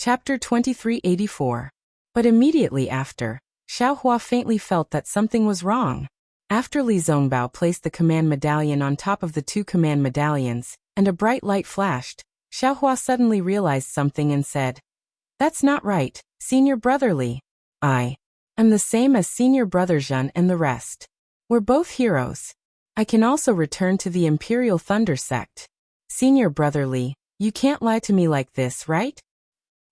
Chapter 2384. But immediately after, Xiaohua faintly felt that something was wrong. After Li Zongbao placed the command medallion on top of the two command medallions, and a bright light flashed, Xiaohua suddenly realized something and said, "That's not right, Senior Brother Li. I am the same as Senior Brother Zhen and the rest. We're both heroes. I can also return to the Imperial Thunder Sect. Senior Brother Li, you can't lie to me like this, right?"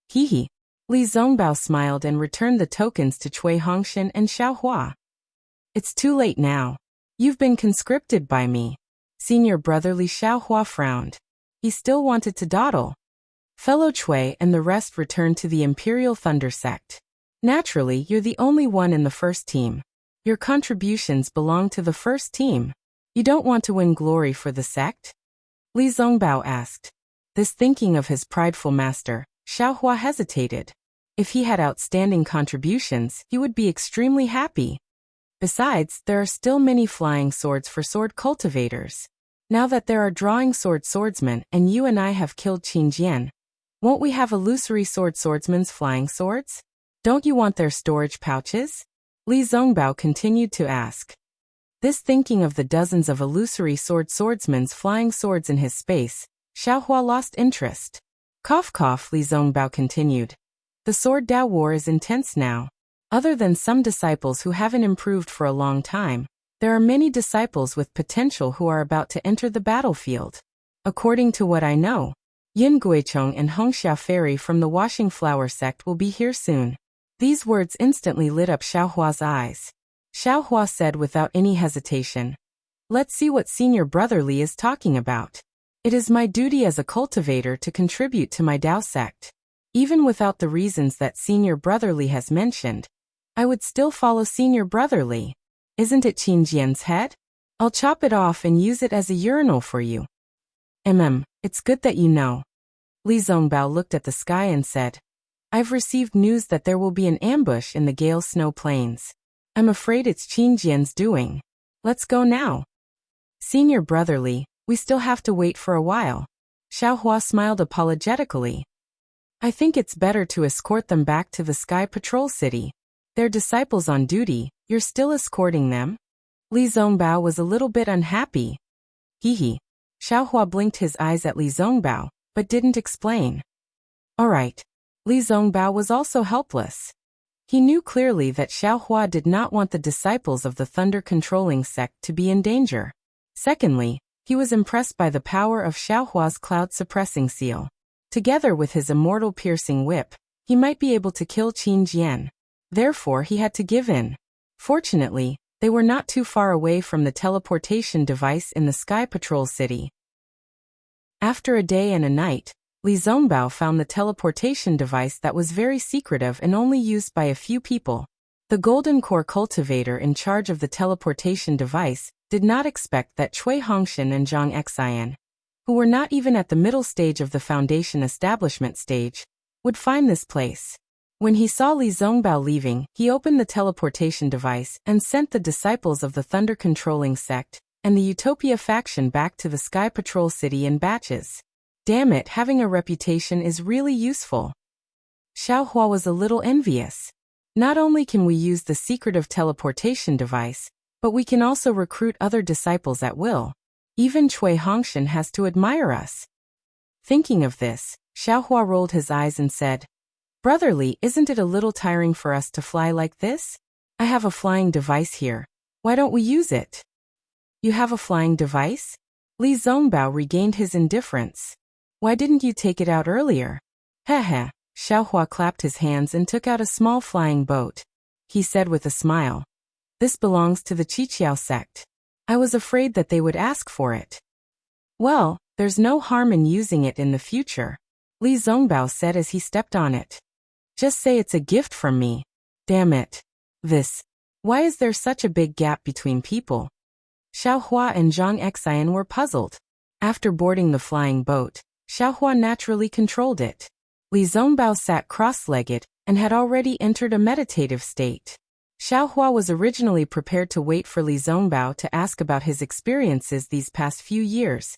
He. Li Zongbao smiled and returned the tokens to Cui Hongshan and Xiaohua. "It's too late now. You've been conscripted by me." Senior Brother Li. Xiaohua frowned. He still wanted to dawdle. Fellow Cui and the rest returned to the Imperial Thunder Sect. Naturally, you're the only one in the first team. Your contributions belong to the first team. You don't want to win glory for the sect? Li Zongbao asked. This thinking of his prideful master, Xiaohua hesitated. If he had outstanding contributions, he would be extremely happy. Besides, there are still many flying swords for sword cultivators. Now that there are drawing sword swordsmen and you and I have killed Qin Jian, won't we have illusory swordsman's flying swords? Don't you want their storage pouches? Li Zongbao continued to ask. This thinking of the dozens of illusory swordsman's flying swords in his space, Xiaohua lost interest. Cough cough, Li Zongbao continued. The sword Dao war is intense now. Other than some disciples who haven't improved for a long time, there are many disciples with potential who are about to enter the battlefield. According to what I know, Yin Guichong and Hongxia Fairy from the Washing Flower sect will be here soon. These words instantly lit up Xiaohua's eyes. Xiaohua said without any hesitation, "Let's see what Senior Brother Li is talking about. It is my duty as a cultivator to contribute to my Dao sect. Even without the reasons that Senior Brother Li has mentioned, I would still follow Senior Brother Li. Isn't it Qin Jian's head? I'll chop it off and use it as a urinal for you." It's good that you know. Li Zongbao looked at the sky and said, "I've received news that there will be an ambush in the Gale Snow Plains. I'm afraid it's Qin Jian's doing. Let's go now." Senior Brother Li, we still have to wait for a while. Xiaohua smiled apologetically. I think it's better to escort them back to the Sky Patrol City. They're disciples on duty, you're still escorting them? Li Zongbao was a little bit unhappy. He. Xiaohua blinked his eyes at Li Zongbao, but didn't explain. All right. Li Zongbao was also helpless. He knew clearly that Xiaohua did not want the disciples of the thunder-controlling sect to be in danger. Secondly, he was impressed by the power of Xiaohua's cloud-suppressing seal. Together with his immortal piercing whip, he might be able to kill Qin Jian. Therefore he had to give in. Fortunately, they were not too far away from the teleportation device in the Sky Patrol City. After a day and a night, Li Zongbao found the teleportation device that was very secretive and only used by a few people. The Golden Core cultivator in charge of the teleportation device did not expect that Cui Hongshan and Zhang Xian, who were not even at the middle stage of the Foundation establishment stage, would find this place. When he saw Li Zongbao leaving, he opened the teleportation device and sent the disciples of the thunder-controlling sect and the Utopia faction back to the Sky Patrol City in batches. Damn it, having a reputation is really useful. Xiaohua was a little envious. Not only can we use the secretive teleportation device, but we can also recruit other disciples at will. Even Cui Hongshan has to admire us. Thinking of this, Xiaohua rolled his eyes and said, Brother Li, isn't it a little tiring for us to fly like this? I have a flying device here. Why don't we use it? You have a flying device? Li Zongbao regained his indifference. Why didn't you take it out earlier? Heh. Xiaohua clapped his hands and took out a small flying boat. He said with a smile, This belongs to the Qiqiao sect. I was afraid that they would ask for it. Well, there's no harm in using it in the future, Li Zongbao said as he stepped on it. Just say it's a gift from me. Damn it. Why is there such a big gap between people? Xiaohua and Zhang Xian were puzzled. After boarding the flying boat, Xiaohua naturally controlled it. Li Zongbao sat cross-legged and had already entered a meditative state. Xiaohua was originally prepared to wait for Li Zongbao to ask about his experiences these past few years,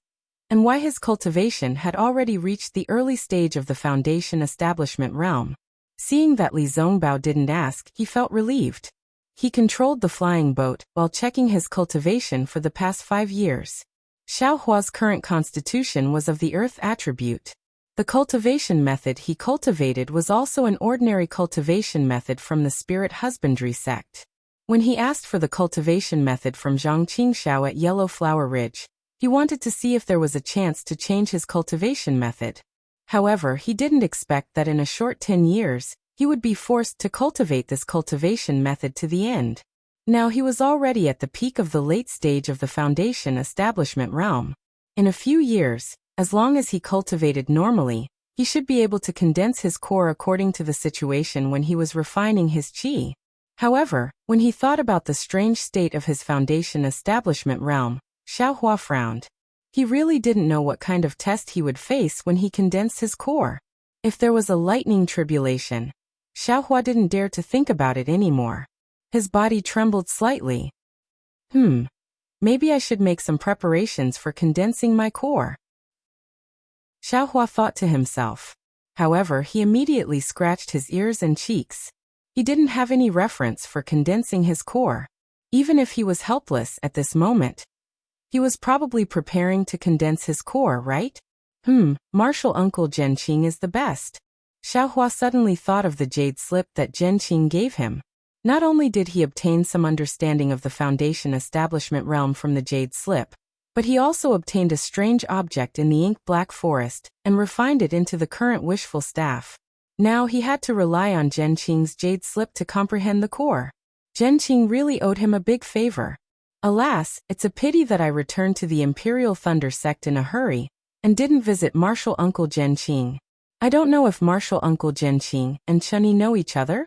and why his cultivation had already reached the early stage of the foundation establishment realm. Seeing that Li Zongbao didn't ask, he felt relieved. He controlled the flying boat while checking his cultivation for the past 5 years. Xiaohua's current constitution was of the earth attribute. The cultivation method he cultivated was also an ordinary cultivation method from the spirit husbandry sect. When he asked for the cultivation method from Zhang Qingxiao at Yellow Flower Ridge, he wanted to see if there was a chance to change his cultivation method. However, he didn't expect that in a short 10 years, he would be forced to cultivate this cultivation method to the end. Now he was already at the peak of the late stage of the foundation establishment realm. In a few years, as long as he cultivated normally, he should be able to condense his core according to the situation when he was refining his qi. However, when he thought about the strange state of his foundation establishment realm, Xiaohua frowned. He really didn't know what kind of test he would face when he condensed his core. If there was a lightning tribulation, Xiaohua didn't dare to think about it anymore. His body trembled slightly. Maybe I should make some preparations for condensing my core. Xiaohua thought to himself. However, he immediately scratched his ears and cheeks. He didn't have any reference for condensing his core. Even if he was helpless at this moment, he was probably preparing to condense his core, right? Martial Uncle Zhenqing is the best. Xiaohua suddenly thought of the jade slip that Zhenqing gave him. Not only did he obtain some understanding of the foundation establishment realm from the jade slip, but he also obtained a strange object in the ink-black forest and refined it into the current wishful staff. Now he had to rely on Zhenqing's jade slip to comprehend the core. Zhenqing really owed him a big favor. Alas, it's a pity that I returned to the Imperial Thunder sect in a hurry and didn't visit Martial Uncle Zhenqing. I don't know if Martial Uncle Zhenqing and Chun-Yi know each other?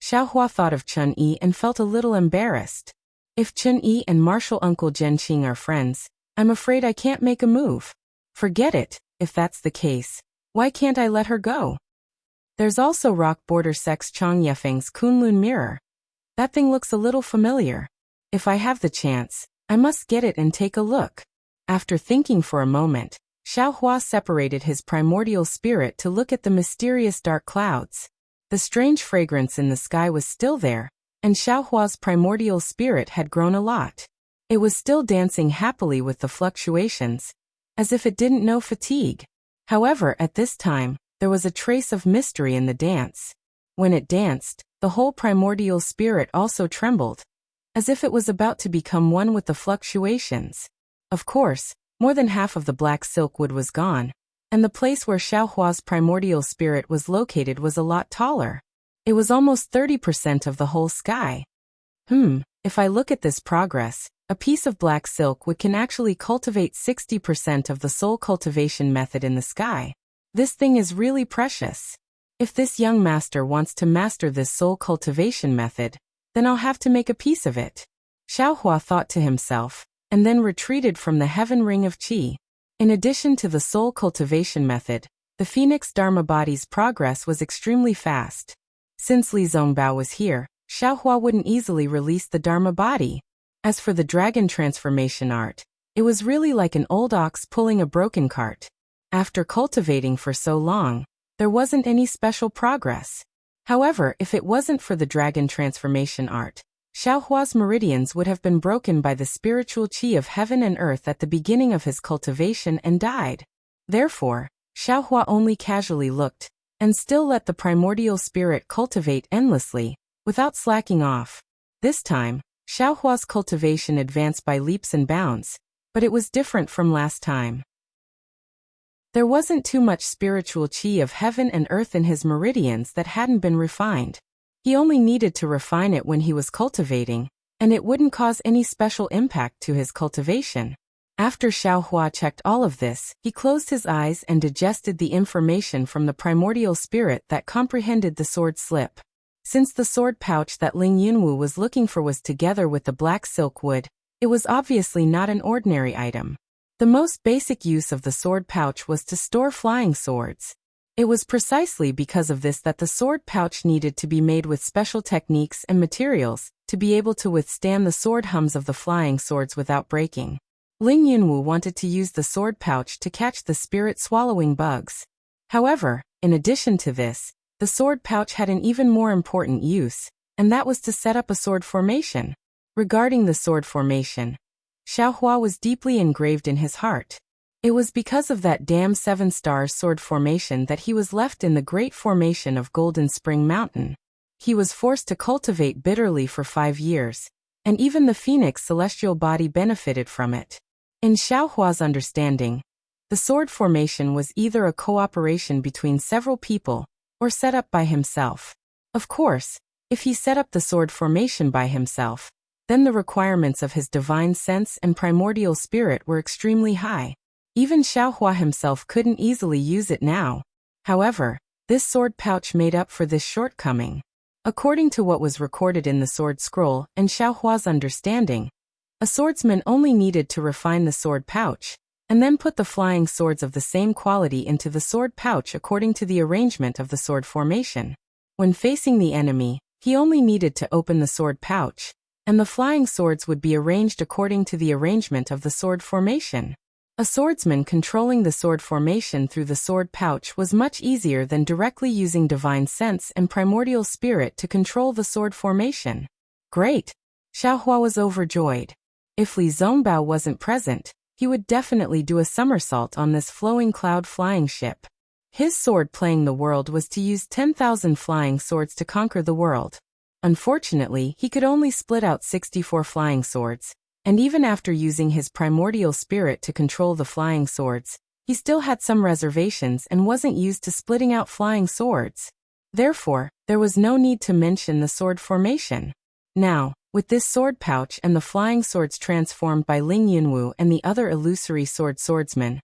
Xiaohua thought of Chun-Yi and felt a little embarrassed. If Chun-Yi and Martial Uncle Zhenqing are friends, I'm afraid I can't make a move. Forget it, if that's the case. Why can't I let her go? There's also Rock Border Sect's Chang Yefeng's Kunlun mirror. That thing looks a little familiar. If I have the chance, I must get it and take a look. After thinking for a moment, Xiaohua separated his primordial spirit to look at the mysterious dark clouds. The strange fragrance in the sky was still there, and Xiaohua's primordial spirit had grown a lot. It was still dancing happily with the fluctuations, as if it didn't know fatigue. However, at this time, there was a trace of mystery in the dance. When it danced, the whole primordial spirit also trembled, as if it was about to become one with the fluctuations. Of course, more than half of the black silk wood was gone, and the place where Xiaohua's primordial spirit was located was a lot taller. It was almost 30% of the whole sky. If I look at this progress, a piece of black silk wood can actually cultivate 60% of the soul cultivation method in the sky. This thing is really precious. If this young master wants to master this soul cultivation method, then I'll have to make a piece of it. Xiaohua thought to himself, and then retreated from the heaven ring of qi. In addition to the soul cultivation method, the Phoenix Dharma body's progress was extremely fast. Since Li Zongbao was here, Xiaohua wouldn't easily release the Dharma body. As for the dragon transformation art, it was really like an old ox pulling a broken cart. After cultivating for so long, there wasn't any special progress. However, if it wasn't for the dragon transformation art, Xiaohua's meridians would have been broken by the spiritual qi of heaven and earth at the beginning of his cultivation and died. Therefore, Xiaohua only casually looked, and still let the primordial spirit cultivate endlessly, without slacking off. This time, Xiaohua's cultivation advanced by leaps and bounds, but it was different from last time. There wasn't too much spiritual qi of heaven and earth in his meridians that hadn't been refined. He only needed to refine it when he was cultivating, and it wouldn't cause any special impact to his cultivation. After Xiaohua checked all of this, he closed his eyes and digested the information from the primordial spirit that comprehended the sword slip. Since the sword pouch that Ling Yunwu was looking for was together with the black silk wood, it was obviously not an ordinary item. The most basic use of the sword pouch was to store flying swords. It was precisely because of this that the sword pouch needed to be made with special techniques and materials to be able to withstand the sword hums of the flying swords without breaking. Ling Yunwu wanted to use the sword pouch to catch the spirit-swallowing bugs. However, in addition to this, the sword pouch had an even more important use, and that was to set up a sword formation. Regarding the sword formation, Xiaohua was deeply engraved in his heart. It was because of that damn 7 stars sword formation that he was left in the great formation of Golden Spring Mountain. He was forced to cultivate bitterly for 5 years, and even the phoenix celestial body benefited from it. In Xiaohua's understanding, the sword formation was either a cooperation between several people, or set up by himself. Of course, if he set up the sword formation by himself, then the requirements of his divine sense and primordial spirit were extremely high. Even Xiaohua himself couldn't easily use it now. However, this sword pouch made up for this shortcoming. According to what was recorded in the sword scroll and Xiaohua's understanding, a swordsman only needed to refine the sword pouch, and then put the flying swords of the same quality into the sword pouch according to the arrangement of the sword formation. When facing the enemy, he only needed to open the sword pouch, and the flying swords would be arranged according to the arrangement of the sword formation. A swordsman controlling the sword formation through the sword pouch was much easier than directly using divine sense and primordial spirit to control the sword formation. Great! Xiaohua was overjoyed. If Li Zongbao wasn't present, he would definitely do a somersault on this flowing cloud flying ship. His sword playing the world was to use 10,000 flying swords to conquer the world. Unfortunately, he could only split out 64 flying swords, and even after using his primordial spirit to control the flying swords, he still had some reservations and wasn't used to splitting out flying swords. Therefore, there was no need to mention the sword formation. Now, with this sword pouch and the flying swords transformed by Ling Yunwu and the other illusory swordsmen,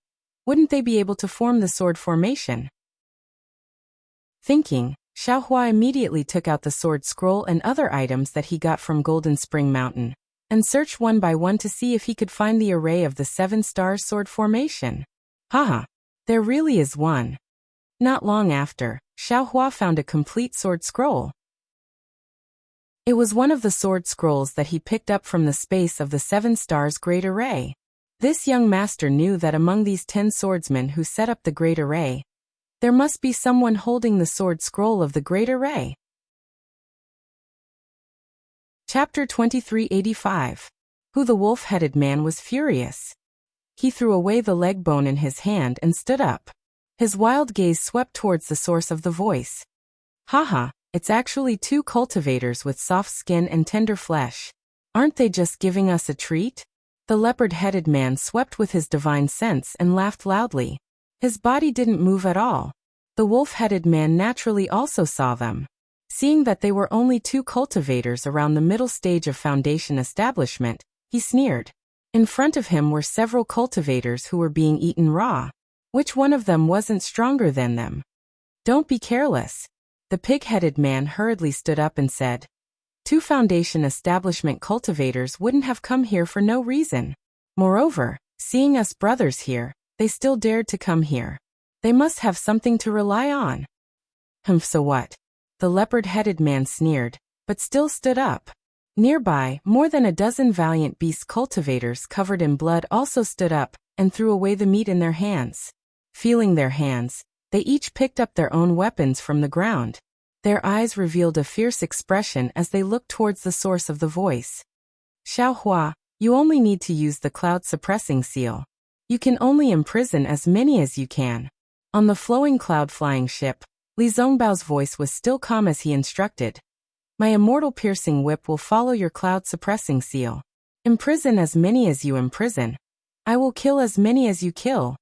wouldn't they be able to form the sword formation? Thinking, Xiaohua immediately took out the sword scroll and other items that he got from Golden Spring Mountain, and searched one by one to see if he could find the array of the 7 stars sword formation. Haha, there really is one. Not long after, Xiaohua found a complete sword scroll. It was one of the sword scrolls that he picked up from the space of the 7 stars great array. This young master knew that among these 10 swordsmen who set up the great array, there must be someone holding the sword scroll of the great array. Chapter 2385. Who the wolf-headed man was furious. He threw away the leg bone in his hand and stood up. His wild gaze swept towards the source of the voice. Haha, it's actually 2 cultivators with soft skin and tender flesh. Aren't they just giving us a treat? The leopard-headed man swept with his divine sense and laughed loudly. His body didn't move at all. The wolf-headed man naturally also saw them. Seeing that they were only 2 cultivators around the middle stage of foundation establishment, he sneered. In front of him were several cultivators who were being eaten raw. Which one of them wasn't stronger than them? Don't be careless. The pig-headed man hurriedly stood up and said, 2 foundation establishment cultivators wouldn't have come here for no reason. Moreover, seeing us brothers here, they still dared to come here. They must have something to rely on. So what? The leopard-headed man sneered, but still stood up. Nearby, more than a dozen valiant beast cultivators covered in blood also stood up and threw away the meat in their hands. Feeling their hands, they each picked up their own weapons from the ground. Their eyes revealed a fierce expression as they looked towards the source of the voice. Xiaohua, you only need to use the cloud-suppressing seal. You can only imprison as many as you can. On the flowing cloud-flying ship, Li Zongbao's voice was still calm as he instructed. My immortal piercing whip will follow your cloud-suppressing seal. Imprison as many as you imprison. I will kill as many as you kill.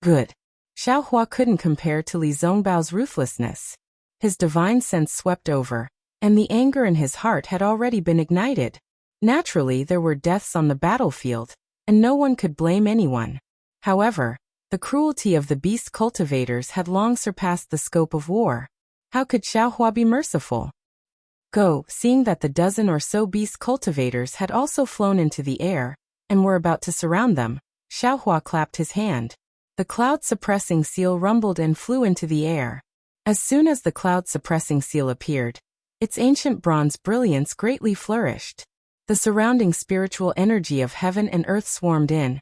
Good. Xiaohua couldn't compare to Li Zongbao's ruthlessness. His divine sense swept over, and the anger in his heart had already been ignited. Naturally, there were deaths on the battlefield, and no one could blame anyone. However, the cruelty of the beast cultivators had long surpassed the scope of war. How could Xiaohua be merciful? Go, seeing that the dozen or so beast cultivators had also flown into the air, and were about to surround them, Xiaohua clapped his hand. The cloud-suppressing seal rumbled and flew into the air. As soon as the cloud-suppressing seal appeared, its ancient bronze brilliance greatly flourished. The surrounding spiritual energy of heaven and earth swarmed in,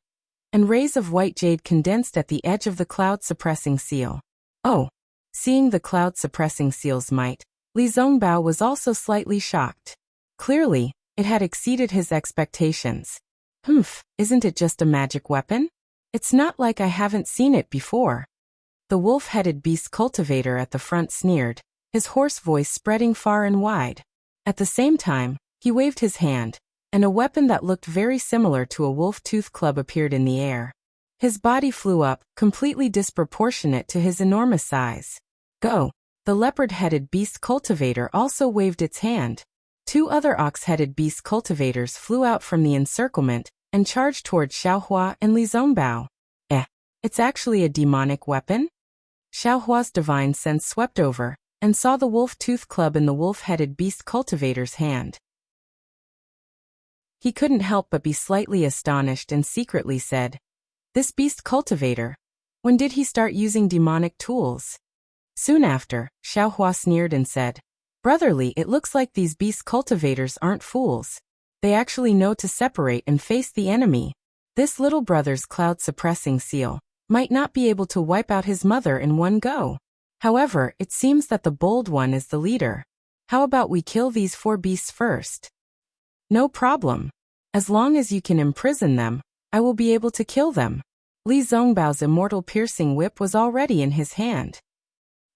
and rays of white jade condensed at the edge of the cloud-suppressing seal. Oh! Seeing the cloud-suppressing seal's might, Li Zongbao was also slightly shocked. Clearly, it had exceeded his expectations. Isn't it just a magic weapon? It's not like I haven't seen it before. The wolf-headed beast cultivator at the front sneered, his hoarse voice spreading far and wide. At the same time, he waved his hand, and a weapon that looked very similar to a wolf-tooth club appeared in the air. His body flew up, completely disproportionate to his enormous size. Go! The leopard-headed beast cultivator also waved its hand. 2 other ox-headed beast cultivators flew out from the encirclement and charged towards Xiaohua and Li Zongbao. It's actually a demonic weapon? Xiaohua's divine sense swept over and saw the wolf-tooth club in the wolf-headed beast cultivator's hand. He couldn't help but be slightly astonished and secretly said, "This beast cultivator, when did he start using demonic tools?" Soon after, Xiaohua sneered and said, "Brotherly, it looks like these beast cultivators aren't fools. They actually know to separate and face the enemy. This little brother's cloud-suppressing seal might not be able to wipe out his mother in one go. However, it seems that the bold one is the leader. How about we kill these 4 beasts first?" "No problem. As long as you can imprison them, I will be able to kill them." Li Zongbao's immortal piercing whip was already in his hand.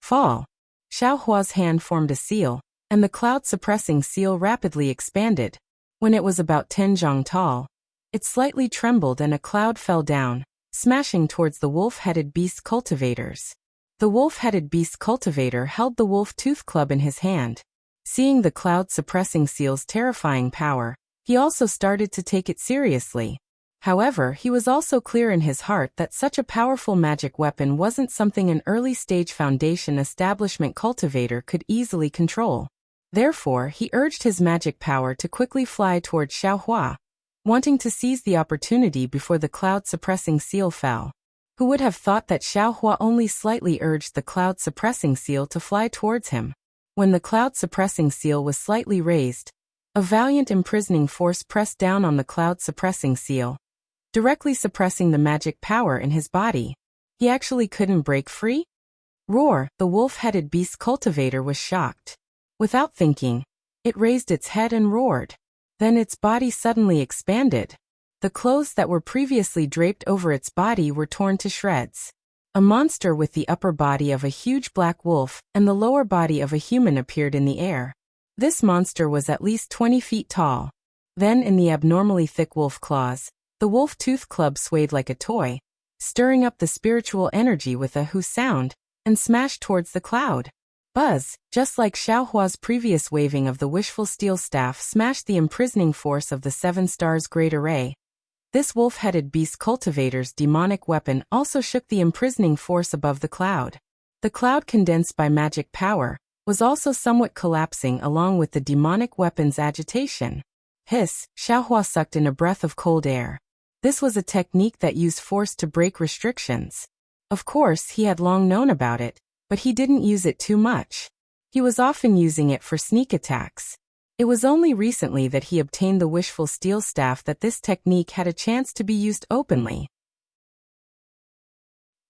Fall. Xiaohua's hand formed a seal, and the cloud-suppressing seal rapidly expanded. When it was about 10 zhang tall, it slightly trembled and a cloud fell down, smashing towards the wolf-headed beast cultivators. The wolf-headed beast cultivator held the wolf-tooth club in his hand. Seeing the cloud-suppressing seal's terrifying power, he also started to take it seriously. However, he was also clear in his heart that such a powerful magic weapon wasn't something an early-stage foundation establishment cultivator could easily control. Therefore, he urged his magic power to quickly fly towards Xiaohua, wanting to seize the opportunity before the cloud-suppressing seal fell. Who would have thought that Xiaohua only slightly urged the cloud-suppressing seal to fly towards him? When the cloud-suppressing seal was slightly raised, a valiant imprisoning force pressed down on the cloud-suppressing seal, directly suppressing the magic power in his body. He actually couldn't break free? Roar! The wolf-headed beast cultivator was shocked. Without thinking, it raised its head and roared. Then its body suddenly expanded. The clothes that were previously draped over its body were torn to shreds. A monster with the upper body of a huge black wolf and the lower body of a human appeared in the air. This monster was at least 20 feet tall. Then in the abnormally thick wolf claws, the wolf-tooth club swayed like a toy, stirring up the spiritual energy with a hoo sound, and smashed towards the cloud. Buzz, just like Xiaohua's previous waving of the wishful steel staff smashed the imprisoning force of the 7 stars great array. This wolf-headed beast cultivator's demonic weapon also shook the imprisoning force above the cloud. The cloud, condensed by magic power, was also somewhat collapsing along with the demonic weapon's agitation. Hiss! Xiaohua sucked in a breath of cold air. This was a technique that used force to break restrictions. Of course, he had long known about it, but he didn't use it too much. He was often using it for sneak attacks. It was only recently that he obtained the wishful steel staff that this technique had a chance to be used openly.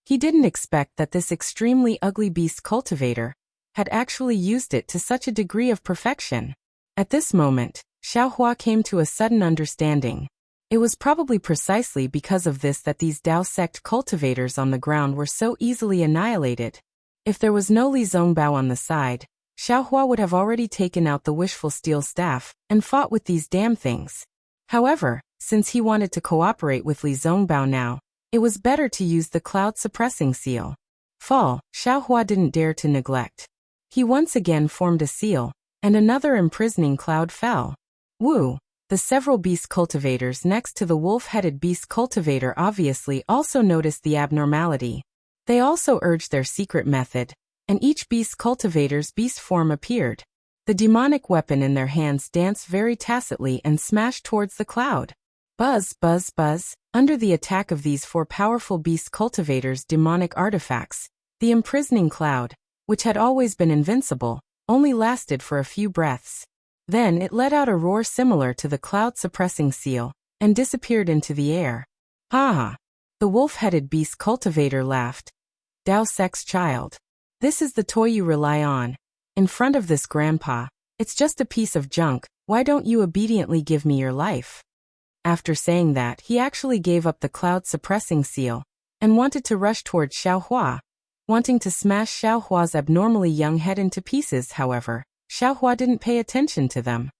He didn't expect that this extremely ugly beast cultivator had actually used it to such a degree of perfection. At this moment, Xiaohua came to a sudden understanding. It was probably precisely because of this that these Dao sect cultivators on the ground were so easily annihilated. If there was no Li Zongbao on the side, Xiaohua would have already taken out the wishful steel staff and fought with these damn things. However, since he wanted to cooperate with Li Zongbao now, it was better to use the cloud-suppressing seal. Fall, Xiaohua didn't dare to neglect. He once again formed a seal, and another imprisoning cloud fell. Woo! The several beast cultivators next to the wolf-headed beast cultivator obviously also noticed the abnormality. They also urged their secret method, and each beast cultivator's beast form appeared. The demonic weapon in their hands danced very tacitly and smashed towards the cloud. Buzz, buzz, buzz. Under the attack of these 4 powerful beast cultivators' demonic artifacts, the imprisoning cloud, which had always been invincible, only lasted for a few breaths. Then it let out a roar similar to the cloud-suppressing seal, and disappeared into the air. Ha ha! The wolf-headed beast cultivator laughed. Dao sex child. This is the toy you rely on. In front of this grandpa, it's just a piece of junk, why don't you obediently give me your life? After saying that, he actually gave up the cloud-suppressing seal, and wanted to rush towards Xiaohua. Wanting to smash Xiaohua's abnormally young head into pieces, however, Xiaohua didn't pay attention to them.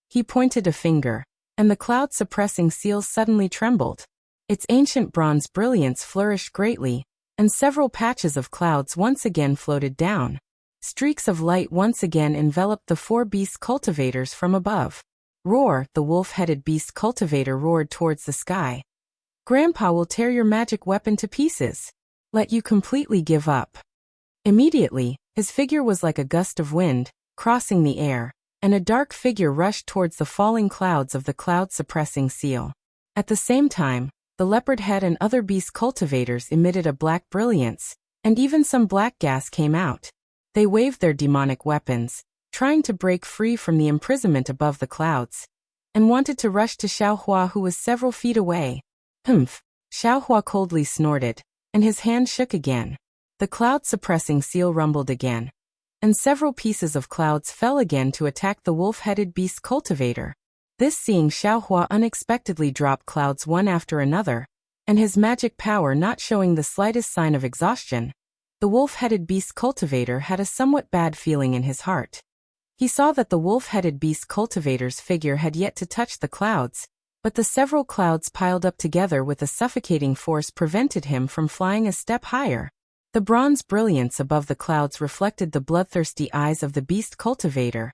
He pointed a finger, and the cloud-suppressing seal suddenly trembled. Its ancient bronze brilliance flourished greatly, and several patches of clouds once again floated down. Streaks of light once again enveloped the four beast cultivators from above. Roar! The wolf-headed beast cultivator roared towards the sky. Grandpa will tear your magic weapon to pieces. Let you completely give up. Immediately, his figure was like a gust of wind, crossing the air, and a dark figure rushed towards the falling clouds of the cloud-suppressing seal. At the same time, the leopard head and other beast cultivators emitted a black brilliance, and even some black gas came out. They waved their demonic weapons, trying to break free from the imprisonment above the clouds, and wanted to rush to Xiaohua, who was several feet away. Humph! Xiaohua coldly snorted, and his hand shook again. The cloud-suppressing seal rumbled again, and several pieces of clouds fell again to attack the wolf-headed beast cultivator. This seeing Xiaohua unexpectedly drop clouds one after another, and his magic power not showing the slightest sign of exhaustion, the wolf-headed beast cultivator had a somewhat bad feeling in his heart. He saw that the wolf-headed beast cultivator's figure had yet to touch the clouds, but the several clouds piled up together with a suffocating force prevented him from flying a step higher. The bronze brilliance above the clouds reflected the bloodthirsty eyes of the beast cultivator,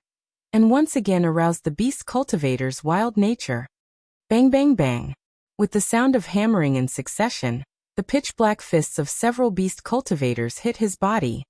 and once again aroused the beast cultivator's wild nature. Bang bang bang! With the sound of hammering in succession, the pitch-black fists of several beast cultivators hit his body.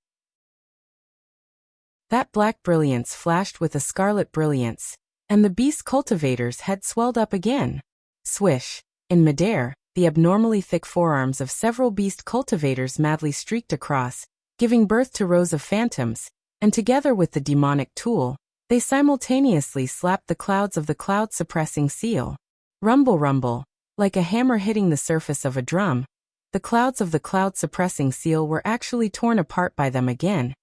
That black brilliance flashed with a scarlet brilliance, and the beast cultivator's head swelled up again. Swish! In midair, the abnormally thick forearms of several beast cultivators madly streaked across, giving birth to rows of phantoms, and together with the demonic tool, they simultaneously slapped the clouds of the cloud-suppressing seal. Rumble rumble! Like a hammer hitting the surface of a drum, the clouds of the cloud-suppressing seal were actually torn apart by them again,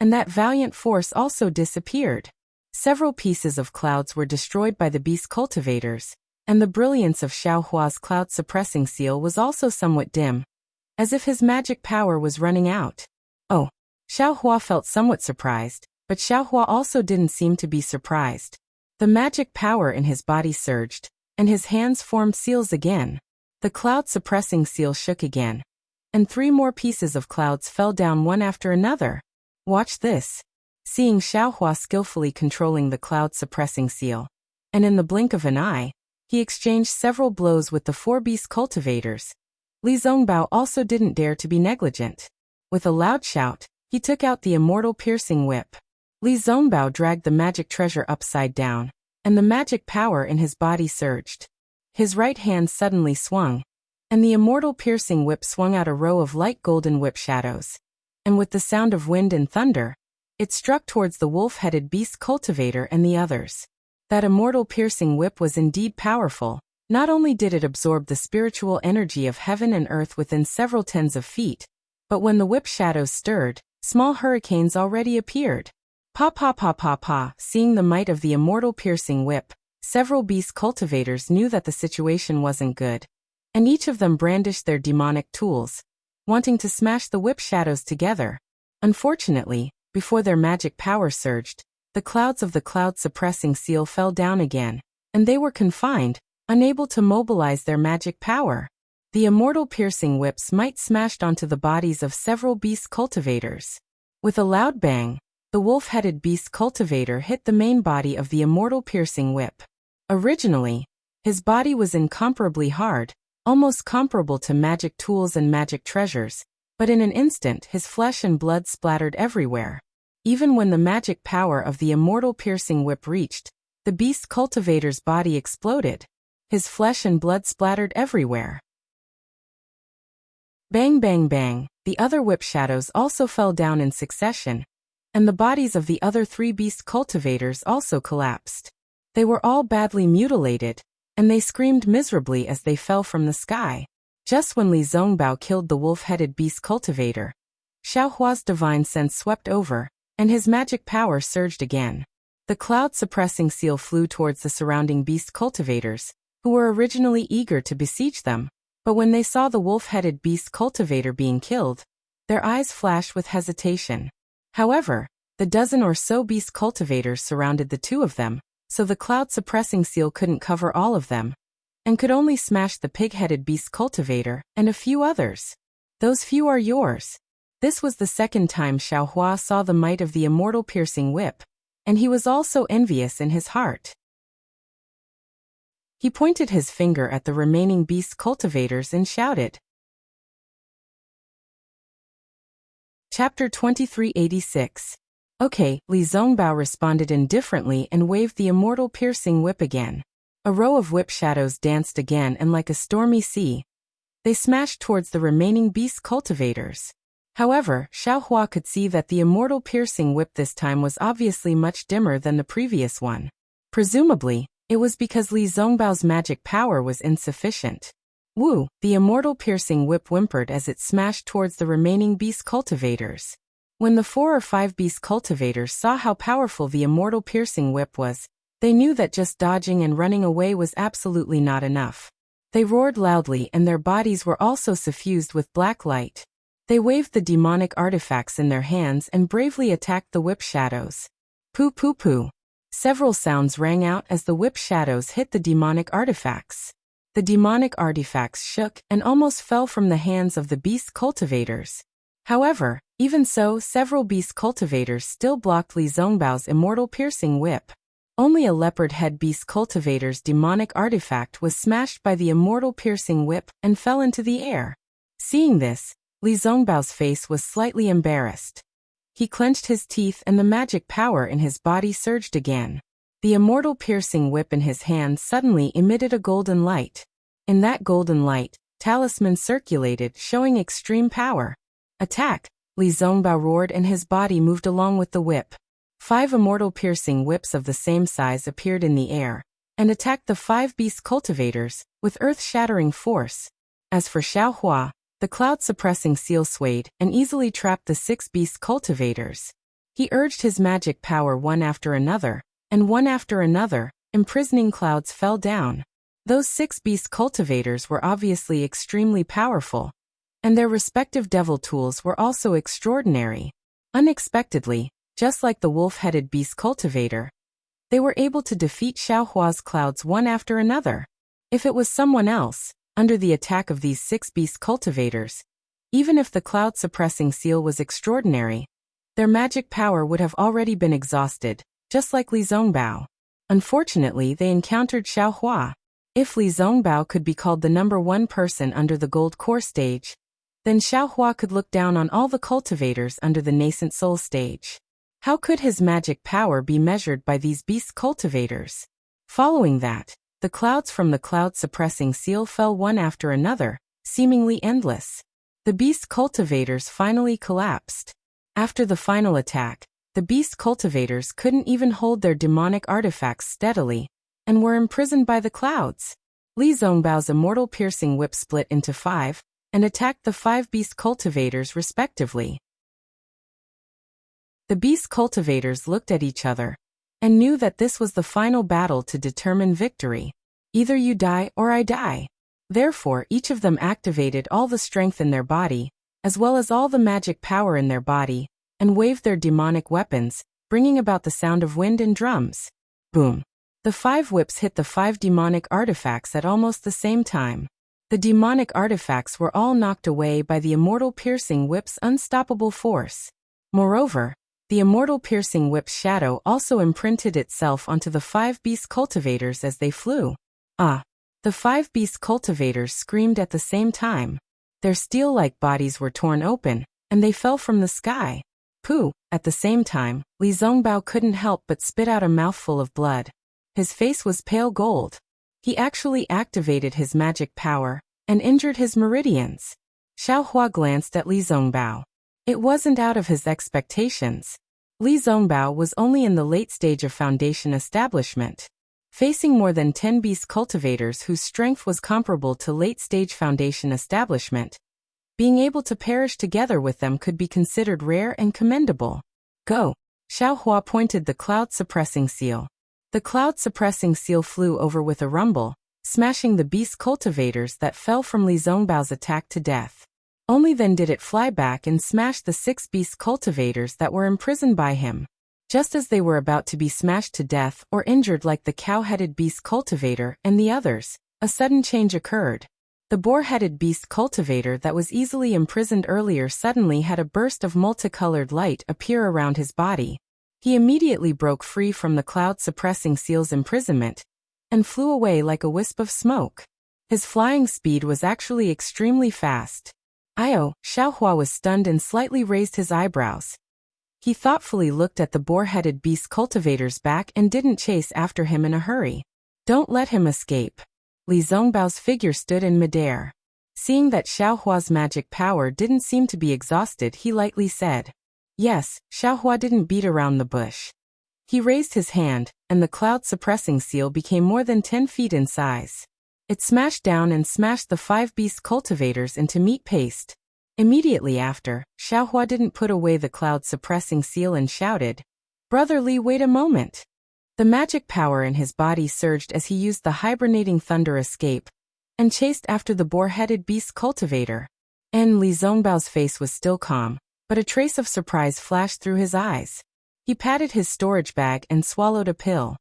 and that valiant force also disappeared. Several pieces of clouds were destroyed by the beast cultivators, and the brilliance of Xiaohua's cloud-suppressing seal was also somewhat dim, as if his magic power was running out. Oh! Xiaohua felt somewhat surprised, but Xiaohua also didn't seem to be surprised. The magic power in his body surged, and his hands formed seals again. The cloud-suppressing seal shook again, and 3 more pieces of clouds fell down one after another. Watch this! Seeing Xiaohua skillfully controlling the cloud-suppressing seal, and in the blink of an eye, he exchanged several blows with the 4 beast cultivators. Li Zongbao also didn't dare to be negligent. With a loud shout, he took out the immortal piercing whip. Li Zongbao dragged the magic treasure upside down, and the magic power in his body surged. His right hand suddenly swung, and the immortal piercing whip swung out a row of light golden whip shadows. And with the sound of wind and thunder, it struck towards the wolf-headed beast cultivator and the others. That immortal piercing whip was indeed powerful. Not only did it absorb the spiritual energy of heaven and earth within several tens of feet, but when the whip shadows stirred, small hurricanes already appeared. Pa pa pa pa pa! Seeing the might of the immortal piercing whip, several beast cultivators knew that the situation wasn't good, and each of them brandished their demonic tools, wanting to smash the whip shadows together. Unfortunately, before their magic power surged, the clouds of the cloud-suppressing seal fell down again, and they were confined, unable to mobilize their magic power. The immortal piercing whip's might smashed onto the bodies of several beast cultivators. With a loud bang, the wolf-headed beast cultivator hit the main body of the immortal piercing whip. Originally, his body was incomparably hard, almost comparable to magic tools and magic treasures, but in an instant his flesh and blood splattered everywhere. Even when the magic power of the immortal piercing whip reached, the beast cultivator's body exploded. His flesh and blood splattered everywhere. Bang bang bang! The other whip shadows also fell down in succession, and the bodies of the other 3 beast cultivators also collapsed. They were all badly mutilated, and they screamed miserably as they fell from the sky. Just when Li Zongbao killed the wolf-headed beast cultivator, Xiaohua's divine sense swept over, and his magic power surged again. The cloud-suppressing seal flew towards the surrounding beast cultivators, who were originally eager to besiege them, but when they saw the wolf-headed beast cultivator being killed, their eyes flashed with hesitation. However, the dozen or so beast cultivators surrounded the 2 of them, so the cloud-suppressing seal couldn't cover all of them, and could only smash the pig-headed beast cultivator and a few others. Those few are yours. This was the second time Xiaohua saw the might of the immortal piercing whip, and he was also envious in his heart. He pointed his finger at the remaining beast cultivators and shouted. Chapter 2386. Okay, Li Zongbao responded indifferently and waved the immortal piercing whip again. A row of whip shadows danced again, and like a stormy sea, they smashed towards the remaining beast cultivators. However, Xiaohua could see that the immortal piercing whip this time was obviously much dimmer than the previous one. Presumably, it was because Li Zongbao's magic power was insufficient. Woo! The immortal piercing whip whimpered as it smashed towards the remaining beast cultivators. When the 4 or 5 beast cultivators saw how powerful the immortal piercing whip was, they knew that just dodging and running away was absolutely not enough. They roared loudly, and their bodies were also suffused with black light. They waved the demonic artifacts in their hands and bravely attacked the whip shadows. Poo poo poo. Several sounds rang out as the whip shadows hit the demonic artifacts. The demonic artifacts shook and almost fell from the hands of the beast cultivators. However, even so, several beast cultivators still blocked Li Zongbao's immortal piercing whip. Only a leopard head beast cultivator's demonic artifact was smashed by the immortal piercing whip and fell into the air. Seeing this, Li Zongbao's face was slightly embarrassed. He clenched his teeth and the magic power in his body surged again. The immortal piercing whip in his hand suddenly emitted a golden light. In that golden light, talisman circulated, showing extreme power. Attack! Li Zongbao roared, and his body moved along with the whip. 5 immortal piercing whips of the same size appeared in the air, and attacked the 5 beast cultivators, with earth-shattering force. As for Xiaohua, the cloud-suppressing seal swayed and easily trapped the 6 beast cultivators. He urged his magic power one after another, and one after another, imprisoning clouds fell down. Those 6 beast cultivators were obviously extremely powerful, and their respective devil tools were also extraordinary. Unexpectedly, just like the wolf-headed beast cultivator, they were able to defeat Xiaohua's clouds one after another. If it was someone else, under the attack of these 6 beast cultivators, even if the cloud-suppressing seal was extraordinary, their magic power would have already been exhausted, just like Li Zongbao. Unfortunately, they encountered Xiaohua. If Li Zongbao could be called the number 1 person under the gold core stage, then Xiaohua could look down on all the cultivators under the nascent soul stage. How could his magic power be measured by these beast cultivators? Following that, the clouds from the cloud-suppressing seal fell one after another, seemingly endless. The beast cultivators finally collapsed. After the final attack, the beast cultivators couldn't even hold their demonic artifacts steadily, and were imprisoned by the clouds. Li Zongbao's immortal piercing whip split into 5, and attacked the 5 beast cultivators respectively. The beast cultivators looked at each other, and knew that this was the final battle to determine victory. Either you die or I die. Therefore, each of them activated all the strength in their body, as well as all the magic power in their body, and waved their demonic weapons, bringing about the sound of wind and drums. Boom! The 5 whips hit the 5 demonic artifacts at almost the same time. The demonic artifacts were all knocked away by the immortal piercing whip's unstoppable force. Moreover, the immortal piercing whip's shadow also imprinted itself onto the 5 beast cultivators as they flew. Ah! The 5 beast cultivators screamed at the same time. Their steel-like bodies were torn open, and they fell from the sky. Pooh! At the same time, Li Zongbao couldn't help but spit out a mouthful of blood. His face was pale gold. He actually activated his magic power, and injured his meridians. Xiaohua glanced at Li Zongbao. It wasn't out of his expectations. Li Zongbao was only in the late stage of foundation establishment. Facing more than 10 beast cultivators whose strength was comparable to late-stage foundation establishment, being able to perish together with them could be considered rare and commendable. Go! Xiaohua pointed the cloud-suppressing seal. The cloud-suppressing seal flew over with a rumble, smashing the beast cultivators that fell from Li Zongbao's attack to death. Only then did it fly back and smash the 6 beast cultivators that were imprisoned by him. Just as they were about to be smashed to death or injured like the cow-headed beast cultivator and the others, a sudden change occurred. The boar-headed beast cultivator that was easily imprisoned earlier suddenly had a burst of multicolored light appear around his body. He immediately broke free from the cloud-suppressing seal's imprisonment and flew away like a wisp of smoke. His flying speed was actually extremely fast. Xiaohua was stunned and slightly raised his eyebrows. He thoughtfully looked at the boar-headed beast cultivator's back and didn't chase after him in a hurry. Don't let him escape. Li Zongbao's figure stood in midair. Seeing that Xiaohua's magic power didn't seem to be exhausted, he lightly said. Yes, Xiaohua didn't beat around the bush. He raised his hand, and the cloud-suppressing seal became more than 10 feet in size. It smashed down and smashed the 5 beast cultivators into meat paste. Immediately after, Xiaohua didn't put away the cloud-suppressing seal and shouted, "Brother Li, wait a moment." The magic power in his body surged as he used the hibernating thunder escape and chased after the boar-headed beast cultivator. And Li Zongbao's face was still calm, but a trace of surprise flashed through his eyes. He patted his storage bag and swallowed a pill.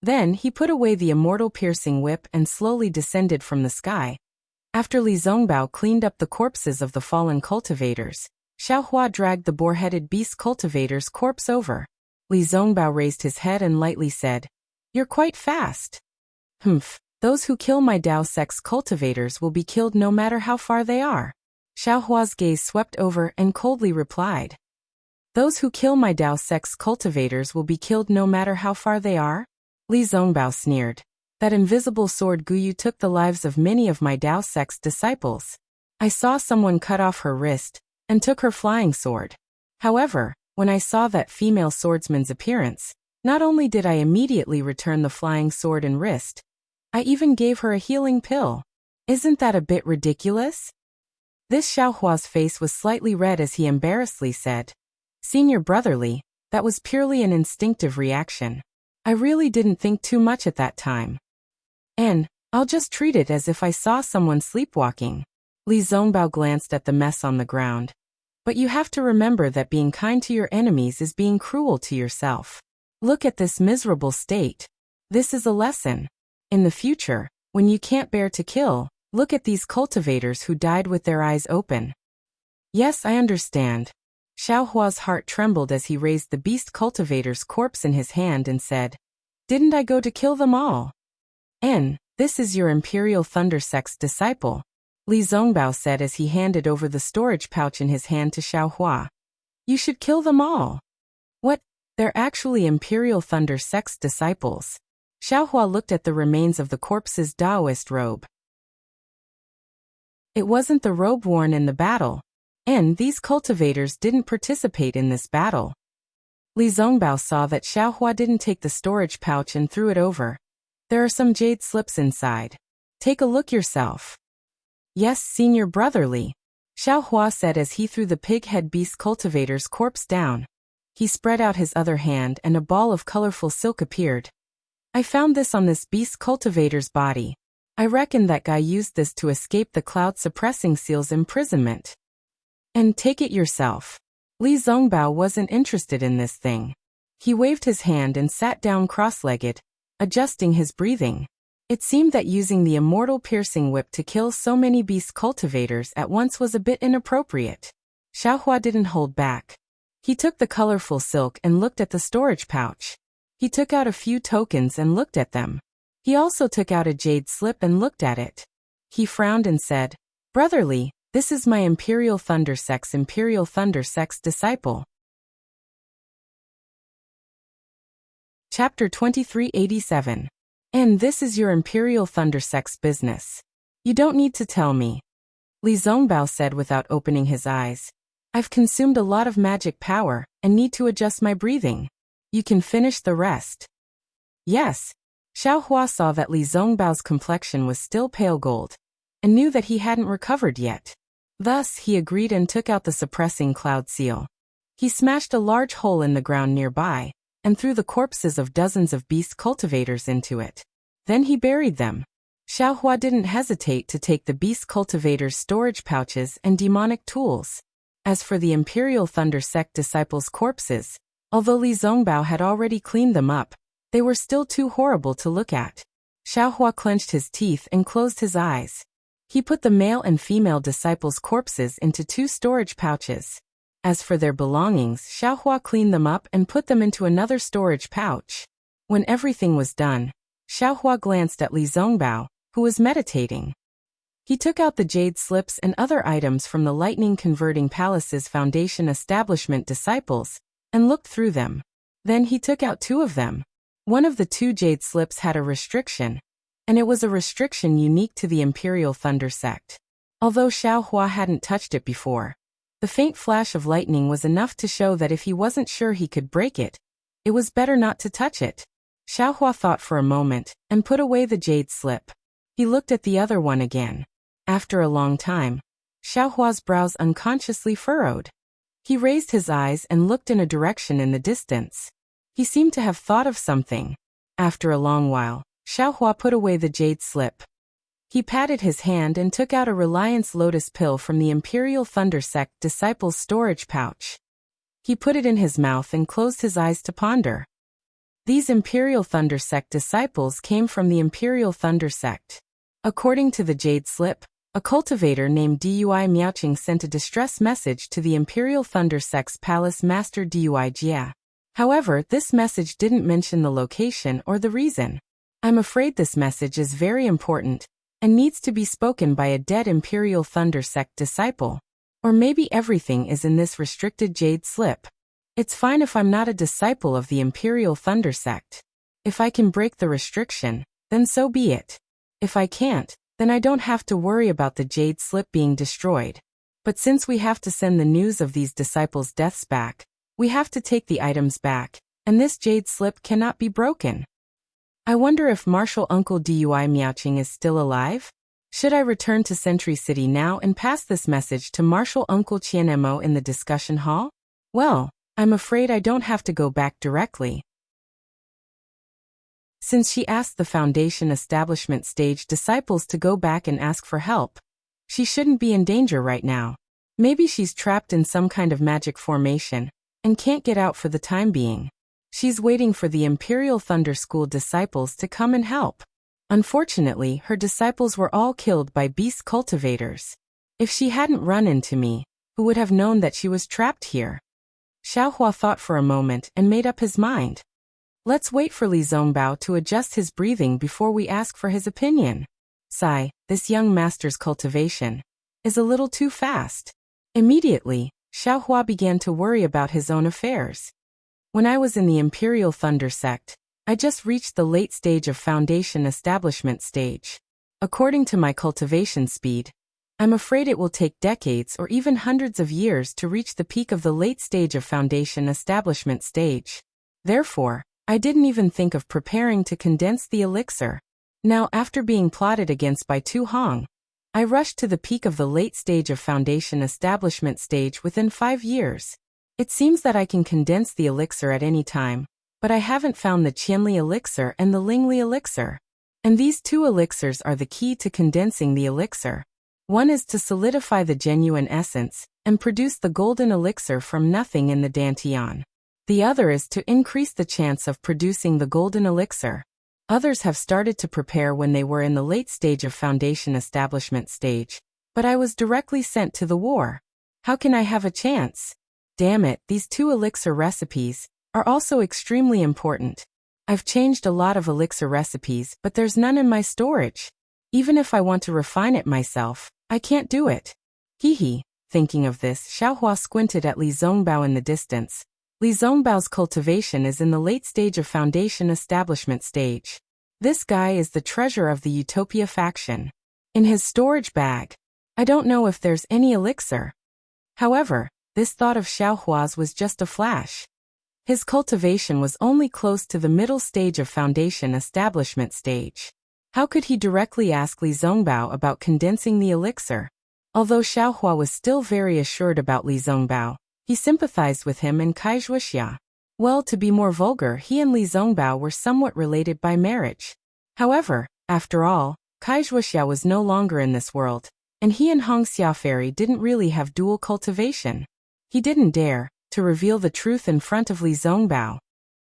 Then he put away the immortal piercing whip and slowly descended from the sky. After Li Zongbao cleaned up the corpses of the fallen cultivators, Xiaohua dragged the boar-headed beast cultivator's corpse over. Li Zongbao raised his head and lightly said, "You're quite fast." "Humph, those who kill my Dao sex cultivators will be killed no matter how far they are." Xiaohua's gaze swept over and coldly replied, "Those who kill my Dao sex cultivators will be killed no matter how far they are?" Li Zongbao sneered. "That invisible sword Guyu took the lives of many of my Dao sex disciples. I saw someone cut off her wrist and took her flying sword. However, when I saw that female swordsman's appearance, not only did I immediately return the flying sword and wrist, I even gave her a healing pill. Isn't that a bit ridiculous?" This Xiaohua's face was slightly red as he embarrassedly said, "Senior Brotherly, that was purely an instinctive reaction. I really didn't think too much at that time. And I'll just treat it as if I saw someone sleepwalking." Li Zongbao glanced at the mess on the ground. "But you have to remember that being kind to your enemies is being cruel to yourself. Look at this miserable state. This is a lesson. In the future, when you can't bear to kill, look at these cultivators who died with their eyes open." "Yes, I understand." Xiaohua's heart trembled as he raised the beast cultivator's corpse in his hand and said, "Didn't I go to kill them all?" This is your Imperial Thunder Sect's disciple," Li Zongbao said as he handed over the storage pouch in his hand to Xiaohua. "You should kill them all." "What? They're actually Imperial Thunder Sect's disciples." Xiaohua looked at the remains of the corpse's Daoist robe. It wasn't the robe worn in the battle, and these cultivators didn't participate in this battle. Li Zongbao saw that Xiaohua didn't take the storage pouch and threw it over. "There are some jade slips inside. Take a look yourself." "Yes, Senior Brotherly," Xiaohua said as he threw the pig-head beast cultivator's corpse down. He spread out his other hand and a ball of colorful silk appeared. "I found this on this beast cultivator's body. I reckon that guy used this to escape the cloud-suppressing seal's imprisonment. And take it yourself." Li Zongbao wasn't interested in this thing. He waved his hand and sat down cross-legged, adjusting his breathing. It seemed that using the immortal piercing whip to kill so many beast cultivators at once was a bit inappropriate. Xiaohua didn't hold back. He took the colorful silk and looked at the storage pouch. He took out a few tokens and looked at them. He also took out a jade slip and looked at it. He frowned and said, "Brotherly, this is my Imperial Thunder Sect's disciple." Chapter 2387. "And this is your Imperial Thunder Sect's business. You don't need to tell me," Li Zongbao said without opening his eyes. I've consumed a lot of magic power and need to adjust my breathing. You can finish the rest. Yes. Xiao Hua saw that Li Zongbao's complexion was still pale gold, and knew that he hadn't recovered yet. Thus, he agreed and took out the suppressing cloud seal. He smashed a large hole in the ground nearby, and threw the corpses of dozens of beast cultivators into it. Then he buried them. Xiao Hua didn't hesitate to take the beast cultivators' storage pouches and demonic tools. As for the Imperial Thunder Sect disciples' corpses, although Li Zongbao had already cleaned them up, they were still too horrible to look at. Xiao Hua clenched his teeth and closed his eyes. He put the male and female disciples' corpses into 2 storage pouches. As for their belongings, Xiao Hua cleaned them up and put them into another storage pouch. When everything was done, Xiao Hua glanced at Li Zongbao, who was meditating. He took out the jade slips and other items from the Lightning Converting Palace's Foundation Establishment disciples, and looked through them. Then he took out 2 of them. One of the 2 jade slips had a restriction, and it was a restriction unique to the Imperial Thunder Sect. Although Xiao Hua hadn't touched it before, the faint flash of lightning was enough to show that if he wasn't sure he could break it, it was better not to touch it. Xiao Hua thought for a moment, and put away the jade slip. He looked at the other one again. After a long time, Xiao Hua's brows unconsciously furrowed. He raised his eyes and looked in a direction in the distance. He seemed to have thought of something. After a long while, Xiao Hua put away the jade slip. He patted his hand and took out a Reliance Lotus pill from the Imperial Thunder Sect disciple's storage pouch. He put it in his mouth and closed his eyes to ponder. These Imperial Thunder Sect disciples came from the Imperial Thunder Sect. According to the jade slip, a cultivator named Dui Miaoqing sent a distress message to the Imperial Thunder Sect's palace master Dui Jia. However, this message didn't mention the location or the reason. I'm afraid this message is very important, and needs to be spoken by a dead Imperial Thunder Sect disciple. Or maybe everything is in this restricted jade slip. It's fine if I'm not a disciple of the Imperial Thunder Sect. If I can break the restriction, then so be it. If I can't, then I don't have to worry about the jade slip being destroyed. But since we have to send the news of these disciples' deaths back, we have to take the items back, and this jade slip cannot be broken. I wonder if Martial Uncle Dui Miaoqing is still alive? Should I return to Sentry City now and pass this message to Martial Uncle Qianemo in the discussion hall? Well, I'm afraid I don't have to go back directly. Since she asked the Foundation Establishment Stage disciples to go back and ask for help, she shouldn't be in danger right now. Maybe she's trapped in some kind of magic formation, and can't get out for the time being. She's waiting for the Imperial Thunder School disciples to come and help. Unfortunately, her disciples were all killed by beast cultivators. If she hadn't run into me, who would have known that she was trapped here? Xiao Hua thought for a moment and made up his mind. Let's wait for Li Zongbao to adjust his breathing before we ask for his opinion. Sigh, this young master's cultivation is a little too fast. Immediately, Xiao Hua began to worry about his own affairs. When I was in the Imperial Thunder Sect, I just reached the late stage of Foundation Establishment stage. According to my cultivation speed, I'm afraid it will take decades or even hundreds of years to reach the peak of the late stage of Foundation Establishment stage. Therefore, I didn't even think of preparing to condense the elixir. Now, after being plotted against by Tu Hong, I rushed to the peak of the late stage of Foundation Establishment stage within 5 years. It seems that I can condense the elixir at any time, but I haven't found the Qianli elixir and the Lingli elixir. And these 2 elixirs are the key to condensing the elixir. One is to solidify the genuine essence and produce the golden elixir from nothing in the Dantian. The other is to increase the chance of producing the golden elixir. Others have started to prepare when they were in the late stage of Foundation Establishment stage, but I was directly sent to the war. How can I have a chance? Damn it, these 2 elixir recipes are also extremely important. I've changed a lot of elixir recipes, but there's none in my storage. Even if I want to refine it myself, I can't do it. Hee. Thinking of this, Xiao Hua squinted at Li Zongbao in the distance. Li Zongbao's cultivation is in the late stage of Foundation Establishment stage. This guy is the treasurer of the Utopia faction. In his storage bag, I don't know if there's any elixir. However, This thought of Xiaohua's was just a flash. His cultivation was only close to the middle stage of foundation establishment stage. How could he directly ask Li Zongbao about condensing the elixir? Although Xiaohua was still very assured about Li Zongbao, he sympathized with him and Kai Wuxia. Well, to be more vulgar, he and Li Zongbao were somewhat related by marriage. However, after all, Kai Wuxia was no longer in this world, and he and Hong Xiaoferi didn't really have dual cultivation. He didn't dare to reveal the truth in front of Li Zongbao.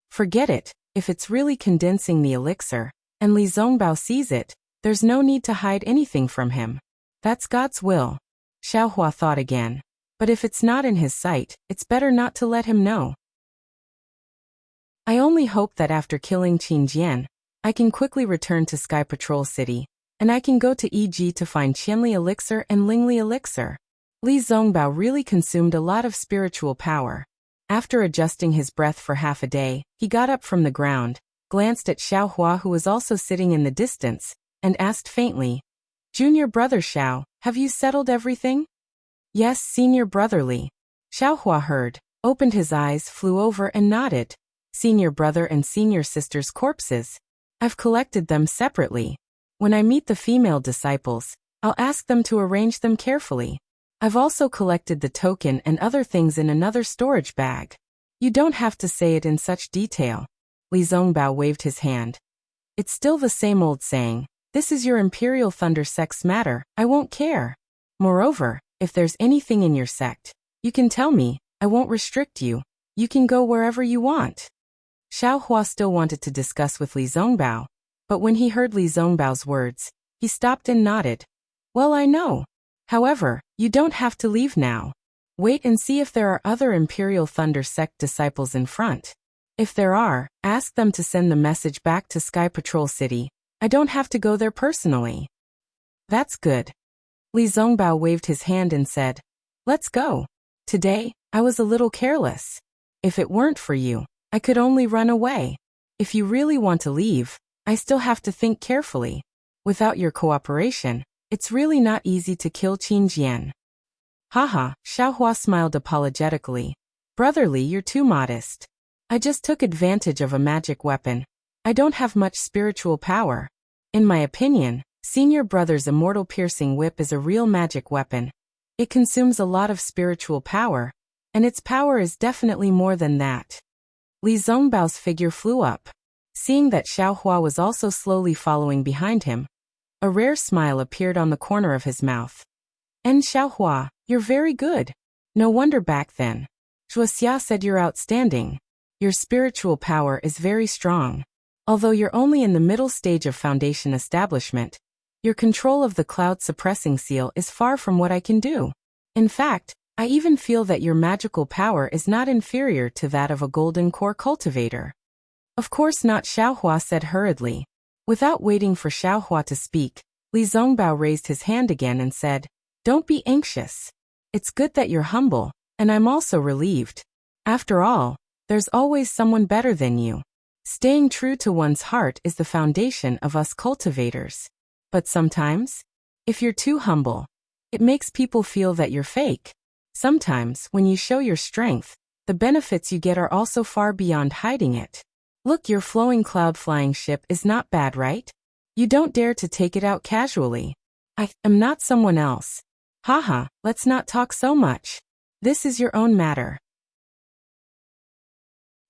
Forget it, if it's really condensing the elixir, and Li Zongbao sees it, there's no need to hide anything from him. That's God's will. Xiaohua thought again. But if it's not in his sight, it's better not to let him know. I only hope that after killing Qin Jian, I can quickly return to Sky Patrol City, and I can go to EG to find Qianli Elixir and Lingli Elixir. Li Zongbao really consumed a lot of spiritual power. After adjusting his breath for half a day, he got up from the ground, glanced at Xiaohua who was also sitting in the distance, and asked faintly, "Junior brother Xiao, have you settled everything?" "Yes, senior brother Li." Xiaohua heard, opened his eyes, flew over and nodded. "Senior brother and senior sister's corpses. I've collected them separately. When I meet the female disciples, I'll ask them to arrange them carefully. I've also collected the token and other things in another storage bag. You don't have to say it in such detail." Li Zongbao waved his hand. "It's still the same old saying, this is your Imperial Thunder sect's matter, I won't care. Moreover, if there's anything in your sect, you can tell me, I won't restrict you. You can go wherever you want." Xiaohua still wanted to discuss with Li Zongbao, but when he heard Li Zongbao's words, he stopped and nodded. "Well, I know. However, you don't have to leave now. Wait and see if there are other Imperial Thunder sect disciples in front. If there are, ask them to send the message back to Sky Patrol City. I don't have to go there personally." "That's good." Li Zongbao waved his hand and said, "Let's go. Today, I was a little careless. If it weren't for you, I could only run away. If you really want to leave, I still have to think carefully. Without your cooperation, it's really not easy to kill Qin Jian." "Haha," Xiaohua smiled apologetically. "Brotherly, you're too modest. I just took advantage of a magic weapon. I don't have much spiritual power. In my opinion, Senior Brother's immortal piercing whip is a real magic weapon. It consumes a lot of spiritual power, and its power is definitely more than that." Li Zongbao's figure flew up. Seeing that Xiaohua was also slowly following behind him, a rare smile appeared on the corner of his mouth. "And Xiaohua, you're very good. No wonder back then Wuxia said you're outstanding. Your spiritual power is very strong. Although you're only in the middle stage of foundation establishment, your control of the cloud suppressing seal is far from what I can do. In fact, I even feel that your magical power is not inferior to that of a golden core cultivator." "Of course not," Xiaohua said hurriedly. Without waiting for Xiaohua to speak, Li Zongbao raised his hand again and said, "Don't be anxious. It's good that you're humble, and I'm also relieved. After all, there's always someone better than you. Staying true to one's heart is the foundation of us cultivators. But sometimes, if you're too humble, it makes people feel that you're fake. Sometimes, when you show your strength, the benefits you get are also far beyond hiding it. Look, your flowing cloud flying ship is not bad, right? You don't dare to take it out casually. I am not someone else. Haha, let's not talk so much. This is your own matter.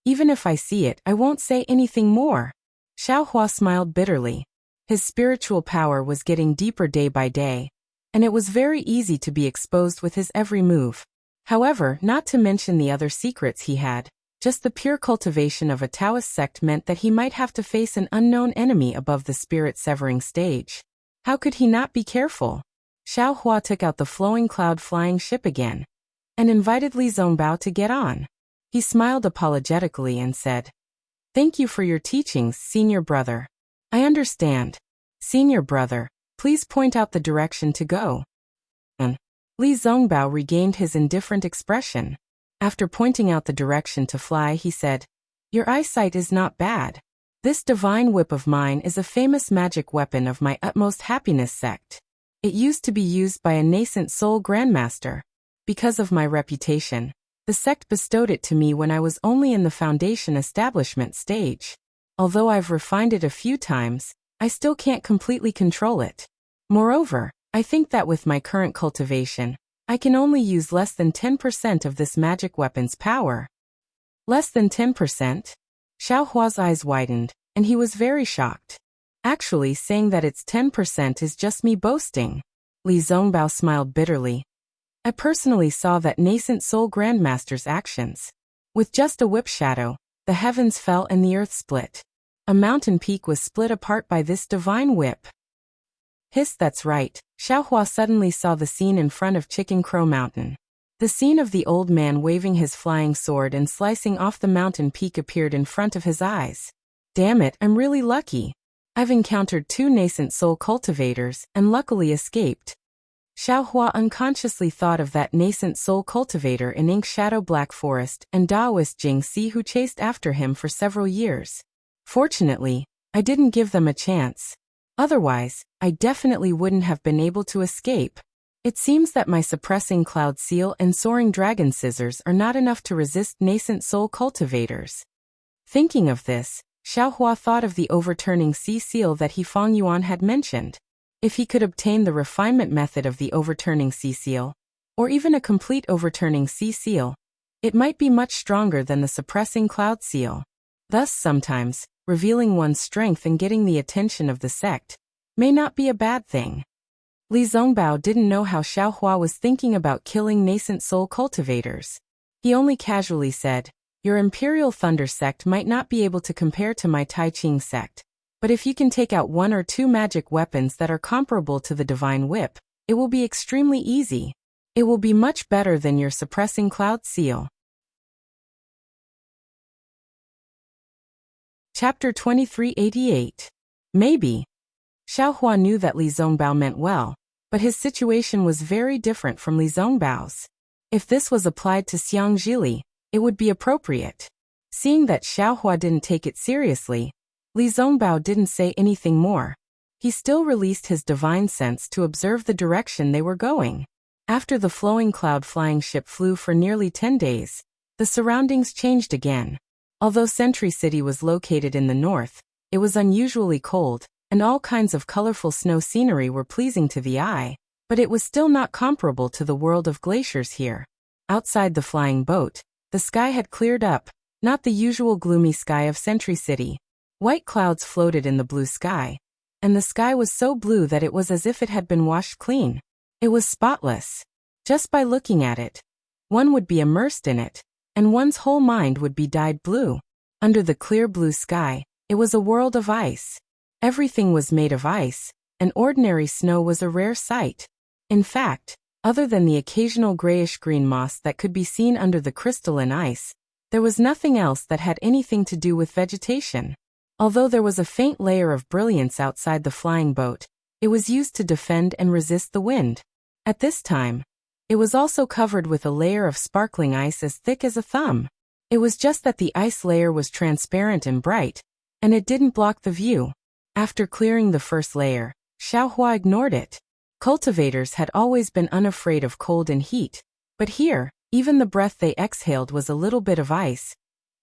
Even if I see it, I won't say anything more." Xiaohua smiled bitterly. His spiritual power was getting deeper day by day, and it was very easy to be exposed with his every move. However, not to mention the other secrets he had, just the pure cultivation of a Taoist sect meant that he might have to face an unknown enemy above the spirit-severing stage. How could he not be careful? Xiaohua took out the flowing cloud flying ship again, and invited Li Zongbao to get on. He smiled apologetically and said, "Thank you for your teachings, senior brother. I understand. Senior brother, please point out the direction to go." And Li Zongbao regained his indifferent expression. After pointing out the direction to fly, he said, "Your eyesight is not bad. This divine whip of mine is a famous magic weapon of my utmost happiness sect. It used to be used by a nascent soul grandmaster. Because of my reputation, the sect bestowed it to me when I was only in the foundation establishment stage. Although I've refined it a few times, I still can't completely control it. Moreover, I think that with my current cultivation, I can only use less than 10% of this magic weapon's power. Less than 10%? Xiao Hua's eyes widened, and he was very shocked. Actually, saying that it's 10% is just me boasting. Li Zongbao smiled bitterly. I personally saw that nascent soul grandmaster's actions. With just a whip shadow, the heavens fell and the earth split. A mountain peak was split apart by this divine whip. Hiss, that's right. Xiao Hua suddenly saw the scene in front of Chicken Crow Mountain. The scene of the old man waving his flying sword and slicing off the mountain peak appeared in front of his eyes. Damn it, I'm really lucky. I've encountered 2 nascent soul cultivators and luckily escaped. Xiao Hua unconsciously thought of that nascent soul cultivator in Ink Shadow Black Forest and Daoist Jing Si who chased after him for several years. Fortunately, I didn't give them a chance. Otherwise, I definitely wouldn't have been able to escape. It seems that my suppressing cloud seal and soaring dragon scissors are not enough to resist nascent soul cultivators. Thinking of this, Xiao Hua thought of the overturning sea seal that He Fong Yuan had mentioned. If he could obtain the refinement method of the overturning sea seal, or even a complete overturning sea seal, it might be much stronger than the suppressing cloud seal. Thus sometimes, revealing one's strength and getting the attention of the sect may not be a bad thing. Li Zongbao didn't know how Xiao Hua was thinking about killing nascent soul cultivators. He only casually said, "Your Imperial Thunder sect might not be able to compare to my Tai Ching sect. But if you can take out 1 or 2 magic weapons that are comparable to the Divine Whip, it will be extremely easy. It will be much better than your suppressing cloud seal." Chapter 2388. Maybe. Xiao Hua knew that Li Zongbao meant well, but his situation was very different from Li Zongbao's. If this was applied to Xiang Zhili, it would be appropriate. Seeing that Xiao Hua didn't take it seriously, Li Zongbao didn't say anything more. He still released his divine sense to observe the direction they were going. After the flowing cloud flying ship flew for nearly 10 days, the surroundings changed again. Although Sentry City was located in the north, it was unusually cold, and all kinds of colorful snow scenery were pleasing to the eye, but it was still not comparable to the world of glaciers here. Outside the flying boat, the sky had cleared up, not the usual gloomy sky of Sentry City. White clouds floated in the blue sky, and the sky was so blue that it was as if it had been washed clean. It was spotless. Just by looking at it, one would be immersed in it, and one's whole mind would be dyed blue. Under the clear blue sky, it was a world of ice. Everything was made of ice, and ordinary snow was a rare sight. In fact, other than the occasional grayish-green moss that could be seen under the crystalline ice, there was nothing else that had anything to do with vegetation. Although there was a faint layer of brilliance outside the flying boat, it was used to defend and resist the wind. At this time, it was also covered with a layer of sparkling ice as thick as a thumb. It was just that the ice layer was transparent and bright, and it didn't block the view. After clearing the first layer, Xiao Hua ignored it. Cultivators had always been unafraid of cold and heat, but here, even the breath they exhaled was a little bit of ice,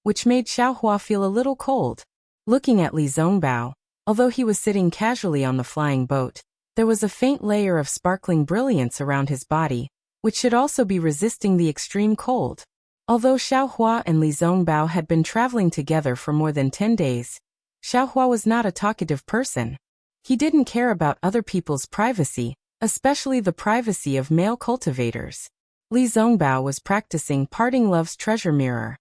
which made Xiao Hua feel a little cold. Looking at Li Zongbao, although he was sitting casually on the flying boat, there was a faint layer of sparkling brilliance around his body, which should also be resisting the extreme cold. Although Xiao Hua and Li Zongbao had been traveling together for more than 10 days, Xiao Hua was not a talkative person. He didn't care about other people's privacy, especially the privacy of male cultivators. Li Zongbao was practicing parting love's treasure mirror,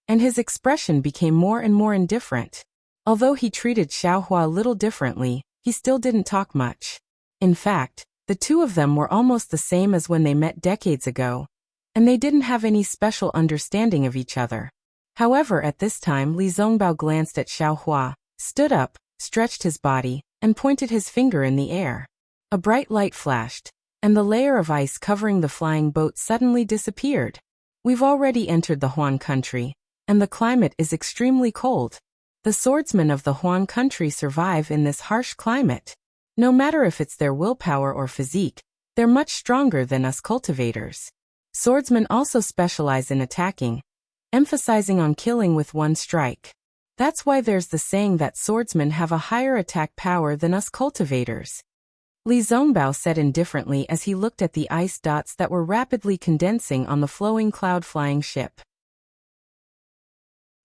and his expression became more and more indifferent. Although he treated Xiao Hua a little differently, he still didn't talk much. In fact, the two of them were almost the same as when they met decades ago, and they didn't have any special understanding of each other. However, at this time Li Zongbao glanced at Xiao Hua, stood up, stretched his body, and pointed his finger in the air. A bright light flashed, and the layer of ice covering the flying boat suddenly disappeared. We've already entered the Huan country, and the climate is extremely cold. The swordsmen of the Huan country survive in this harsh climate. No matter if it's their willpower or physique, they're much stronger than us cultivators. Swordsmen also specialize in attacking, emphasizing on killing with one strike. That's why there's the saying that swordsmen have a higher attack power than us cultivators. Li Zongbao said indifferently as he looked at the ice dots that were rapidly condensing on the flowing cloud-flying ship.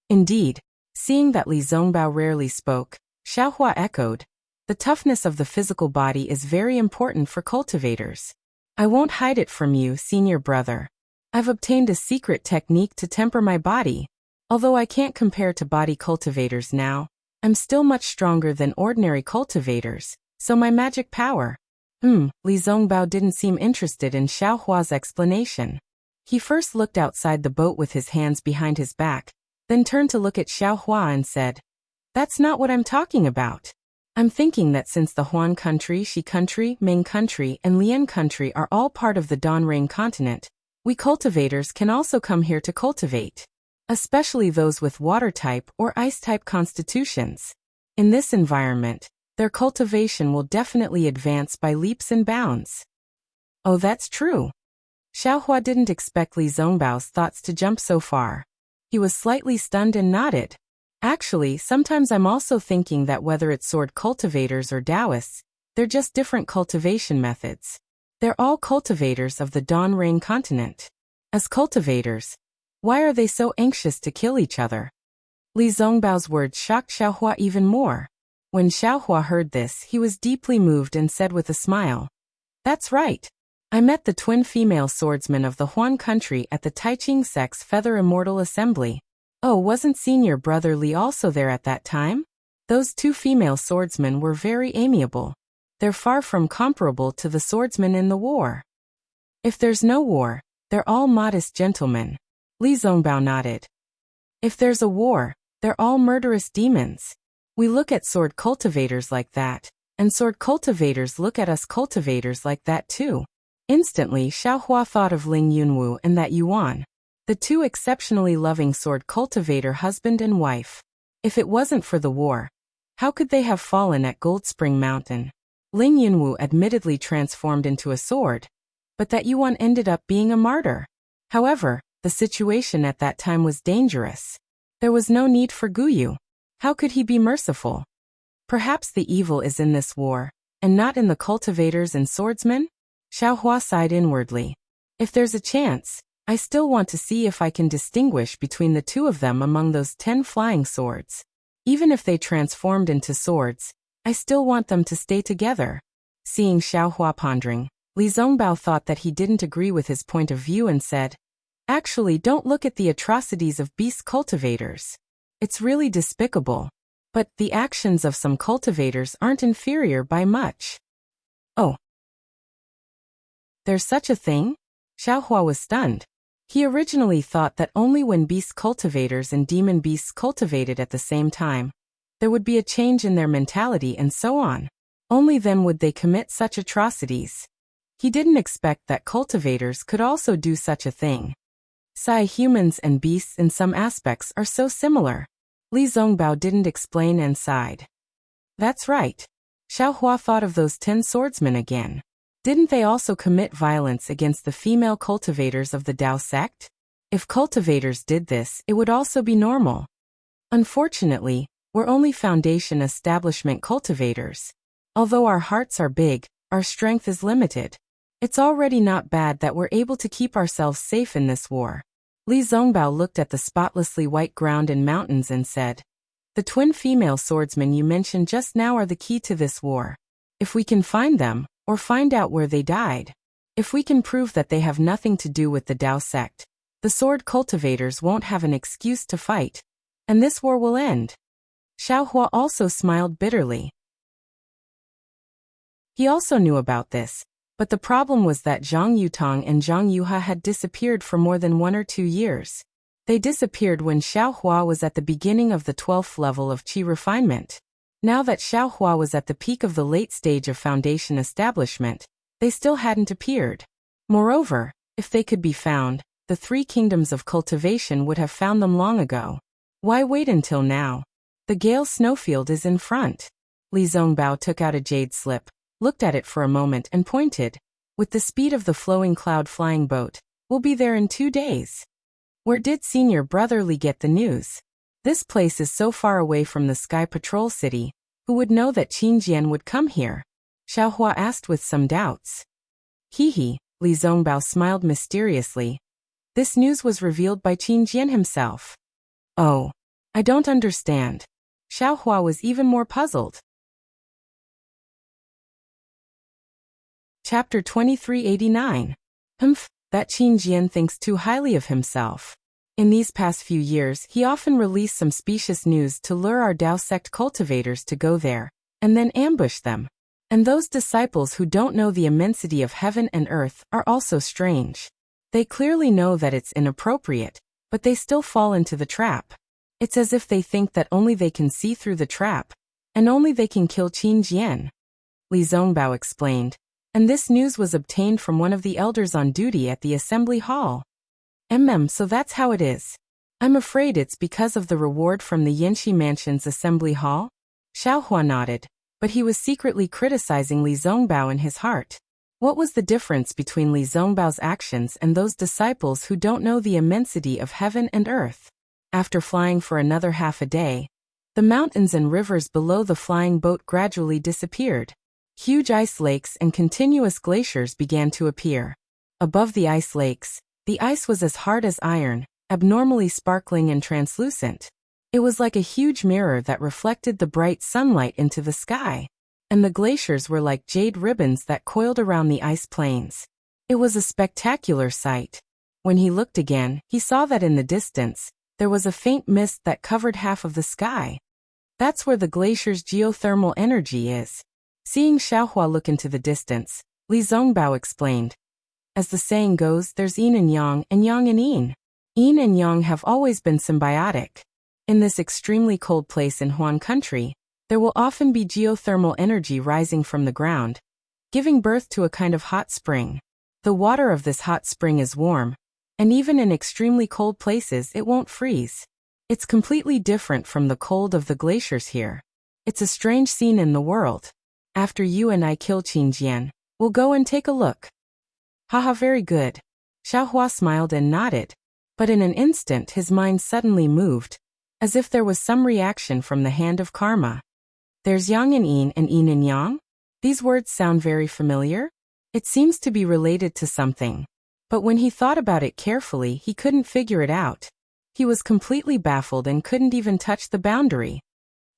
Indeed, seeing that Li Zongbao rarely spoke, Xiaohua echoed, "The toughness of the physical body is very important for cultivators. I won't hide it from you, senior brother. I've obtained a secret technique to temper my body. Although I can't compare to body cultivators now, I'm still much stronger than ordinary cultivators, so my magic power." Li Zongbao didn't seem interested in Xiaohua's explanation. He first looked outside the boat with his hands behind his back, then turned to look at Xiaohua and said, "That's not what I'm talking about. I'm thinking that since the Huan country, Shi country, Ming country, and Lian country are all part of the Donrain continent, we cultivators can also come here to cultivate, especially those with water-type or ice-type constitutions. In this environment, their cultivation will definitely advance by leaps and bounds." "Oh, that's true." Xiaohua didn't expect Li Zongbao's thoughts to jump so far. He was slightly stunned and nodded. "Actually, sometimes I'm also thinking that whether it's sword cultivators or Taoists, they're just different cultivation methods. They're all cultivators of the Donrain continent. As cultivators, why are they so anxious to kill each other?" Li Zongbao's words shocked Xiaohua even more. When Xiaohua heard this, he was deeply moved and said with a smile, "That's right. I met the twin female swordsmen of the Huan country at the Taiqing Sect's Feather Immortal Assembly. Oh, wasn't senior brother Li also there at that time? Those two female swordsmen were very amiable. They're far from comparable to the swordsmen in the war. If there's no war, they're all modest gentlemen." Li Zongbao nodded. "If there's a war, they're all murderous demons. We look at sword cultivators like that, and sword cultivators look at us cultivators like that too." Instantly, Xiaohua thought of Ling Yunwu and that Yuan, the two exceptionally loving sword cultivator husband and wife. If it wasn't for the war, how could they have fallen at Gold Spring Mountain? Ling Yunwu admittedly transformed into a sword, but that Yuan ended up being a martyr. However, the situation at that time was dangerous. There was no need for Guyu. How could he be merciful? Perhaps the evil is in this war, and not in the cultivators and swordsmen? Xiaohua sighed inwardly. If there's a chance, I still want to see if I can distinguish between the two of them among those 10 flying swords. Even if they transformed into swords, I still want them to stay together. Seeing Xiaohua pondering, Li Zongbao thought that he didn't agree with his point of view and said, "Actually, don't look at the atrocities of beast cultivators. It's really despicable. But the actions of some cultivators aren't inferior by much." "Oh. There's such a thing?" Xiaohua was stunned. He originally thought that only when beast cultivators and demon beasts cultivated at the same time, there would be a change in their mentality and so on. Only then would they commit such atrocities. He didn't expect that cultivators could also do such a thing. Humans and beasts in some aspects are so similar. Li Zongbao didn't explain and sighed. That's right. Xiaohua thought of those 10 swordsmen again. Didn't they also commit violence against the female cultivators of the Dao sect? If cultivators did this, it would also be normal. Unfortunately, we're only foundation establishment cultivators. Although our hearts are big, our strength is limited. It's already not bad that we're able to keep ourselves safe in this war. Li Zongbao looked at the spotlessly white ground and mountains and said, "The twin female swordsmen you mentioned just now are the key to this war. If we can find them, or find out where they died, if we can prove that they have nothing to do with the Dao sect, the sword cultivators won't have an excuse to fight, and this war will end." Xiaohua also smiled bitterly. He also knew about this, but the problem was that Zhang Yutong and Zhang Yuha had disappeared for more than 1 or 2 years. They disappeared when Xiaohua was at the beginning of the 12th level of qi refinement. Now that Xiaohua was at the peak of the late stage of foundation establishment, they still hadn't appeared. Moreover, if they could be found, the 3 kingdoms of cultivation would have found them long ago. Why wait until now? The Gale snowfield is in front. Li Zongbao took out a jade slip, looked at it for a moment and pointed. With the speed of the flowing cloud flying boat, We'll be there in 2 days. Where did Senior Brotherly get the news? This place is so far away from the Sky Patrol City. Who would know that Qingjian would come here? Xiaohua asked with some doubts. He, Li Zongbao smiled mysteriously. This news was revealed by Qingjian himself. Oh, I don't understand. Xiaohua was even more puzzled. Chapter 2389. That Qingjian thinks too highly of himself. In these past few years, he often released some specious news to lure our Dao sect cultivators to go there, and then ambush them. And those disciples who don't know the immensity of heaven and earth are also strange. They clearly know that it's inappropriate, but they still fall into the trap. It's as if they think that only they can see through the trap, and only they can kill Qingjian. Li Zongbao explained, and this news was obtained from one of the elders on duty at the assembly hall. So that's how it is. I'm afraid it's because of the reward from the Yanxi Mansion's assembly hall? Xiaohua nodded, but he was secretly criticizing Li Zongbao in his heart. What was the difference between Li Zongbao's actions and those disciples who don't know the immensity of heaven and earth? After flying for another half a day, the mountains and rivers below the flying boat gradually disappeared. Huge ice lakes and continuous glaciers began to appear. Above the ice lakes, the ice was as hard as iron, abnormally sparkling and translucent. It was like a huge mirror that reflected the bright sunlight into the sky. And the glaciers were like jade ribbons that coiled around the ice plains. It was a spectacular sight. When he looked again, he saw that in the distance, there was a faint mist that covered half of the sky. That's where the glacier's geothermal energy is. Seeing Xiaohua look into the distance, Li Zongbao explained. As the saying goes, there's yin and yang and yin. Yin and yang have always been symbiotic. In this extremely cold place in Huan country, there will often be geothermal energy rising from the ground, giving birth to a kind of hot spring. The water of this hot spring is warm, and even in extremely cold places it won't freeze. It's completely different from the cold of the glaciers here. It's a strange scene in the world. After you and I kill Qingjian, we'll go and take a look. Haha, very good. Xiaohua smiled and nodded, but in an instant his mind suddenly moved, as if there was some reaction from the hand of karma. There's yang and yin and yang? These words sound very familiar. It seems to be related to something. But when he thought about it carefully, he couldn't figure it out. He was completely baffled and couldn't even touch the boundary.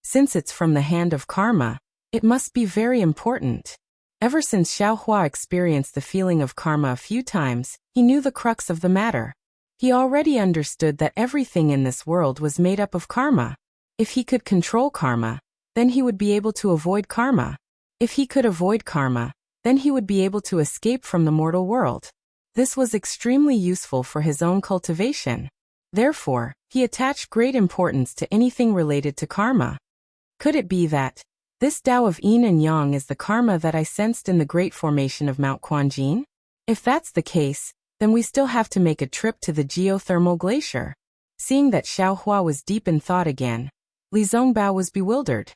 Since it's from the hand of karma, it must be very important. Ever since Xiaohua experienced the feeling of karma a few times, he knew the crux of the matter. He already understood that everything in this world was made up of karma. If he could control karma, then he would be able to avoid karma. If he could avoid karma, then he would be able to escape from the mortal world. This was extremely useful for his own cultivation. Therefore, he attached great importance to anything related to karma. Could it be that this Tao of yin and yang is the karma that I sensed in the great formation of Mount Quanjin? If that's the case, then we still have to make a trip to the geothermal glacier. Seeing that Xiaohua was deep in thought again, Li Zongbao was bewildered.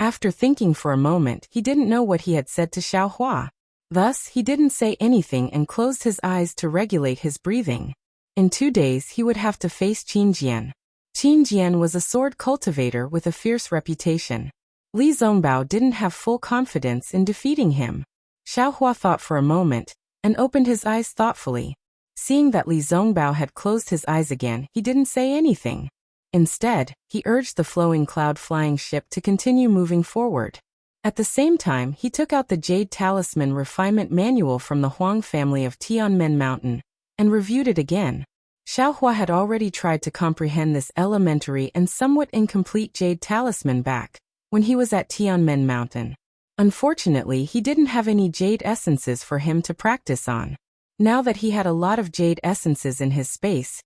After thinking for a moment, he didn't know what he had said to Xiaohua. Thus, he didn't say anything and closed his eyes to regulate his breathing. In 2 days he would have to face Qingjian. Qingjian was a sword cultivator with a fierce reputation. Li Zongbao didn't have full confidence in defeating him. Xiaohua thought for a moment, and opened his eyes thoughtfully. Seeing that Li Zongbao had closed his eyes again, he didn't say anything. Instead, he urged the flowing cloud-flying ship to continue moving forward. At the same time, he took out the Jade Talisman Refinement Manual from the Huang family of Tianmen Mountain, and reviewed it again. Xiaohua had already tried to comprehend this elementary and somewhat incomplete Jade Talisman back when he was at Tianmen Mountain. Unfortunately, he didn't have any Jade Essences for him to practice on. Now that he had a lot of Jade Essences in his space,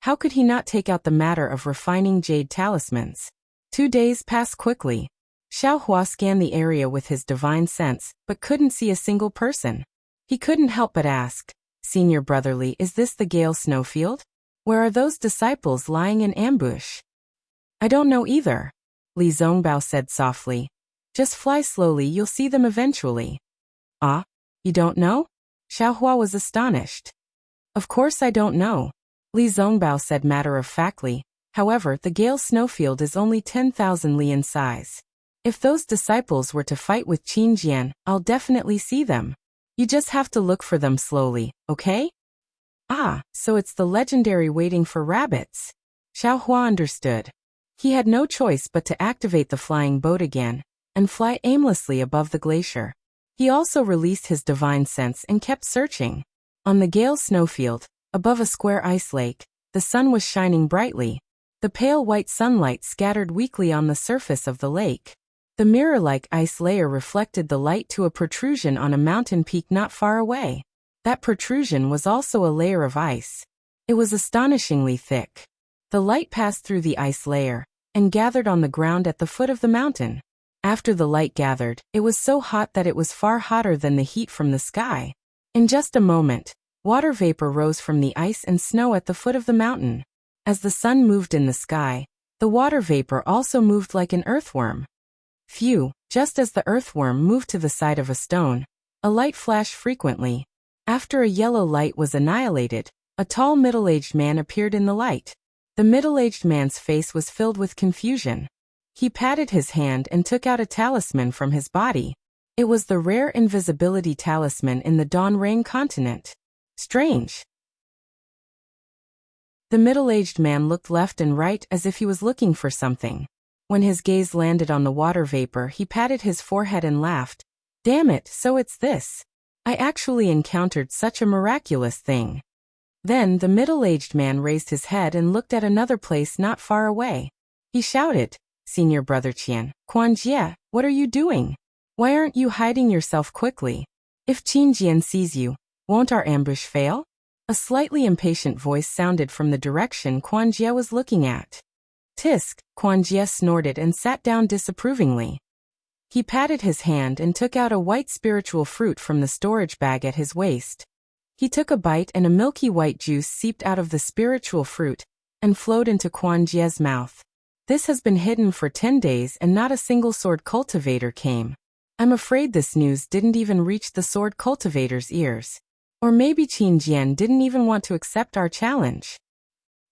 how could he not take out the matter of refining Jade Talismans? 2 days passed quickly. Xiaohua scanned the area with his divine sense, but couldn't see a single person. He couldn't help but ask, Senior Brotherly, is this the Gale Snowfield? Where are those disciples lying in ambush? I don't know either, Li Zongbao said softly. Just fly slowly, you'll see them eventually. Ah, you don't know? Xiaohua was astonished. Of course I don't know, Li Zongbao said matter-of-factly. However, the Gale snowfield is only 10,000 li in size. If those disciples were to fight with Qin Jian, I'll definitely see them. You just have to look for them slowly, okay? Ah, so it's the legendary waiting for rabbits. Xiaohua understood. He had no choice but to activate the flying boat again and fly aimlessly above the glacier. He also released his divine sense and kept searching. On the Gale snowfield, above a square ice lake, the sun was shining brightly. The pale white sunlight scattered weakly on the surface of the lake. The mirror-like ice layer reflected the light to a protrusion on a mountain peak not far away. That protrusion was also a layer of ice. It was astonishingly thick. The light passed through the ice layer and gathered on the ground at the foot of the mountain. After the light gathered, it was so hot that it was far hotter than the heat from the sky. In just a moment, water vapor rose from the ice and snow at the foot of the mountain. As the sun moved in the sky, the water vapor also moved like an earthworm. Phew, just as the earthworm moved to the side of a stone, a light flashed frequently. After a yellow light was annihilated, a tall middle-aged man appeared in the light. The middle-aged man's face was filled with confusion. He patted his hand and took out a talisman from his body. It was the rare invisibility talisman in the Donrang continent. Strange. The middle-aged man looked left and right as if he was looking for something. When his gaze landed on the water vapor, he patted his forehead and laughed. Damn it, so it's this. I actually encountered such a miraculous thing. Then the middle-aged man raised his head and looked at another place not far away. He shouted, Senior Brother Qian, Quan Jie, what are you doing? Why aren't you hiding yourself quickly? If Qin Jian sees you, won't our ambush fail? A slightly impatient voice sounded from the direction Quan Jie was looking at. Tisk, Quan Jie snorted and sat down disapprovingly. He patted his hand and took out a white spiritual fruit from the storage bag at his waist. He took a bite and a milky white juice seeped out of the spiritual fruit and flowed into Quan Jie's mouth. This has been hidden for 10 days and not a single sword cultivator came. I'm afraid this news didn't even reach the sword cultivator's ears. Or maybe Qin Jian didn't even want to accept our challenge.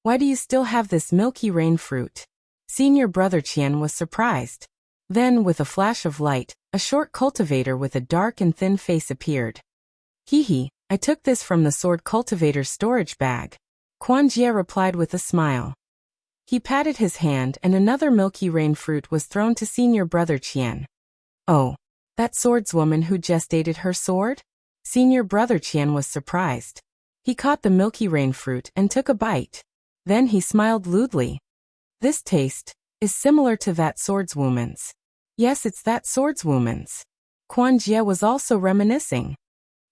Why do you still have this milky rain fruit? Senior Brother Qian was surprised. Then, with a flash of light, a short cultivator with a dark and thin face appeared. Hee, I took this from the sword cultivator's storage bag. Quan Jie replied with a smile. He patted his hand and another milky rain fruit was thrown to Senior Brother Qian. Oh, that swordswoman who gestated her sword? Senior Brother Qian was surprised. He caught the milky rain fruit and took a bite. Then he smiled lewdly. This taste is similar to that swordswoman's. Yes, it's that swordswoman's. Quan Jie was also reminiscing.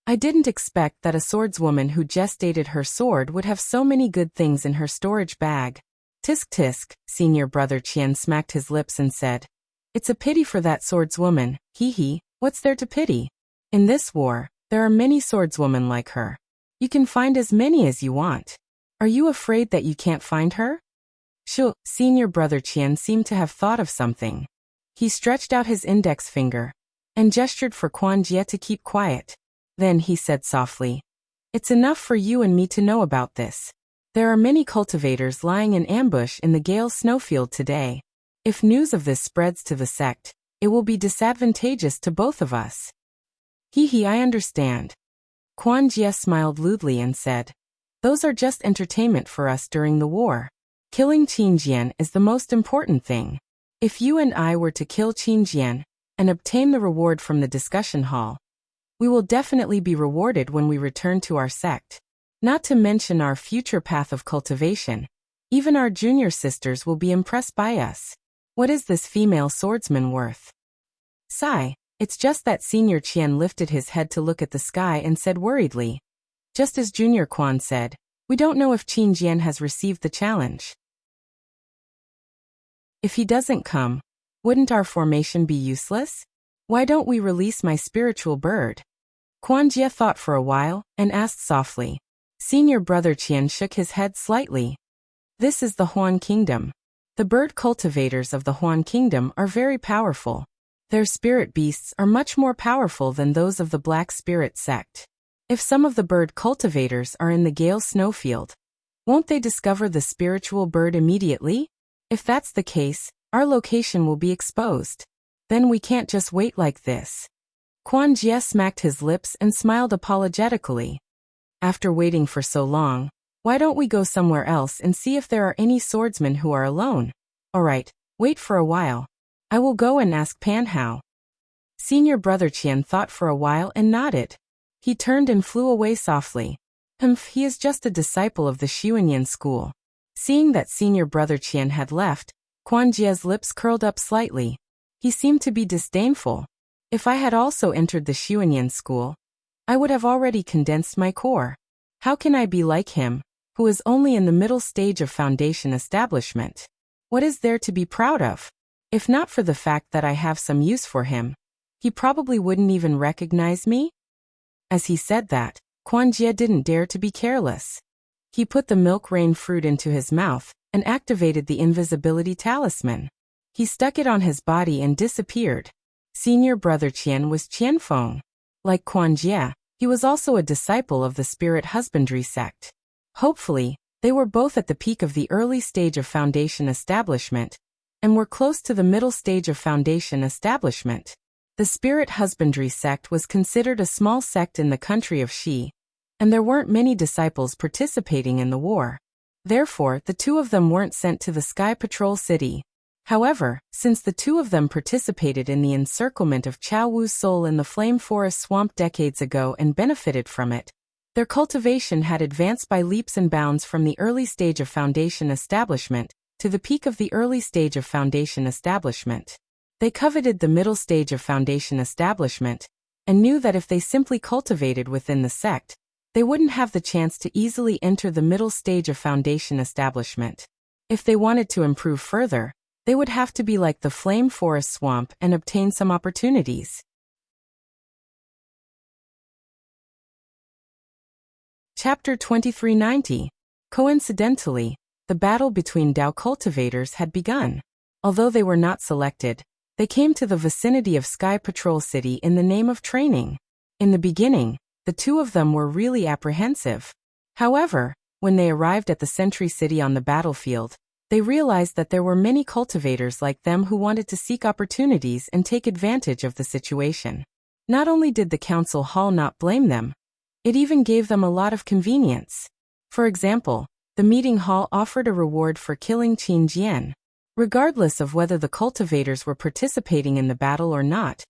I didn't expect that a swordswoman who gestated her sword would have so many good things in her storage bag. Tisk tisk, Senior Brother Qian smacked his lips and said. It's a pity for that swordswoman, hee, what's there to pity? In this war, there are many swordswomen like her. You can find as many as you want. Are you afraid that you can't find her? Shoo, Senior Brother Qian seemed to have thought of something. He stretched out his index finger and gestured for Quan Jie to keep quiet. Then he said softly, It's enough for you and me to know about this. There are many cultivators lying in ambush in the Gale snowfield today. If news of this spreads to the sect, it will be disadvantageous to both of us. Hee, I understand. Quan Jie smiled lewdly and said, Those are just entertainment for us during the war. Killing Qin Jian is the most important thing. If you and I were to kill Qin Jian and obtain the reward from the discussion hall, we will definitely be rewarded when we return to our sect. Not to mention our future path of cultivation. Even our junior sisters will be impressed by us. What is this female swordsman worth? Sigh, it's just that Senior Qian lifted his head to look at the sky and said worriedly. Just as Junior Quan said, we don't know if Qin Jian has received the challenge. If he doesn't come, wouldn't our formation be useless? Why don't we release my spiritual bird? Quan Jie thought for a while and asked softly. Senior Brother Qian shook his head slightly. This is the Huan Kingdom. The bird cultivators of the Huan Kingdom are very powerful. Their spirit beasts are much more powerful than those of the Black Spirit sect. If some of the bird cultivators are in the Gale snowfield, won't they discover the spiritual bird immediately? If that's the case, our location will be exposed. Then we can't just wait like this. Quan Jie smacked his lips and smiled apologetically. After waiting for so long, why don't we go somewhere else and see if there are any swordsmen who are alone? Alright, wait for a while. I will go and ask Pan Hao. Senior brother Qian thought for a while and nodded. He turned and flew away softly. He is just a disciple of the Xuanyan school. Seeing that senior brother Qian had left, Quan Jie's lips curled up slightly. He seemed to be disdainful. If I had also entered the Xuanyan school, I would have already condensed my core. How can I be like him, who is only in the middle stage of foundation establishment? What is there to be proud of? If not for the fact that I have some use for him, he probably wouldn't even recognize me? As he said that, Quan Jie didn't dare to be careless. He put the milk rain fruit into his mouth and activated the invisibility talisman. He stuck it on his body and disappeared. Senior brother Qian was Qianfeng. Like Quan Jie, he was also a disciple of the spirit husbandry sect. Hopefully, they were both at the peak of the early stage of foundation establishment and were close to the middle stage of foundation establishment. The spirit husbandry sect was considered a small sect in the country of Xi, and there weren't many disciples participating in the war. Therefore, the two of them weren't sent to the Sky Patrol City. However, since the two of them participated in the encirclement of Chao Wu's soul in the Flame Forest Swamp decades ago and benefited from it, their cultivation had advanced by leaps and bounds from the early stage of foundation establishment to the peak of the early stage of foundation establishment. They coveted the middle stage of foundation establishment and knew that if they simply cultivated within the sect, they wouldn't have the chance to easily enter the middle stage of foundation establishment. If they wanted to improve further, they would have to be like the Flame Forest Swamp and obtain some opportunities. Chapter 2390. Coincidentally, the battle between Dao cultivators had begun. Although they were not selected, they came to the vicinity of Sky Patrol City in the name of training. In the beginning, the two of them were really apprehensive. However, when they arrived at the Sentry City on the battlefield, they realized that there were many cultivators like them who wanted to seek opportunities and take advantage of the situation. Not only did the council hall not blame them, it even gave them a lot of convenience. For example, the meeting hall offered a reward for killing Qin Jian. Regardless of whether the cultivators were participating in the battle or not,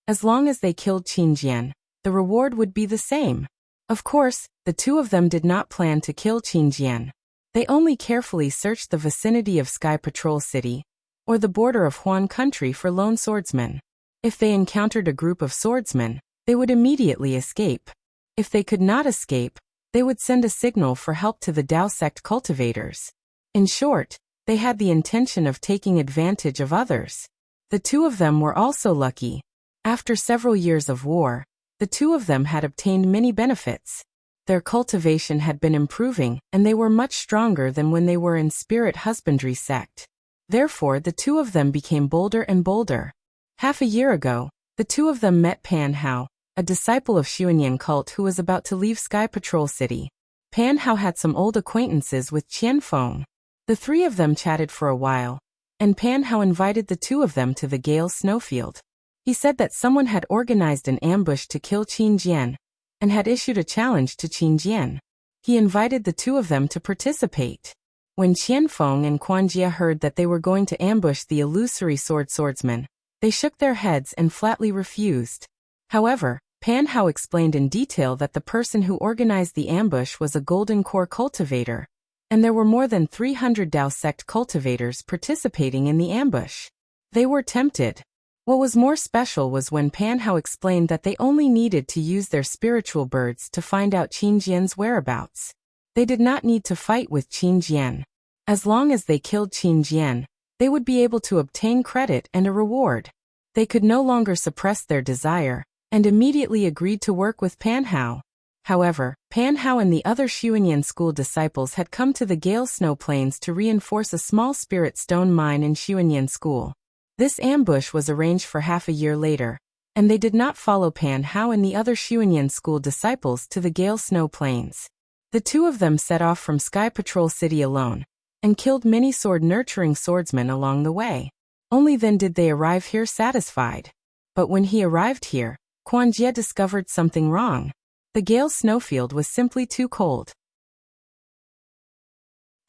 as long as they killed Qin Jian, the reward would be the same. Of course, the two of them did not plan to kill Qin Jian. They only carefully searched the vicinity of Sky Patrol City, or the border of Huan country for lone swordsmen. If they encountered a group of swordsmen, they would immediately escape. If they could not escape, they would send a signal for help to the Dao sect cultivators. In short, they had the intention of taking advantage of others. The two of them were also lucky. After several years of war, the two of them had obtained many benefits. Their cultivation had been improving, and they were much stronger than when they were in spirit husbandry sect. Therefore, the two of them became bolder and bolder. Half a year ago, the two of them met Pan Hao, a disciple of Xuanyan cult who was about to leave Sky Patrol City. Pan Hao had some old acquaintances with Qianfeng. The three of them chatted for a while, and Pan Hao invited the two of them to the Gale snowfield. He said that someone had organized an ambush to kill Qin Jian, and had issued a challenge to Qin Jian. He invited the two of them to participate. When Qianfeng and Quan Jie heard that they were going to ambush the illusory swordsman, they shook their heads and flatly refused. However, Pan Hao explained in detail that the person who organized the ambush was a golden core cultivator, and there were more than 300 Dao sect cultivators participating in the ambush. They were tempted. What was more special was when Pan Hao explained that they only needed to use their spiritual birds to find out Qin Jian's whereabouts. They did not need to fight with Qin Jian. As long as they killed Qin Jian, they would be able to obtain credit and a reward. They could no longer suppress their desire, and immediately agreed to work with Pan Hao. However, Pan Hao and the other Xuanyan school disciples had come to the Gale Snow Plains to reinforce a small spirit stone mine in Xuanyan school. This ambush was arranged for half a year later, and they did not follow Pan Hao and the other Xuanyan school disciples to the Gale Snow Plains. The two of them set off from Sky Patrol City alone, and killed many sword-nurturing swordsmen along the way. Only then did they arrive here satisfied. But when he arrived here, Quan Jie discovered something wrong. The Gale Snowfield was simply too cold.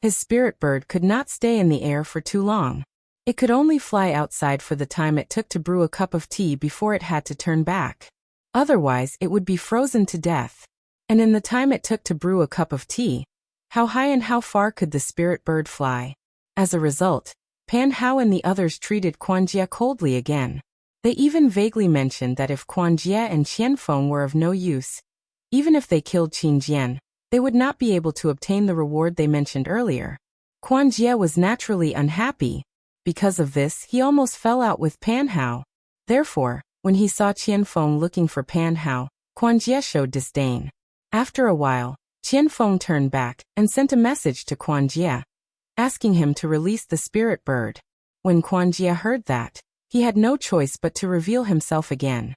His spirit bird could not stay in the air for too long. It could only fly outside for the time it took to brew a cup of tea before it had to turn back. Otherwise, it would be frozen to death. And in the time it took to brew a cup of tea, how high and how far could the spirit bird fly? As a result, Pan Hao and the others treated Quan Jie coldly again. They even vaguely mentioned that if Quan Jie and Qianfeng were of no use, even if they killed Qin Jian, they would not be able to obtain the reward they mentioned earlier. Quan Jie was naturally unhappy. Because of this, he almost fell out with Pan Hao. Therefore, when he saw Qianfeng looking for Pan Hao, Quan Jie showed disdain. After a while, Qianfeng turned back and sent a message to Quan Jie, asking him to release the spirit bird. When Quan Jie heard that, he had no choice but to reveal himself again.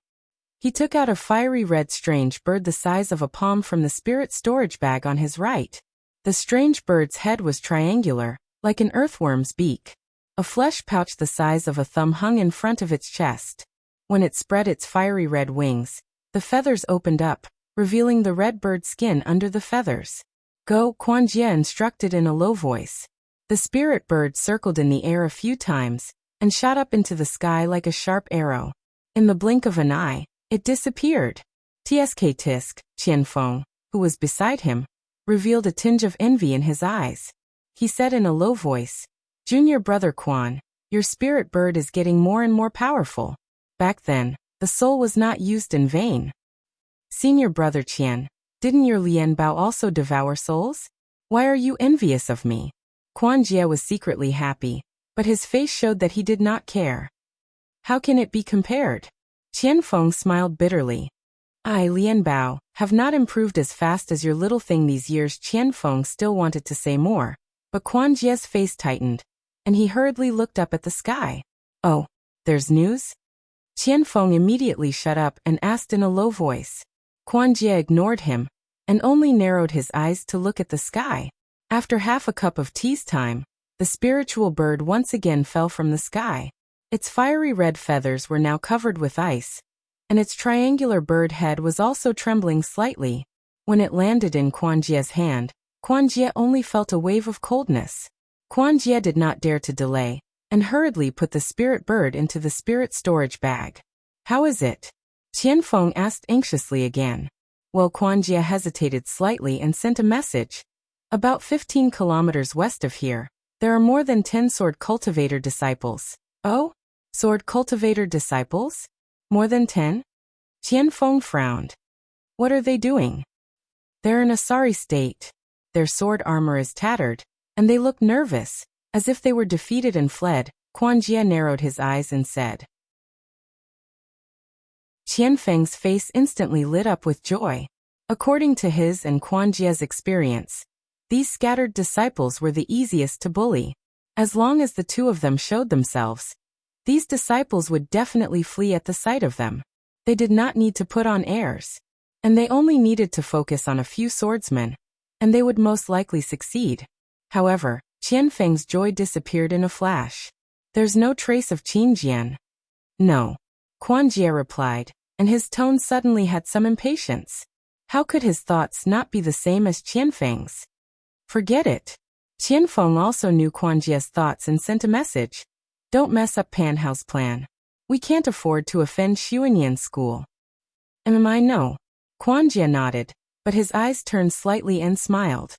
He took out a fiery red strange bird the size of a palm from the spirit storage bag on his right. The strange bird's head was triangular, like an earthworm's beak. A flesh pouch the size of a thumb hung in front of its chest. When it spread its fiery red wings, the feathers opened up, revealing the red bird skin under the feathers. Go, Quan Jie instructed in a low voice. The spirit bird circled in the air a few times, and shot up into the sky like a sharp arrow. In the blink of an eye, it disappeared. Tisk, Qianfeng, who was beside him, revealed a tinge of envy in his eyes. He said in a low voice, Junior brother Quan, your spirit bird is getting more and more powerful. Back then, the soul was not used in vain. Senior brother Qian, didn't your Lianbao also devour souls? Why are you envious of me? Quan Jie was secretly happy, but his face showed that he did not care. How can it be compared? Qianfeng smiled bitterly. I, Lianbao, have not improved as fast as your little thing these years. Qianfeng still wanted to say more, but Quan Jie's face tightened, and he hurriedly looked up at the sky. Oh, there's news? Qianfeng immediately shut up and asked in a low voice. Quan Jie ignored him, and only narrowed his eyes to look at the sky. After half a cup of tea's time, the spiritual bird once again fell from the sky. Its fiery red feathers were now covered with ice, and its triangular bird head was also trembling slightly. When it landed in Quan Jie's hand, Quan Jie only felt a wave of coldness. Quan Jie did not dare to delay, and hurriedly put the spirit bird into the spirit storage bag. How is it? Qianfeng asked anxiously again. Well, Quan Jie hesitated slightly and sent a message. About 15 kilometers west of here, there are more than 10 sword cultivator disciples. Oh? Sword cultivator disciples? More than 10? Qianfeng frowned. What are they doing? They're in a sorry state. Their sword armor is tattered, and they look nervous, as if they were defeated and fled. Quan Jie narrowed his eyes and said. Qianfeng's face instantly lit up with joy. According to his and Quan Jie's experience, these scattered disciples were the easiest to bully. As long as the two of them showed themselves, these disciples would definitely flee at the sight of them. They did not need to put on airs, and they only needed to focus on a few swordsmen, and they would most likely succeed. However, Qianfeng's joy disappeared in a flash. There's no trace of Qin Jian. No. Quan Jie replied, and his tone suddenly had some impatience. How could his thoughts not be the same as Qianfeng's? Forget it. Qianfeng also knew Quan Jie's thoughts and sent a message. Don't mess up Pan Hao's plan. We can't afford to offend Xuanyan school. Am I? No. Quan Jie nodded, but his eyes turned slightly and smiled.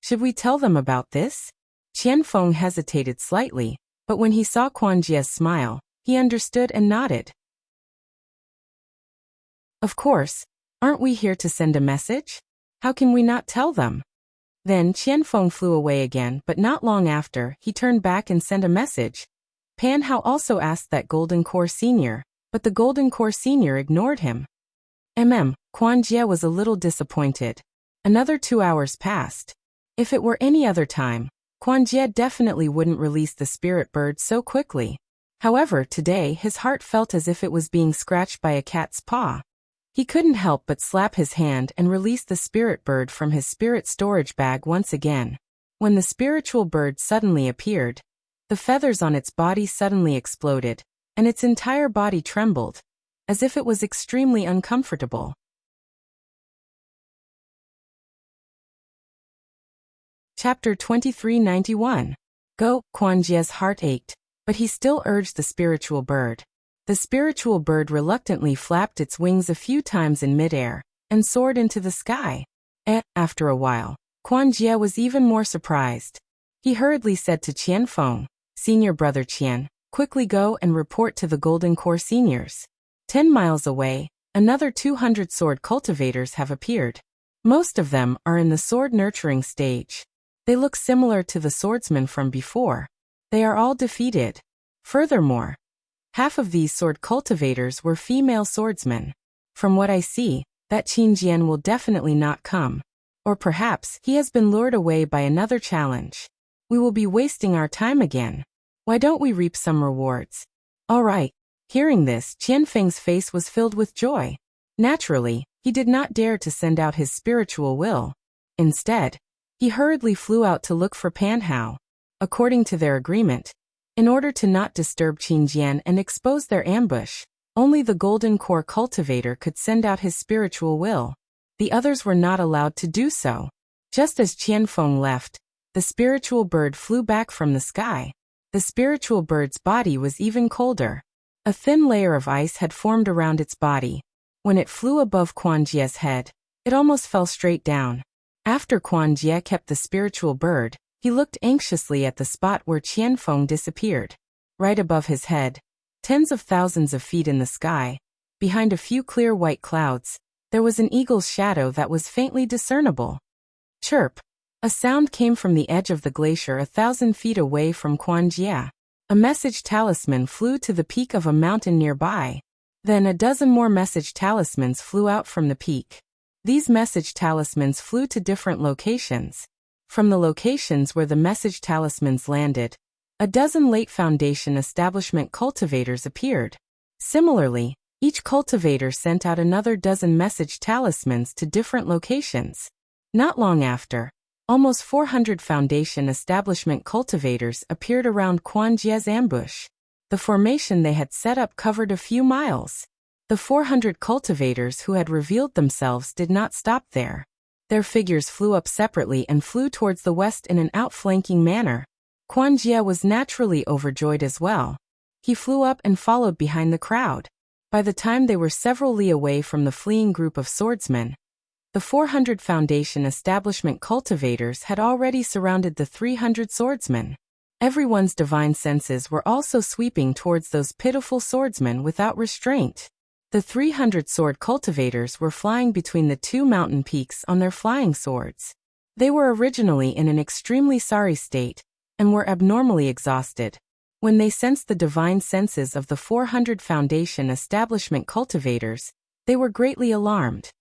Should we tell them about this? Qianfeng hesitated slightly, but when he saw Quan Jie's smile, he understood and nodded. Of course, aren't we here to send a message? How can we not tell them? Then Qianfeng flew away again, but not long after, he turned back and sent a message. Pan Hao also asked that Golden Core Senior, but the Golden Core Senior ignored him. Quan Jie was a little disappointed. Another 2 hours passed. If it were any other time, Quan Jie definitely wouldn't release the spirit bird so quickly. However, today his heart felt as if it was being scratched by a cat's paw. He couldn't help but slap his hand and release the spirit bird from his spirit storage bag once again. When the spiritual bird suddenly appeared, the feathers on its body suddenly exploded, and its entire body trembled, as if it was extremely uncomfortable. Chapter 2391. Go. Quan Jie's heart ached, but he still urged the spiritual bird. The spiritual bird reluctantly flapped its wings a few times in midair, and soared into the sky. After a while, Quan Jie was even more surprised. He hurriedly said to Qian Feng, "Senior brother Qian, quickly go and report to the Golden Core seniors. 10 miles away, another 200 sword cultivators have appeared. Most of them are in the sword nurturing stage. They look similar to the swordsmen from before. They are all defeated. Furthermore, half of these sword cultivators were female swordsmen. From what I see, that Qin Jian will definitely not come. Or perhaps he has been lured away by another challenge. We will be wasting our time again. Why don't we reap some rewards?" All right. Hearing this, Qian Feng's face was filled with joy. Naturally, he did not dare to send out his spiritual will. Instead, he hurriedly flew out to look for Pan Hao. According to their agreement, in order to not disturb Qin Jian and expose their ambush, only the Golden Core cultivator could send out his spiritual will. The others were not allowed to do so. Just as Qian Feng left, the spiritual bird flew back from the sky. The spiritual bird's body was even colder. A thin layer of ice had formed around its body. When it flew above Quan Jie's head, it almost fell straight down. After Quan Jie kept the spiritual bird, he looked anxiously at the spot where Qian Feng disappeared. Right above his head, tens of thousands of feet in the sky, behind a few clear white clouds, there was an eagle's shadow that was faintly discernible. Chirp! A sound came from the edge of the glacier 1,000 feet away from Quan Jie. A message talisman flew to the peak of a mountain nearby. Then a dozen more message talismans flew out from the peak. These message talismans flew to different locations. From the locations where the message talismans landed, a dozen late Foundation establishment cultivators appeared. Similarly, each cultivator sent out another dozen message talismans to different locations. Not long after, almost 400 Foundation establishment cultivators appeared around Quan Jie's ambush. The formation they had set up covered a few miles. The 400 cultivators who had revealed themselves did not stop there. Their figures flew up separately and flew towards the west in an outflanking manner. Quan Jie was naturally overjoyed as well. He flew up and followed behind the crowd. By the time they were several li away from the fleeing group of swordsmen, the 400 Foundation establishment cultivators had already surrounded the 300 swordsmen. Everyone's divine senses were also sweeping towards those pitiful swordsmen without restraint. The 300 sword cultivators were flying between the two mountain peaks on their flying swords. They were originally in an extremely sorry state, and were abnormally exhausted. When they sensed the divine senses of the 400 Foundation establishment cultivators, they were greatly alarmed.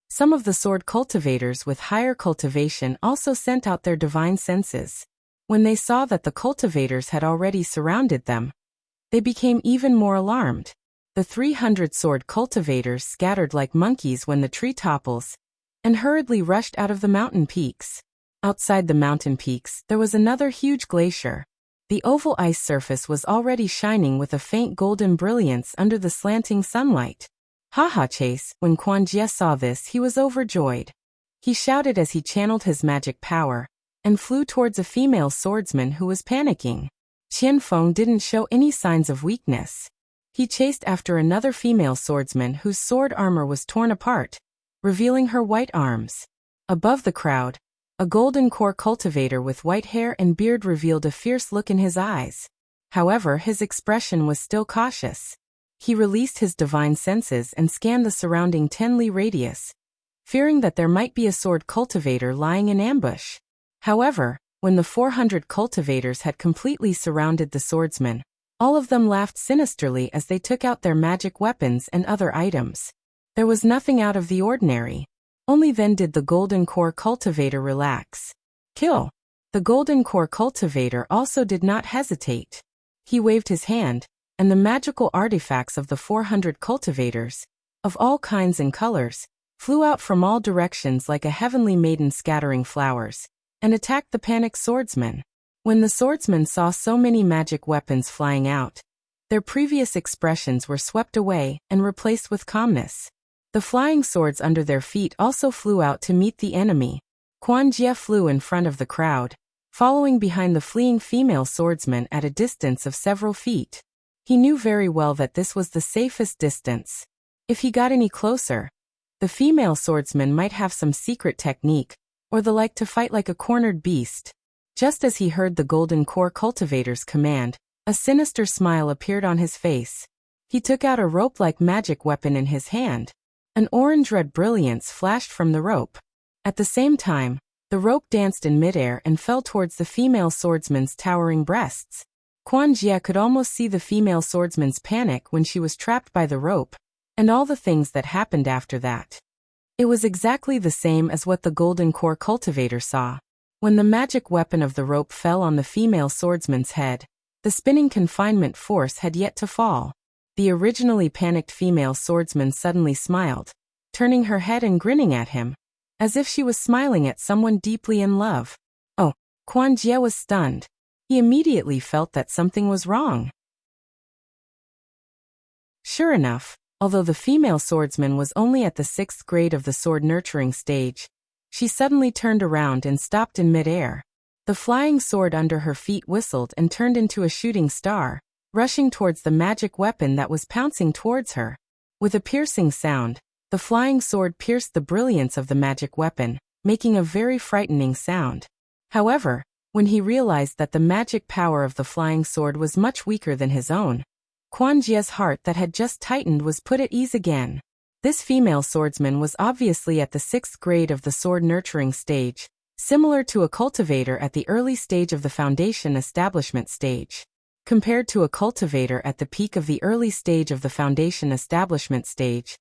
Some of the sword cultivators with higher cultivation also sent out their divine senses. When they saw that the cultivators had already surrounded them, they became even more alarmed. The 300 sword cultivators scattered like monkeys when the tree topples, and hurriedly rushed out of the mountain peaks. Outside the mountain peaks, there was another huge glacier. The oval ice surface was already shining with a faint golden brilliance under the slanting sunlight. "Ha Chase!" When Quan Jie saw this, he was overjoyed. He shouted as he channeled his magic power, and flew towards a female swordsman who was panicking. Qian Feng didn't show any signs of weakness. He chased after another female swordsman whose sword armor was torn apart, revealing her white arms. Above the crowd, a golden core cultivator with white hair and beard revealed a fierce look in his eyes. However, his expression was still cautious. He released his divine senses and scanned the surrounding 10 li radius, fearing that there might be a sword cultivator lying in ambush. However, when the 400 cultivators had completely surrounded the swordsmen, all of them laughed sinisterly as they took out their magic weapons and other items. There was nothing out of the ordinary. Only then did the golden core cultivator relax. "Kill!" The golden core cultivator also did not hesitate. He waved his hand, and the magical artifacts of the 400 cultivators, of all kinds and colors, flew out from all directions like a heavenly maiden scattering flowers, and attacked the panicked swordsman. When the swordsmen saw so many magic weapons flying out, their previous expressions were swept away and replaced with calmness. The flying swords under their feet also flew out to meet the enemy. Quan Jie flew in front of the crowd, following behind the fleeing female swordsman at a distance of several feet. He knew very well that this was the safest distance. If he got any closer, the female swordsman might have some secret technique, or the like to fight like a cornered beast. Just as he heard the golden core cultivator's command, a sinister smile appeared on his face. He took out a rope-like magic weapon in his hand. An orange-red brilliance flashed from the rope. At the same time, the rope danced in midair and fell towards the female swordsman's towering breasts. Quan Jie could almost see the female swordsman's panic when she was trapped by the rope, and all the things that happened after that. It was exactly the same as what the golden core cultivator saw. When the magic weapon of the rope fell on the female swordsman's head, the spinning confinement force had yet to fall. The originally panicked female swordsman suddenly smiled, turning her head and grinning at him, as if she was smiling at someone deeply in love. Oh, Quan Jie was stunned. He immediately felt that something was wrong. Sure enough, although the female swordsman was only at the 6th grade of the sword nurturing stage, she suddenly turned around and stopped in midair. The flying sword under her feet whistled and turned into a shooting star, rushing towards the magic weapon that was pouncing towards her. With a piercing sound, the flying sword pierced the brilliance of the magic weapon, making a very frightening sound. However, when he realized that the magic power of the flying sword was much weaker than his own, Quan Jie's heart that had just tightened was put at ease again. This female swordsman was obviously at the 6th grade of the sword nurturing stage, similar to a cultivator at the early stage of the foundation establishment stage. Compared to a cultivator at the peak of the early stage of the foundation establishment stage,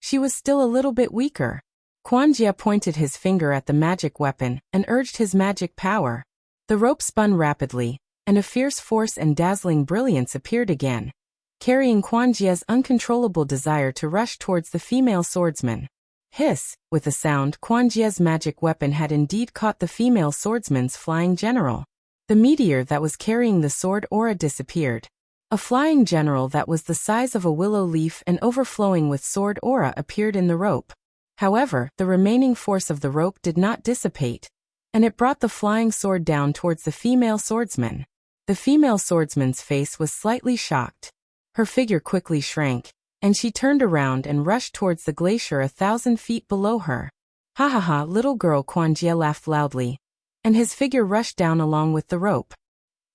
she was still a little bit weaker. Quan Jie pointed his finger at the magic weapon and urged his magic power. The rope spun rapidly, and a fierce force and dazzling brilliance appeared again, carrying Quan Jie's uncontrollable desire to rush towards the female swordsman. Hiss! With a sound, Quan Jie's magic weapon had indeed caught the female swordsman's flying general. The meteor that was carrying the sword aura disappeared. A flying general that was the size of a willow leaf and overflowing with sword aura appeared in the rope. However, the remaining force of the rope did not dissipate, and it brought the flying sword down towards the female swordsman. The female swordsman's face was slightly shocked. Her figure quickly shrank, and she turned around and rushed towards the glacier 1,000 feet below her. Ha ha ha, little girl, Quan Jie laughed loudly, and his figure rushed down along with the rope.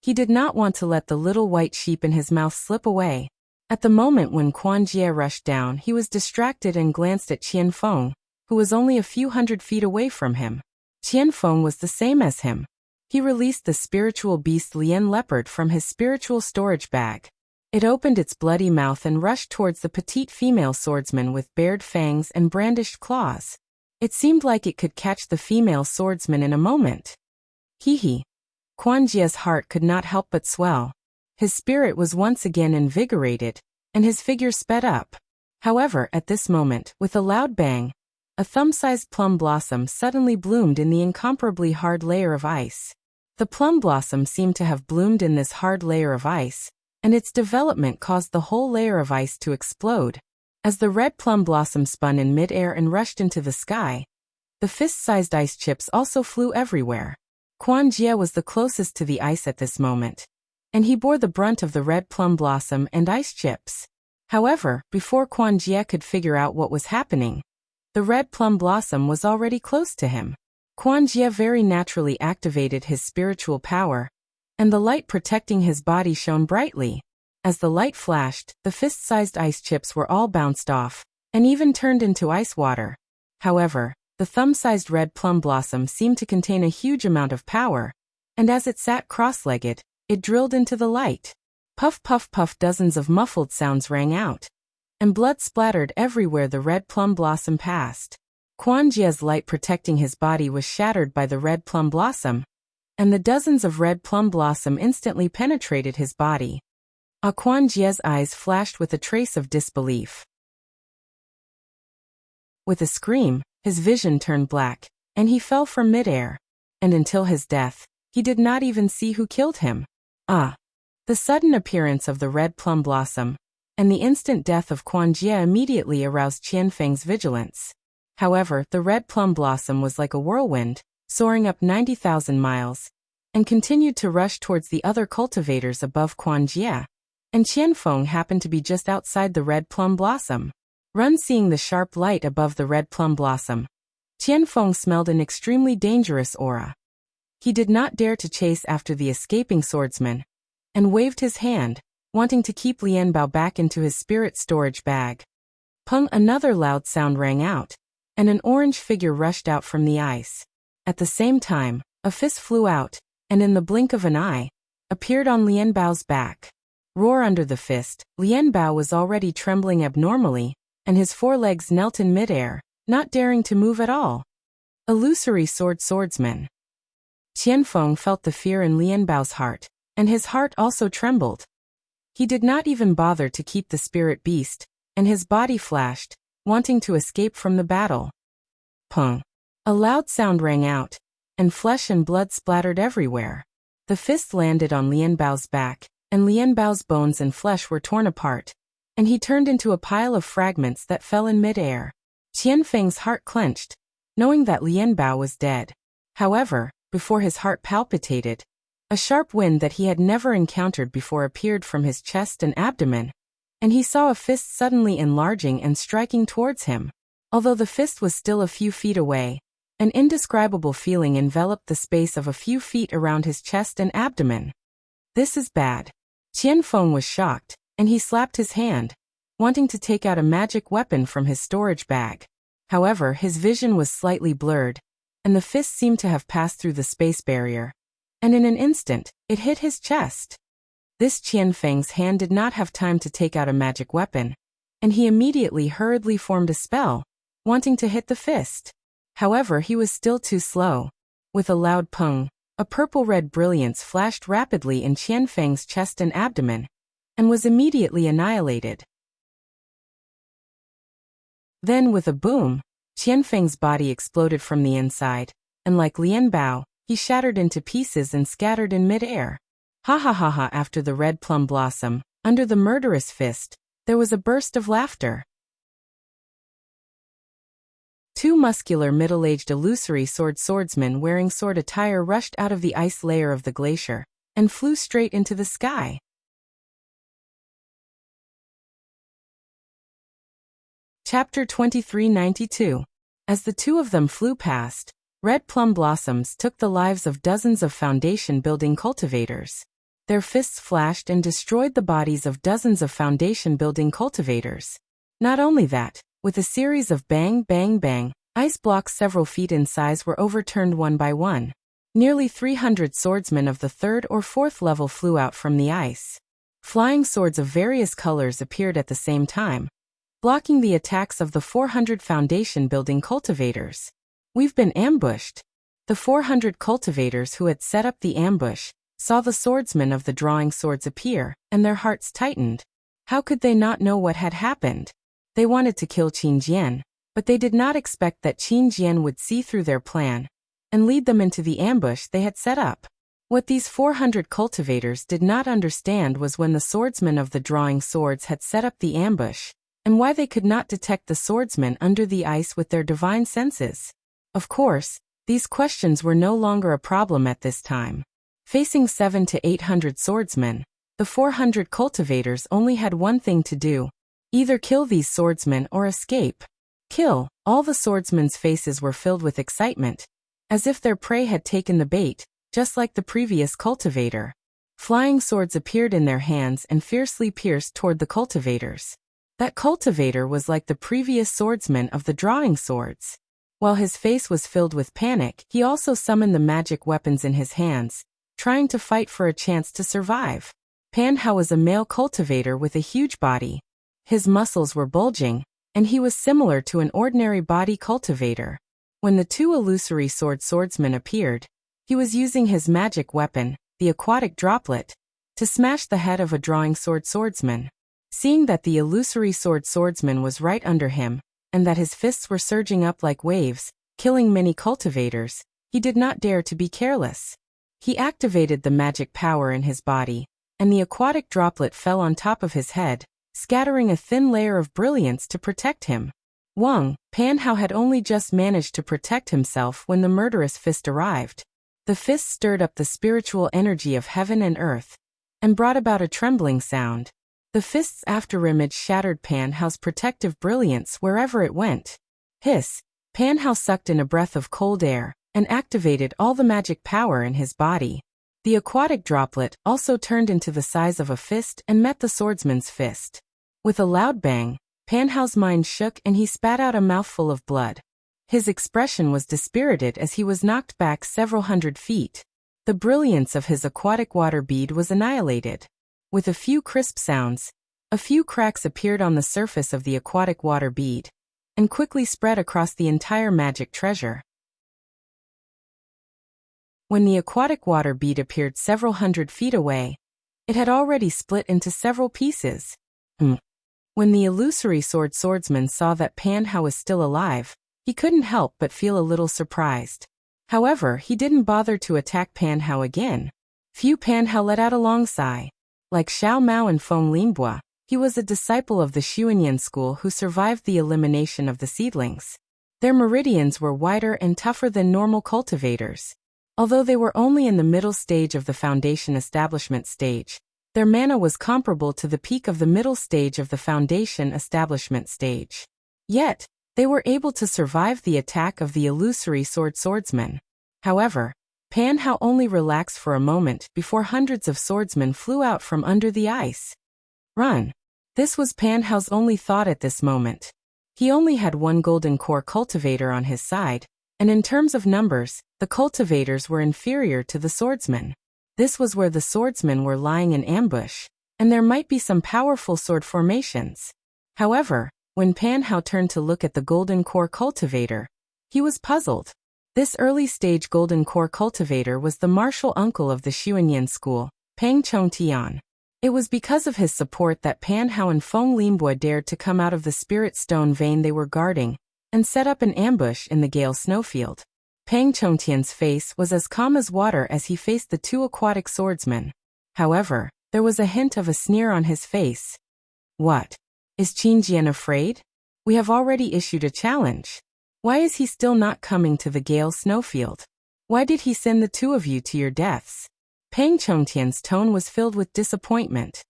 He did not want to let the little white sheep in his mouth slip away. At the moment when Quan Jie rushed down, he was distracted and glanced at Qian Feng, who was only a few hundred feet away from him. Qian Feng was the same as him. He released the spiritual beast Lien Leopard from his spiritual storage bag. It opened its bloody mouth and rushed towards the petite female swordsman with bared fangs and brandished claws. It seemed like it could catch the female swordsman in a moment. Hee. Quan Jie's heart could not help but swell. His spirit was once again invigorated, and his figure sped up. However, at this moment, with a loud bang, a thumb-sized plum blossom suddenly bloomed in the incomparably hard layer of ice. The plum blossom seemed to have bloomed in this hard layer of ice, and its development caused the whole layer of ice to explode. As the red plum blossom spun in midair and rushed into the sky, the fist-sized ice chips also flew everywhere. Quan Jie was the closest to the ice at this moment, and he bore the brunt of the red plum blossom and ice chips. However, before Quan Jie could figure out what was happening, the red plum blossom was already close to him. Quan Jie very naturally activated his spiritual power, and the light protecting his body shone brightly. As the light flashed, the fist-sized ice chips were all bounced off, and even turned into ice water. However, the thumb-sized red plum blossom seemed to contain a huge amount of power, and as it sat cross-legged, it drilled into the light. Puff puff puff, dozens of muffled sounds rang out, and blood splattered everywhere the red plum blossom passed. Quan Jie's light protecting his body was shattered by the red plum blossom, and the dozens of red plum blossom instantly penetrated his body. Quan Jie's eyes flashed with a trace of disbelief. With a scream, his vision turned black, and he fell from midair. And until his death, he did not even see who killed him. The sudden appearance of the red plum blossom and the instant death of Quan Jie immediately aroused Qianfeng's vigilance. However, the red plum blossom was like a whirlwind, soaring up 90,000 miles, and continued to rush towards the other cultivators above Quan Jie. And Qianfeng happened to be just outside the red plum blossom. Seeing the sharp light above the red plum blossom, Qianfeng smelled an extremely dangerous aura. He did not dare to chase after the escaping swordsman, and waved his hand, wanting to keep Lian Bao back into his spirit storage bag. Peng! Another loud sound rang out, and an orange figure rushed out from the ice. At the same time, a fist flew out, and in the blink of an eye, appeared on Lian Bao's back. Roar! Under the fist, Lian Bao was already trembling abnormally, and his forelegs knelt in midair, not daring to move at all. Illusory swordsman. Qianfeng felt the fear in Lian Bao's heart, and his heart also trembled. He did not even bother to keep the spirit beast, and his body flashed, wanting to escape from the battle. Peng! A loud sound rang out, and flesh and blood splattered everywhere. The fist landed on Lian Bao's back, and Lian Bao's bones and flesh were torn apart, and he turned into a pile of fragments that fell in midair. Qianfeng's heart clenched, knowing that Lian Bao was dead. However, before his heart palpitated, a sharp wind that he had never encountered before appeared from his chest and abdomen, and he saw a fist suddenly enlarging and striking towards him. Although the fist was still a few feet away, an indescribable feeling enveloped the space of a few feet around his chest and abdomen. This is bad. Qianfeng was shocked, and he slapped his hand, wanting to take out a magic weapon from his storage bag. However, his vision was slightly blurred, and the fist seemed to have passed through the space barrier, and in an instant, it hit his chest. This Qianfeng's hand did not have time to take out a magic weapon, and he immediately hurriedly formed a spell, wanting to hit the fist. However, he was still too slow. With a loud pung, a purple-red brilliance flashed rapidly in Qianfeng's chest and abdomen, and was immediately annihilated. Then with a boom, Qianfeng's body exploded from the inside, and like Lian Bao, he shattered into pieces and scattered in mid-air. Ha ha ha ha! After the red plum blossom, under the murderous fist, there was a burst of laughter. Two muscular middle-aged illusory swordsmen wearing sword attire rushed out of the ice layer of the glacier, and flew straight into the sky. Chapter 2392. As the two of them flew past, red plum blossoms took the lives of dozens of foundation-building cultivators. Their fists flashed and destroyed the bodies of dozens of foundation-building cultivators. Not only that, with a series of bang, bang, bang, ice blocks several feet in size were overturned one by one. Nearly 300 swordsmen of the 3rd or 4th level flew out from the ice. Flying swords of various colors appeared at the same time, blocking the attacks of the 400 foundation-building cultivators. We've been ambushed. The 400 cultivators who had set up the ambush saw the swordsmen of the drawing swords appear, and their hearts tightened. How could they not know what had happened? They wanted to kill Qin Jian, but they did not expect that Qin Jian would see through their plan and lead them into the ambush they had set up. What these 400 cultivators did not understand was when the swordsmen of the drawing swords had set up the ambush, and why they could not detect the swordsmen under the ice with their divine senses. Of course, these questions were no longer a problem at this time. Facing 700 to 800 swordsmen, the 400 cultivators only had one thing to do: either kill these swordsmen or escape. Kill! All the swordsmen's faces were filled with excitement, as if their prey had taken the bait, just like the previous cultivator. Flying swords appeared in their hands and fiercely pierced toward the cultivators. That cultivator was like the previous swordsman of the drawing swords. While his face was filled with panic, he also summoned the magic weapons in his hands, trying to fight for a chance to survive. Pan Hao was a male cultivator with a huge body. His muscles were bulging, and he was similar to an ordinary body cultivator. When the two illusory swordsmen appeared, He was using his magic weapon, the aquatic droplet, to smash the head of a drawing swordsman. Seeing that the illusory swordsman was right under him, and that his fists were surging up like waves, killing many cultivators, he did not dare to be careless. He activated the magic power in his body, and the aquatic droplet fell on top of his head, scattering a thin layer of brilliance to protect him. Panhao had only just managed to protect himself when the murderous fist arrived. The fist stirred up the spiritual energy of heaven and earth, and brought about a trembling sound. The fist's afterimage shattered Panhao's protective brilliance wherever it went. Hiss! Panhao sucked in a breath of cold air, and activated all the magic power in his body. The aquatic droplet also turned into the size of a fist and met the swordsman's fist. With a loud bang, Panhao's mind shook and he spat out a mouthful of blood. His expression was dispirited as he was knocked back several hundred feet. The brilliance of his aquatic water bead was annihilated. With a few crisp sounds, a few cracks appeared on the surface of the aquatic water bead, and quickly spread across the entire magic treasure. When the aquatic water bead appeared several hundred feet away, it had already split into several pieces. When the illusory swordsman saw that Panhao was still alive, he couldn't help but feel a little surprised. However, he didn't bother to attack Panhao again. Panhao let out a long sigh. Like Xiao Mao and Feng Linbua, he was a disciple of the Xuanyan school who survived the elimination of the seedlings. Their meridians were wider and tougher than normal cultivators. Although they were only in the middle stage of the foundation establishment stage, their mana was comparable to the peak of the middle stage of the foundation establishment stage. Yet, they were able to survive the attack of the illusory swordsman. However, Panhao only relaxed for a moment before hundreds of swordsmen flew out from under the ice. Run! This was Panhao's only thought at this moment. He only had one golden core cultivator on his side, and in terms of numbers, the cultivators were inferior to the swordsmen. This was where the swordsmen were lying in ambush, and there might be some powerful sword formations. However, when Panhao turned to look at the golden core cultivator, he was puzzled. This early-stage golden core cultivator was the martial uncle of the Xuanyan school, Pang Chongtian. It was because of his support that Panhao and Feng Linbua dared to come out of the spirit stone vein they were guarding, and set up an ambush in the Gale snowfield. Pang Chongtian's face was as calm as water as he faced the two aquatic swordsmen. However, there was a hint of a sneer on his face. What? Is Qingjian afraid? We have already issued a challenge. Why is he still not coming to the Gale snowfield? Why did he send the two of you to your deaths? Pang Chongtian's tone was filled with disappointment.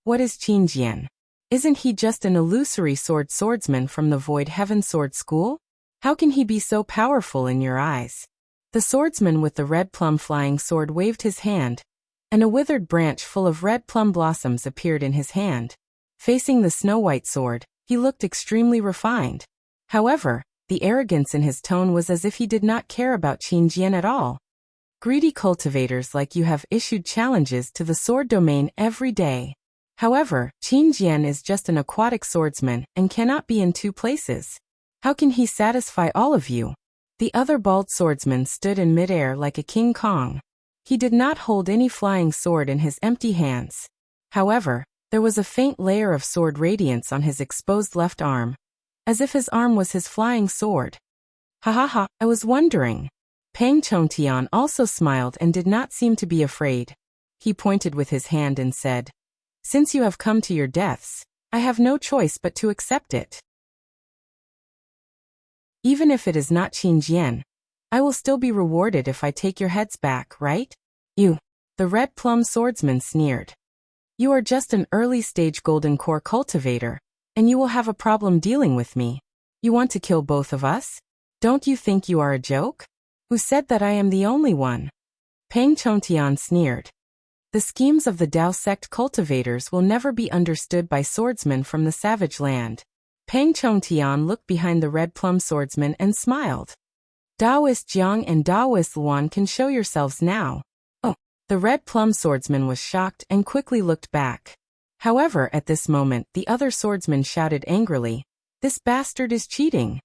What is Qingjian? Isn't he just an illusory swordsman from the Void Heaven Sword School? How can he be so powerful in your eyes? The swordsman with the red plum flying sword waved his hand, and a withered branch full of red plum blossoms appeared in his hand. Facing the snow-white sword, he looked extremely refined. However, the arrogance in his tone was as if he did not care about Qingjian at all. Greedy cultivators like you have issued challenges to the sword domain every day. However, Qingjian is just an aquatic swordsman and cannot be in two places. How can he satisfy all of you? The other bald swordsman stood in midair like a King Kong. He did not hold any flying sword in his empty hands. However, there was a faint layer of sword radiance on his exposed left arm, as if his arm was his flying sword. I was wondering. Pang Chongtian also smiled and did not seem to be afraid. He pointed with his hand and said, "Since you have come to your deaths, I have no choice but to accept it. Even if it is not Qingjian, I will still be rewarded if I take your heads back, right? You." The red plum swordsman sneered. "You are just an early-stage golden core cultivator, and you will have a problem dealing with me. You want to kill both of us? Don't you think you are a joke? Who said that I am the only one?" Pang Chongtian sneered. The schemes of the Dao sect cultivators will never be understood by swordsmen from the savage land. Pang Chongtian looked behind the red plum swordsman and smiled. "Daoist Jiang and Daoist Luan can show yourselves now." Oh, the red plum swordsman was shocked and quickly looked back. However, at this moment, the other swordsman shouted angrily, "This bastard is cheating."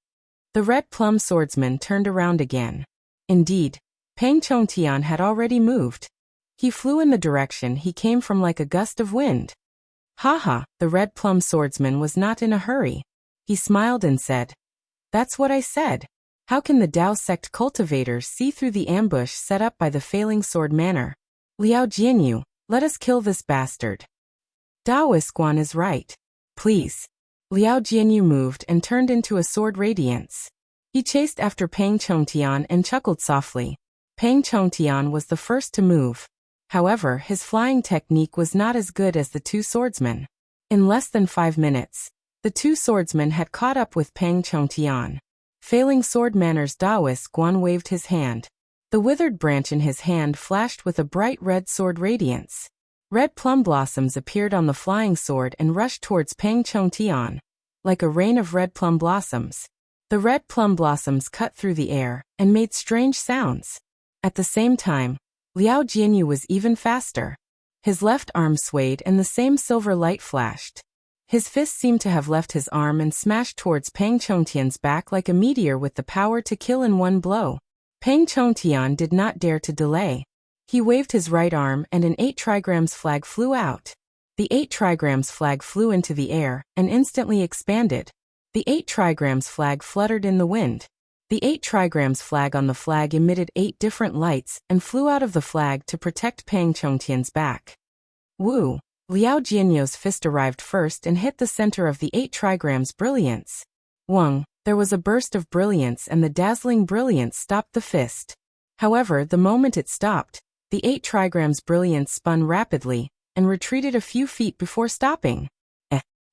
The red plum swordsman turned around again. Indeed, Pang Chongtian had already moved. He flew in the direction he came from like a gust of wind. Haha, the red plum swordsman was not in a hurry. He smiled and said, "That's what I said. How can the Dao sect cultivators see through the ambush set up by the failing sword manner? Liao Jianyu, let us kill this bastard." Daoist Guan is right. Please. Liao Jianyu moved and turned into a sword radiance. He chased after Pang Chongtian and chuckled softly. Pang Chongtian was the first to move. However, his flying technique was not as good as the two swordsmen. In less than 5 minutes, the two swordsmen had caught up with Pang Chongtian. Failing sword manners, Daoist Guan waved his hand. The withered branch in his hand flashed with a bright red sword radiance. Red plum blossoms appeared on the flying sword and rushed towards Pang Chongtian. Like a rain of red plum blossoms. The red plum blossoms cut through the air and made strange sounds. At the same time, Liao Jianyu was even faster. His left arm swayed and the same silver light flashed. His fist seemed to have left his arm and smashed towards Pang Chongtian's back like a meteor with the power to kill in one blow. Pang Chongtian did not dare to delay. He waved his right arm and an 8 trigrams flag flew out. The 8 trigrams flag flew into the air and instantly expanded. The 8 trigrams flag fluttered in the wind. The 8 trigrams flag on the flag emitted 8 different lights and flew out of the flag to protect Pang Chongtian's back. Woo! Liao Jianyu's fist arrived first and hit the center of the 8 trigrams brilliance. Wang, there was a burst of brilliance and the dazzling brilliance stopped the fist. However, the moment it stopped, the 8 trigrams brilliance spun rapidly and retreated a few feet before stopping.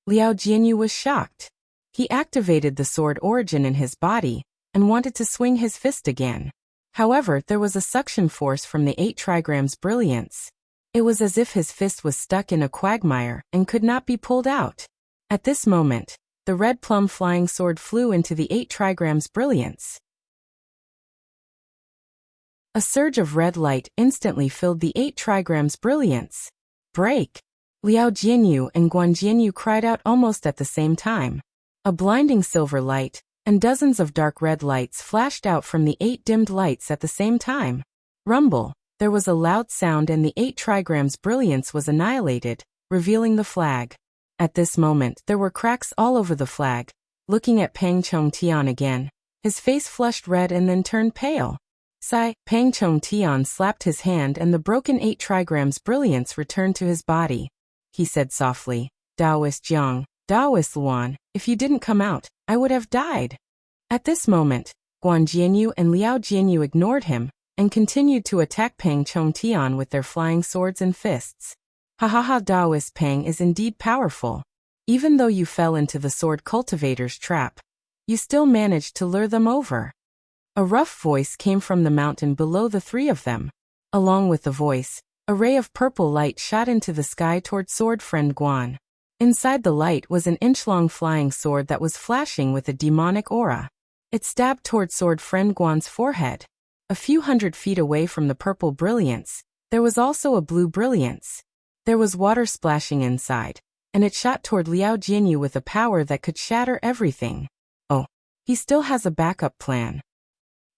Liao Jianyu was shocked. He activated the sword origin in his body and wanted to swing his fist again. However, there was a suction force from the 8 trigrams brilliance. It was as if his fist was stuck in a quagmire and could not be pulled out. At this moment, the red plum flying sword flew into the 8 trigrams brilliance. A surge of red light instantly filled the 8 trigrams brilliance. Break! Liao Jianyu and Guan Jianyu cried out almost at the same time. A blinding silver light and dozens of dark red lights flashed out from the 8 dimmed lights at the same time. Rumble! There was a loud sound and the 8 trigrams brilliance was annihilated, revealing the flag. At this moment, there were cracks all over the flag. Looking at Pang Chongtian again, his face flushed red and then turned pale. Sigh, Pang Chongtian slapped his hand and the broken 8 trigrams brilliance returned to his body. He said softly, "Daoist Jiang, Daoist Luan, if you didn't come out, I would have died." At this moment, Guan Jianyu and Liao Jianyu ignored him and continued to attack Pang Chongtian with their flying swords and fists. Hahaha, Daoist Pang is indeed powerful. Even though you fell into the sword cultivator's trap, you still managed to lure them over. A rough voice came from the mountain below the three of them. Along with the voice, a ray of purple light shot into the sky toward sword friend Guan. Inside the light was an inch-long flying sword that was flashing with a demonic aura. It stabbed toward sword friend Guan's forehead. A few hundred feet away from the purple brilliance, there was also a blue brilliance. There was water splashing inside, and it shot toward Liao Jianyu with a power that could shatter everything. Oh, he still has a backup plan.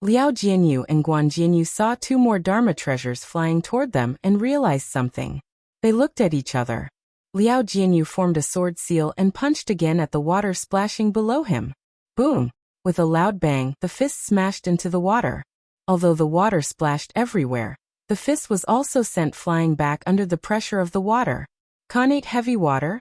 Liao Jianyu and Guan Jianyu saw 2 more Dharma treasures flying toward them and realized something. They looked at each other. Liao Jianyu formed a sword seal and punched again at the water splashing below him. Boom! With a loud bang, the fist smashed into the water. Although the water splashed everywhere, the fist was also sent flying back under the pressure of the water. Connate heavy water?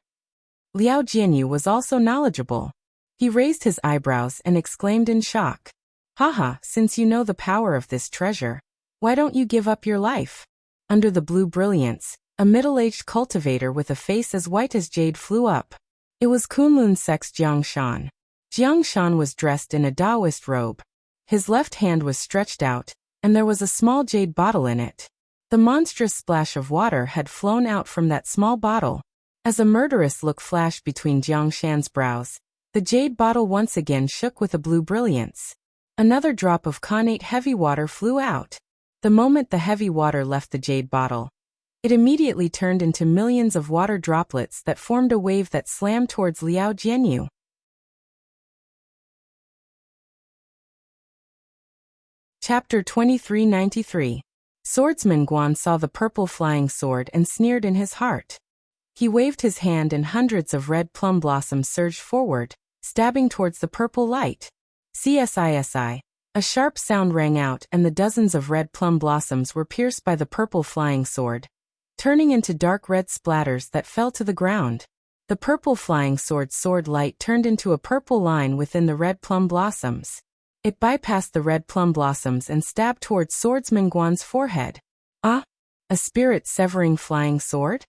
Liao Jianyu was also knowledgeable. He raised his eyebrows and exclaimed in shock. Haha, since you know the power of this treasure, why don't you give up your life? Under the blue brilliance, a middle-aged cultivator with a face as white as jade flew up. It was Kunlun Sec's Jiang Shan. Jiang Shan was dressed in a Taoist robe. His left hand was stretched out, and there was a small jade bottle in it. The monstrous splash of water had flown out from that small bottle. As a murderous look flashed between Jiang Shan's brows, the jade bottle once again shook with a blue brilliance. Another drop of connate heavy water flew out. The moment the heavy water left the jade bottle, it immediately turned into millions of water droplets that formed a wave that slammed towards Liao Jianyu. Chapter 2393. Swordsman Guan saw the purple flying sword and sneered in his heart. He waved his hand and hundreds of red plum blossoms surged forward, stabbing towards the purple light. Csi. A sharp sound rang out and the dozens of red plum blossoms were pierced by the purple flying sword, turning into dark red splatters that fell to the ground. The purple flying sword light turned into a purple line within the red plum blossoms. It bypassed the red plum blossoms and stabbed towards Swordsman Guan's forehead. Ah! A spirit-severing flying sword?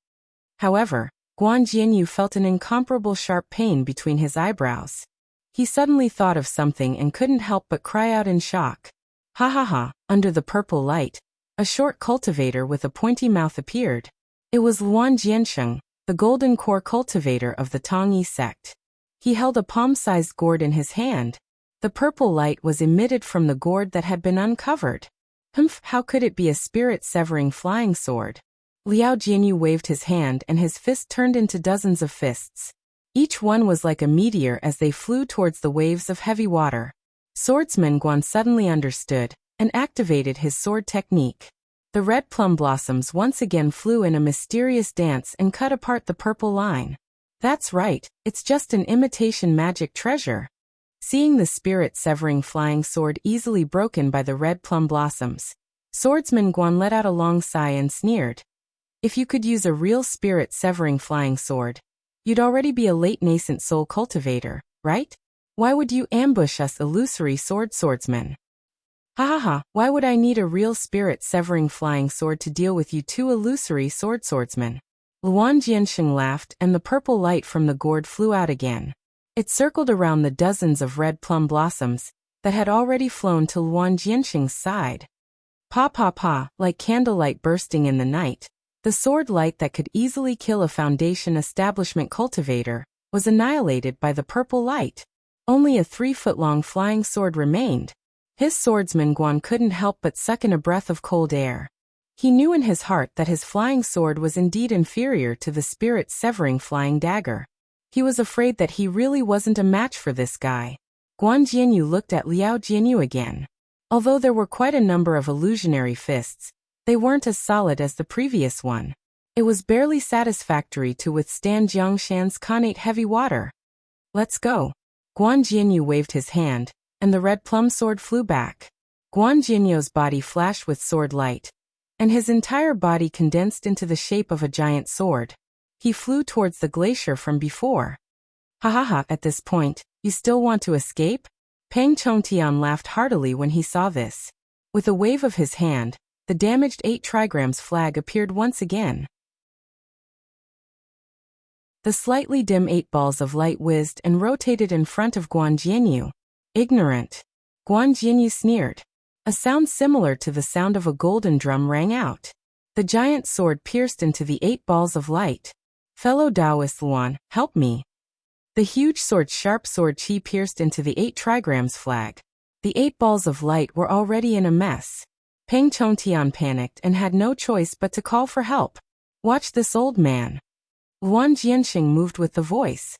However, Guan Jianyu felt an incomparable sharp pain between his eyebrows. He suddenly thought of something and couldn't help but cry out in shock. Ha ha ha! Under the purple light, a short cultivator with a pointy mouth appeared. It was Luan Jiansheng, the golden core cultivator of the Tongyi sect. He held a palm-sized gourd in his hand. The purple light was emitted from the gourd that had been uncovered. Humph, how could it be a spirit-severing flying sword? Liao Jianyu waved his hand and his fist turned into dozens of fists. Each one was like a meteor as they flew towards the waves of heavy water. Swordsman Guan suddenly understood and activated his sword technique. The red plum blossoms once again flew in a mysterious dance and cut apart the purple line. That's right, it's just an imitation magic treasure. Seeing the spirit-severing flying sword easily broken by the red plum blossoms, Swordsman Guan let out a long sigh and sneered. If you could use a real spirit-severing flying sword, you'd already be a late nascent soul cultivator, right? Why would you ambush us illusory swordsmen? Ha ha ha, why would I need a real spirit-severing flying sword to deal with you two illusory swordsmen? Luan Jiansheng laughed and the purple light from the gourd flew out again. It circled around the dozens of red plum blossoms that had already flown to Luan Jiansheng's side. Pa pa pa, like candlelight bursting in the night, the sword light that could easily kill a foundation establishment cultivator was annihilated by the purple light. Only a 3-foot-long flying sword remained. His swordsman Guan couldn't help but suck in a breath of cold air. He knew in his heart that his flying sword was indeed inferior to the spirit-severing flying dagger. He was afraid that he really wasn't a match for this guy. Guan Jianyu looked at Liao Jianyu again. Although there were quite a number of illusionary fists, they weren't as solid as the previous one. It was barely satisfactory to withstand Jiangshan's connate heavy water. Let's go. Guan Jianyu waved his hand, and the red plum sword flew back. Guan Jianyu's body flashed with sword light, and his entire body condensed into the shape of a giant sword. He flew towards the glacier from before. Ha ha ha, at this point, you still want to escape? Peng Chongtian laughed heartily when he saw this. With a wave of his hand, the damaged 8 trigrams flag appeared once again. The slightly dim 8 balls of light whizzed and rotated in front of Guan Jianyu. Ignorant. Guan Jianyu sneered. A sound similar to the sound of a golden drum rang out. The giant sword pierced into the 8 balls of light. Fellow Taoist Luan, help me. The huge sword's sharp sword chi pierced into the 8 trigrams flag. The 8 balls of light were already in a mess. Peng Chongtian panicked and had no choice but to call for help. Watch this old man. Luan Jiansheng moved with the voice.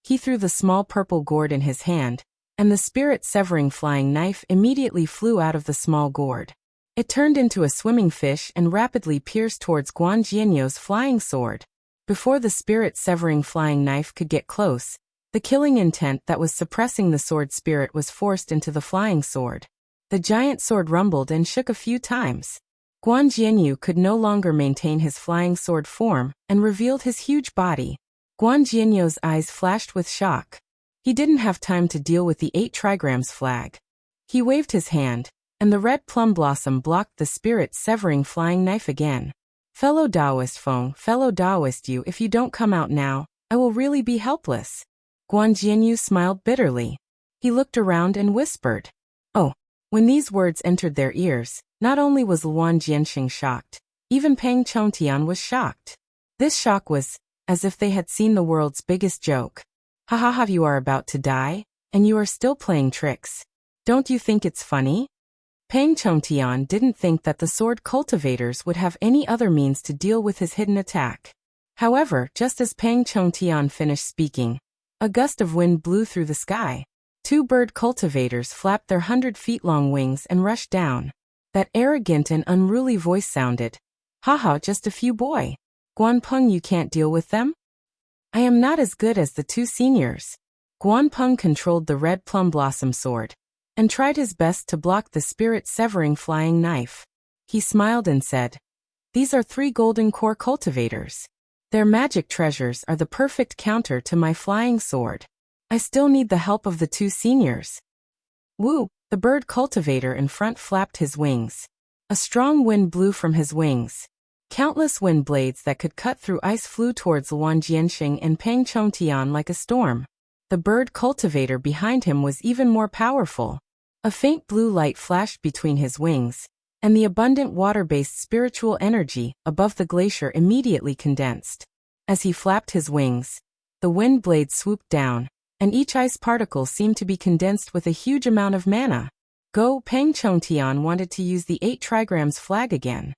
He threw the small purple gourd in his hand, and the spirit-severing flying knife immediately flew out of the small gourd. It turned into a swimming fish and rapidly pierced towards Guan Jianyu's flying sword. Before the spirit-severing flying knife could get close, the killing intent that was suppressing the sword spirit was forced into the flying sword. The giant sword rumbled and shook a few times. Guan Jianyu could no longer maintain his flying sword form and revealed his huge body. Guan Jianyu's eyes flashed with shock. He didn't have time to deal with the 8 trigrams flag. He waved his hand, and the red plum blossom blocked the spirit-severing flying knife again. Fellow Taoist Feng, fellow Taoist you, if you don't come out now, I will really be helpless. Guan Jianyu smiled bitterly. He looked around and whispered. Oh. When these words entered their ears, not only was Luan Jiansheng shocked, even Peng Chongtian was shocked. This shock was as if they had seen the world's biggest joke. Ha ha ha, you are about to die, and you are still playing tricks. Don't you think it's funny? Peng Chongtian didn't think that the sword cultivators would have any other means to deal with his hidden attack. However, just as Peng Chongtian finished speaking, a gust of wind blew through the sky. Two bird cultivators flapped their 100-feet-long wings and rushed down. That arrogant and unruly voice sounded. Haha, just a few boy. Guanpeng, you can't deal with them? I am not as good as the two seniors. Guanpeng controlled the red plum blossom sword and tried his best to block the spirit-severing flying knife. He smiled and said, "These are 3 golden core cultivators. Their magic treasures are the perfect counter to my flying sword. I still need the help of the 2 seniors." Woo! The bird cultivator in front flapped his wings. A strong wind blew from his wings. Countless wind blades that could cut through ice flew towards Luan Jianxing and Pang Chongtian like a storm. The bird cultivator behind him was even more powerful. A faint blue light flashed between his wings, and the abundant water-based spiritual energy above the glacier immediately condensed. As he flapped his wings, the wind blades swooped down, and each ice particle seemed to be condensed with a huge amount of mana. Go! Pang Chongtian wanted to use the 8 trigrams flag again.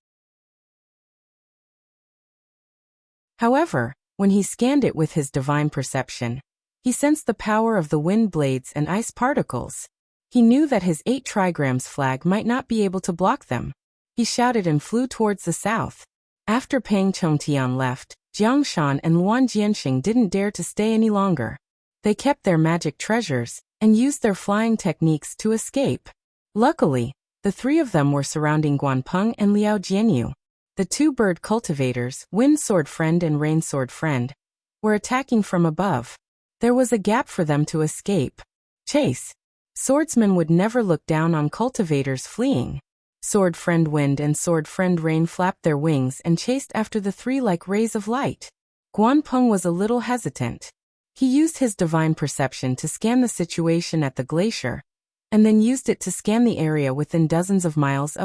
However, when he scanned it with his divine perception, he sensed the power of the wind blades and ice particles. He knew that his 8 trigrams flag might not be able to block them. He shouted and flew towards the south. After Pang Chongtian left, Jiang Shan and Luan Jianxing didn't dare to stay any longer. They kept their magic treasures and used their flying techniques to escape. Luckily, the 3 of them were surrounding Guanpeng and Liao Jianyu. The 2 bird cultivators, Wind Sword Friend and Rain Sword Friend, were attacking from above. There was a gap for them to escape. Chase! Swordsmen would never look down on cultivators fleeing. Sword Friend Wind and Sword Friend Rain flapped their wings and chased after the 3 like rays of light. Guanpeng was a little hesitant. He used his divine perception to scan the situation at the glacier, and then used it to scan the area within dozens of miles.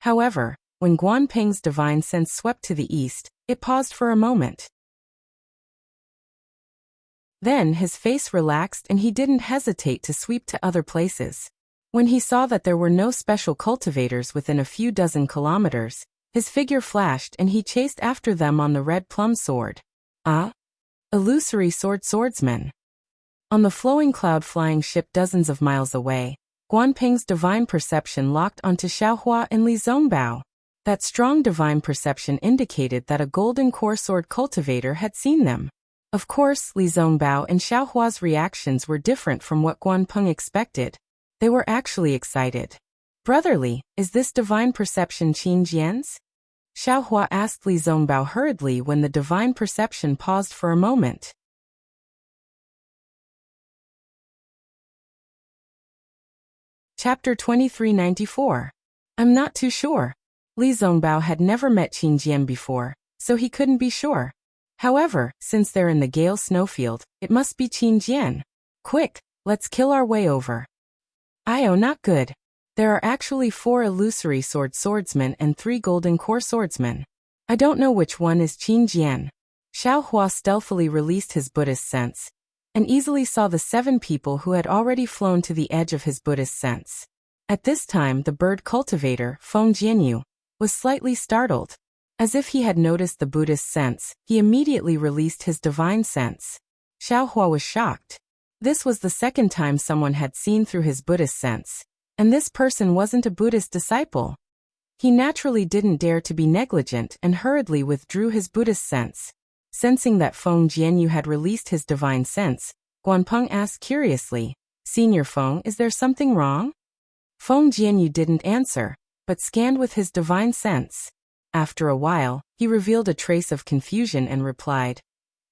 However, when Guanpeng's divine sense swept to the east, it paused for a moment. Then his face relaxed and he didn't hesitate to sweep to other places. When he saw that there were no special cultivators within a few dozen kilometers, his figure flashed and he chased after them on the red plum sword. Illusory swordsman. On the flowing cloud-flying ship dozens of miles away, Guanpeng's divine perception locked onto Xiaohua and Li Zongbao. That strong divine perception indicated that a golden core sword cultivator had seen them. Of course, Li Zongbao and Xiaohua's reactions were different from what Guanpeng expected. They were actually excited. "Brotherly, is this divine perception Qin Jian's?" Xiaohua asked Li Zongbao hurriedly when the divine perception paused for a moment. Chapter 2394. I'm not too sure. Li Zongbao had never met Qin Jian before, so he couldn't be sure. However, since they're in the Gale snowfield, it must be Qin Jian. Quick, let's kill our way over. Not good. There are actually 4 illusory swordsmen and 3 golden core swordsmen. I don't know which one is Qin Jian. Xiaohua stealthily released his Buddhist sense, and easily saw the 7 people who had already flown to the edge of his Buddhist sense. At this time the bird cultivator, Feng Jianyu, was slightly startled. As if he had noticed the Buddhist sense, he immediately released his divine sense. Xiaohua was shocked. This was the 2nd time someone had seen through his Buddhist sense, and this person wasn't a Buddhist disciple. He naturally didn't dare to be negligent and hurriedly withdrew his Buddhist sense. Sensing that Feng Jianyu had released his divine sense, Guanpeng asked curiously, "Senior Feng, is there something wrong?" Feng Jianyu didn't answer, but scanned with his divine sense. After a while, he revealed a trace of confusion and replied,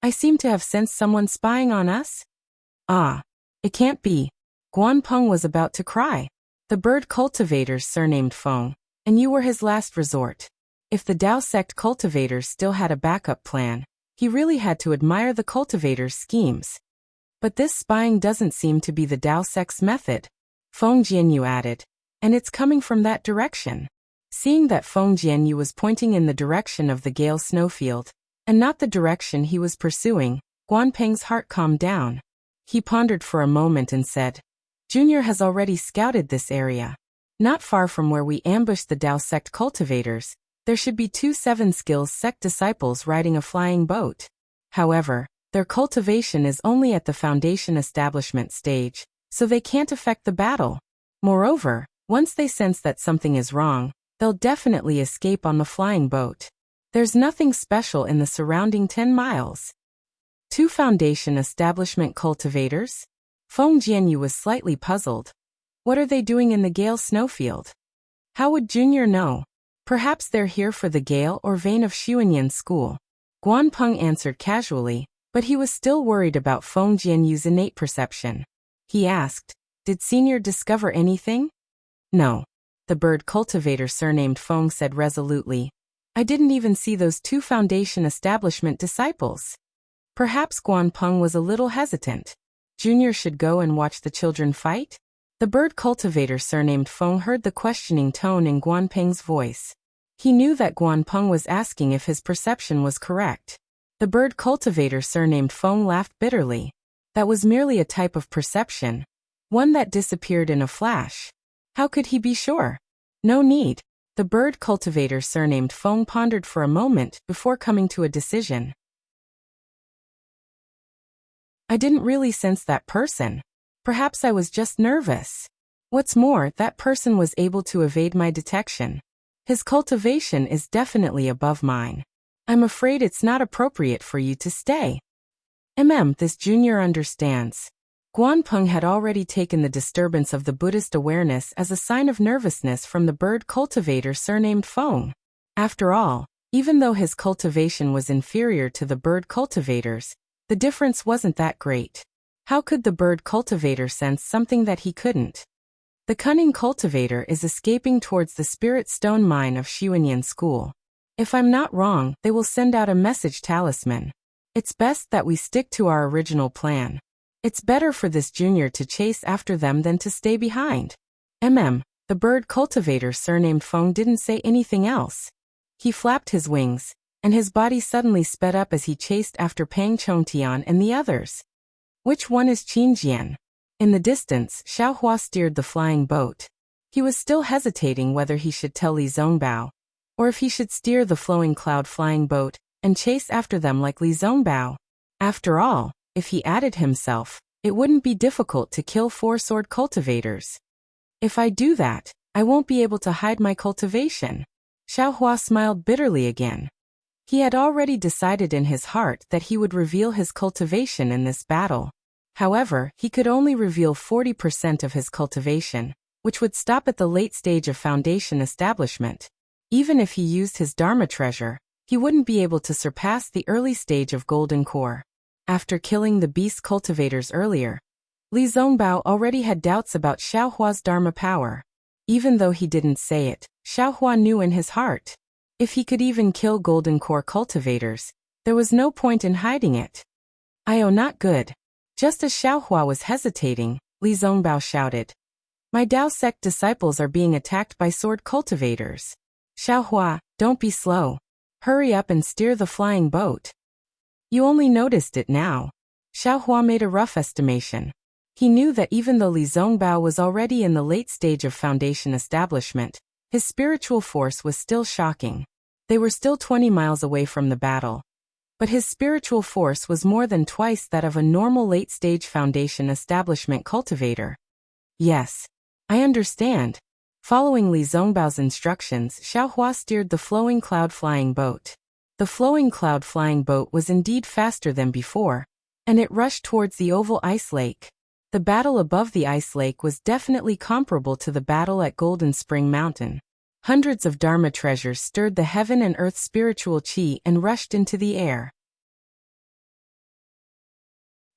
"I seem to have sensed someone spying on us." It can't be. Guanpeng was about to cry. The bird cultivators surnamed Feng, and you were his last resort. If the Dao sect cultivators still had a backup plan, he really had to admire the cultivators' schemes. But this spying doesn't seem to be the Dao sect's method. Feng Jianyu added, and it's coming from that direction. Seeing that Feng Jianyu was pointing in the direction of the Gale snowfield, and not the direction he was pursuing, Guanpeng's heart calmed down. He pondered for a moment and said, "Junior has already scouted this area. Not far from where we ambushed the Dao sect cultivators, there should be 2 7 skills sect disciples riding a flying boat. However, their cultivation is only at the foundation establishment stage, so they can't affect the battle. Moreover, once they sense that something is wrong, they'll definitely escape on the flying boat. There's nothing special in the surrounding 10 miles. 2 Foundation Establishment Cultivators? Feng Jianyu was slightly puzzled. What are they doing in the Gale snowfield? How would Junior know? Perhaps they're here for the Gale or Vein of Xuanyan school. Guanpeng answered casually, but he was still worried about Feng Jianyu's innate perception. He asked, "Did Senior discover anything?" "No." The bird cultivator surnamed Feng said resolutely. "I didn't even see those 2 Foundation Establishment disciples." Perhaps Guanpeng was a little hesitant. Junior should go and watch the children fight? The bird cultivator surnamed Feng heard the questioning tone in Guanpeng's voice. He knew that Guanpeng was asking if his perception was correct. The bird cultivator surnamed Feng laughed bitterly. That was merely a type of perception, one that disappeared in a flash. How could he be sure? No need. The bird cultivator surnamed Feng pondered for a moment before coming to a decision. I didn't really sense that person. Perhaps I was just nervous. What's more, that person was able to evade my detection. His cultivation is definitely above mine. I'm afraid it's not appropriate for you to stay. This Junior understands. Guanpeng had already taken the disturbance of the Buddhist awareness as a sign of nervousness from the bird cultivator surnamed Feng. After all, even though his cultivation was inferior to the bird cultivator's, the difference wasn't that great. How could the bird cultivator sense something that he couldn't? The cunning cultivator is escaping towards the spirit stone mine of Xuanyan school. If I'm not wrong, they will send out a message talisman. It's best that we stick to our original plan. It's better for this Junior to chase after them than to stay behind. The bird cultivator surnamed Feng didn't say anything else. He flapped his wings, and his body suddenly sped up as he chased after Pang Chongtian and the others. Which one is Qinjian? In the distance, Xiaohua steered the flying boat. He was still hesitating whether he should tell Li Zongbao, or if he should steer the flowing cloud flying boat and chase after them like Li Zongbao. After all, if he added himself, it wouldn't be difficult to kill 4 sword cultivators. If I do that, I won't be able to hide my cultivation. Xiaohua smiled bitterly again. He had already decided in his heart that he would reveal his cultivation in this battle. However, he could only reveal 40% of his cultivation, which would stop at the late stage of foundation establishment. Even if he used his Dharma treasure, he wouldn't be able to surpass the early stage of golden core. After killing the beast cultivators earlier, Li Zongbao already had doubts about Xiaohua's Dharma power. Even though he didn't say it, Xiaohua knew in his heart. If he could even kill golden core cultivators, there was no point in hiding it. Not good. Just as Xiaohua was hesitating, Li Zongbao shouted, "My Dao sect disciples are being attacked by sword cultivators. Xiaohua, don't be slow. Hurry up and steer the flying boat." You only noticed it now. Xiaohua made a rough estimation. He knew that even though Li Zongbao was already in the late stage of foundation establishment, his spiritual force was still shocking. They were still 20 miles away from the battle. But his spiritual force was more than twice that of a normal late-stage foundation establishment cultivator. Yes, I understand. Following Li Zongbao's instructions, Xiaohua steered the flowing cloud flying boat. The flowing cloud flying boat was indeed faster than before, and it rushed towards the oval ice lake. The battle above the ice lake was definitely comparable to the battle at Golden Spring Mountain. Hundreds of Dharma treasures stirred the heaven and earth spiritual chi and rushed into the air.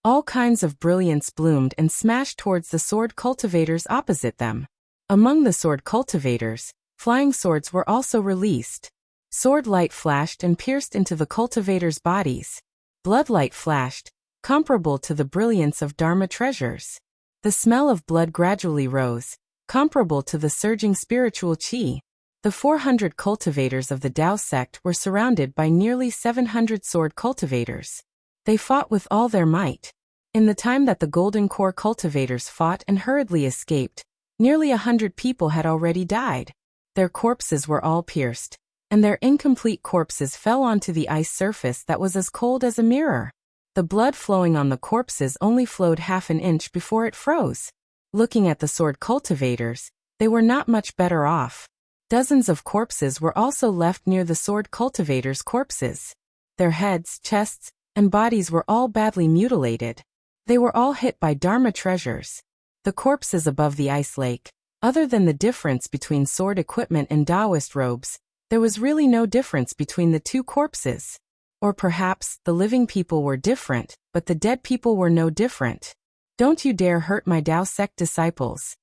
All kinds of brilliance bloomed and smashed towards the sword cultivators opposite them. Among the sword cultivators, flying swords were also released. Sword light flashed and pierced into the cultivators' bodies. Blood light flashed, comparable to the brilliance of Dharma treasures. The smell of blood gradually rose, comparable to the surging spiritual chi. The 400 cultivators of the Dao sect were surrounded by nearly 700 sword cultivators. They fought with all their might. In the time that the Golden Core cultivators fought and hurriedly escaped, nearly 100 people had already died. Their corpses were all pierced, and their incomplete corpses fell onto the ice surface that was as cold as a mirror. The blood flowing on the corpses only flowed half an inch before it froze. Looking at the sword cultivators, they were not much better off. Dozens of corpses were also left near the sword cultivators' corpses. Their heads, chests, and bodies were all badly mutilated. They were all hit by Dharma treasures. The corpses above the ice lake, other than the difference between sword equipment and Taoist robes, there was really no difference between the two corpses. Or perhaps, the living people were different, but the dead people were no different. Don't you dare hurt my Tao sect disciples.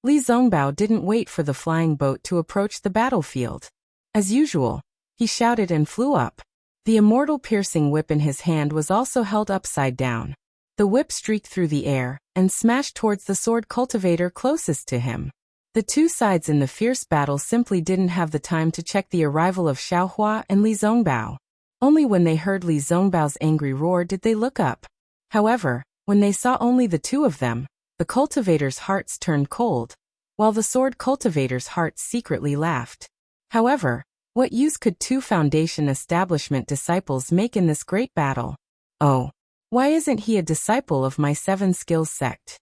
Li Zongbao didn't wait for the flying boat to approach the battlefield. As usual, he shouted and flew up. The immortal piercing whip in his hand was also held upside down. The whip streaked through the air and smashed towards the sword cultivator closest to him. The two sides in the fierce battle simply didn't have the time to check the arrival of Xiaohua and Li Zongbao. Only when they heard Li Zongbao's angry roar did they look up. However, when they saw only the two of them, the cultivators' hearts turned cold, while the sword cultivators' hearts secretly laughed. However, what use could two Foundation establishment disciples make in this great battle? Oh, why isn't he a disciple of my Seven Skills sect?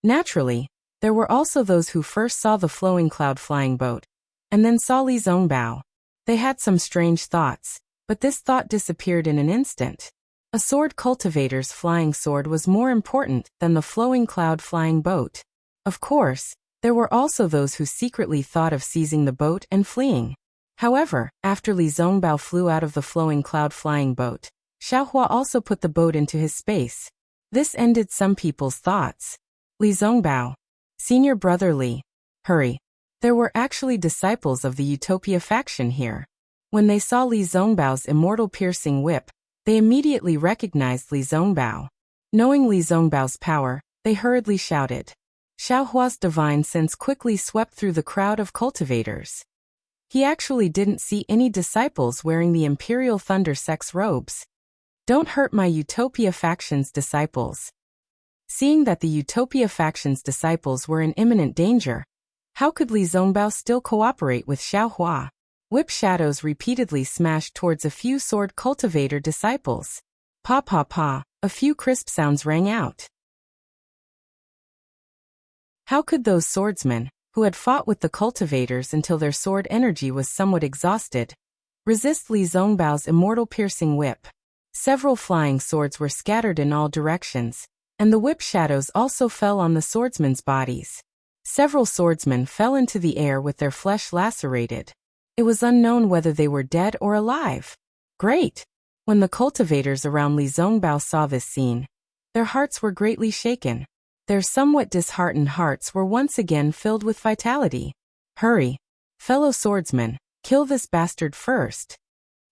Naturally, there were also those who first saw the flowing cloud flying boat, and then saw Li Zongbao. They had some strange thoughts, but this thought disappeared in an instant. A sword cultivator's flying sword was more important than the flowing cloud flying boat. Of course, there were also those who secretly thought of seizing the boat and fleeing. However, after Li Zongbao flew out of the flowing cloud flying boat, Xiaohua also put the boat into his space. This ended some people's thoughts. Li Zongbao. Senior brother Li. Hurry. There were actually disciples of the Utopia faction here. When they saw Li Zongbao's immortal piercing whip, they immediately recognized Li Zongbao. Knowing Li Zongbao's power, they hurriedly shouted. Xiaohua's divine sense quickly swept through the crowd of cultivators. He actually didn't see any disciples wearing the Imperial Thunder Sect's robes. Don't hurt my Utopia faction's disciples. Seeing that the Utopia faction's disciples were in imminent danger, how could Li Zongbao still cooperate with Xiaohua? Whip shadows repeatedly smashed towards a few sword cultivator disciples. Pa pa pa, a few crisp sounds rang out. How could those swordsmen, who had fought with the cultivators until their sword energy was somewhat exhausted, resist Li Zongbao's immortal piercing whip? Several flying swords were scattered in all directions, and the whip shadows also fell on the swordsmen's bodies. Several swordsmen fell into the air with their flesh lacerated. It was unknown whether they were dead or alive. Great! When the cultivators around Li Zongbao saw this scene, their hearts were greatly shaken. Their somewhat disheartened hearts were once again filled with vitality. Hurry! Fellow swordsmen, kill this bastard first.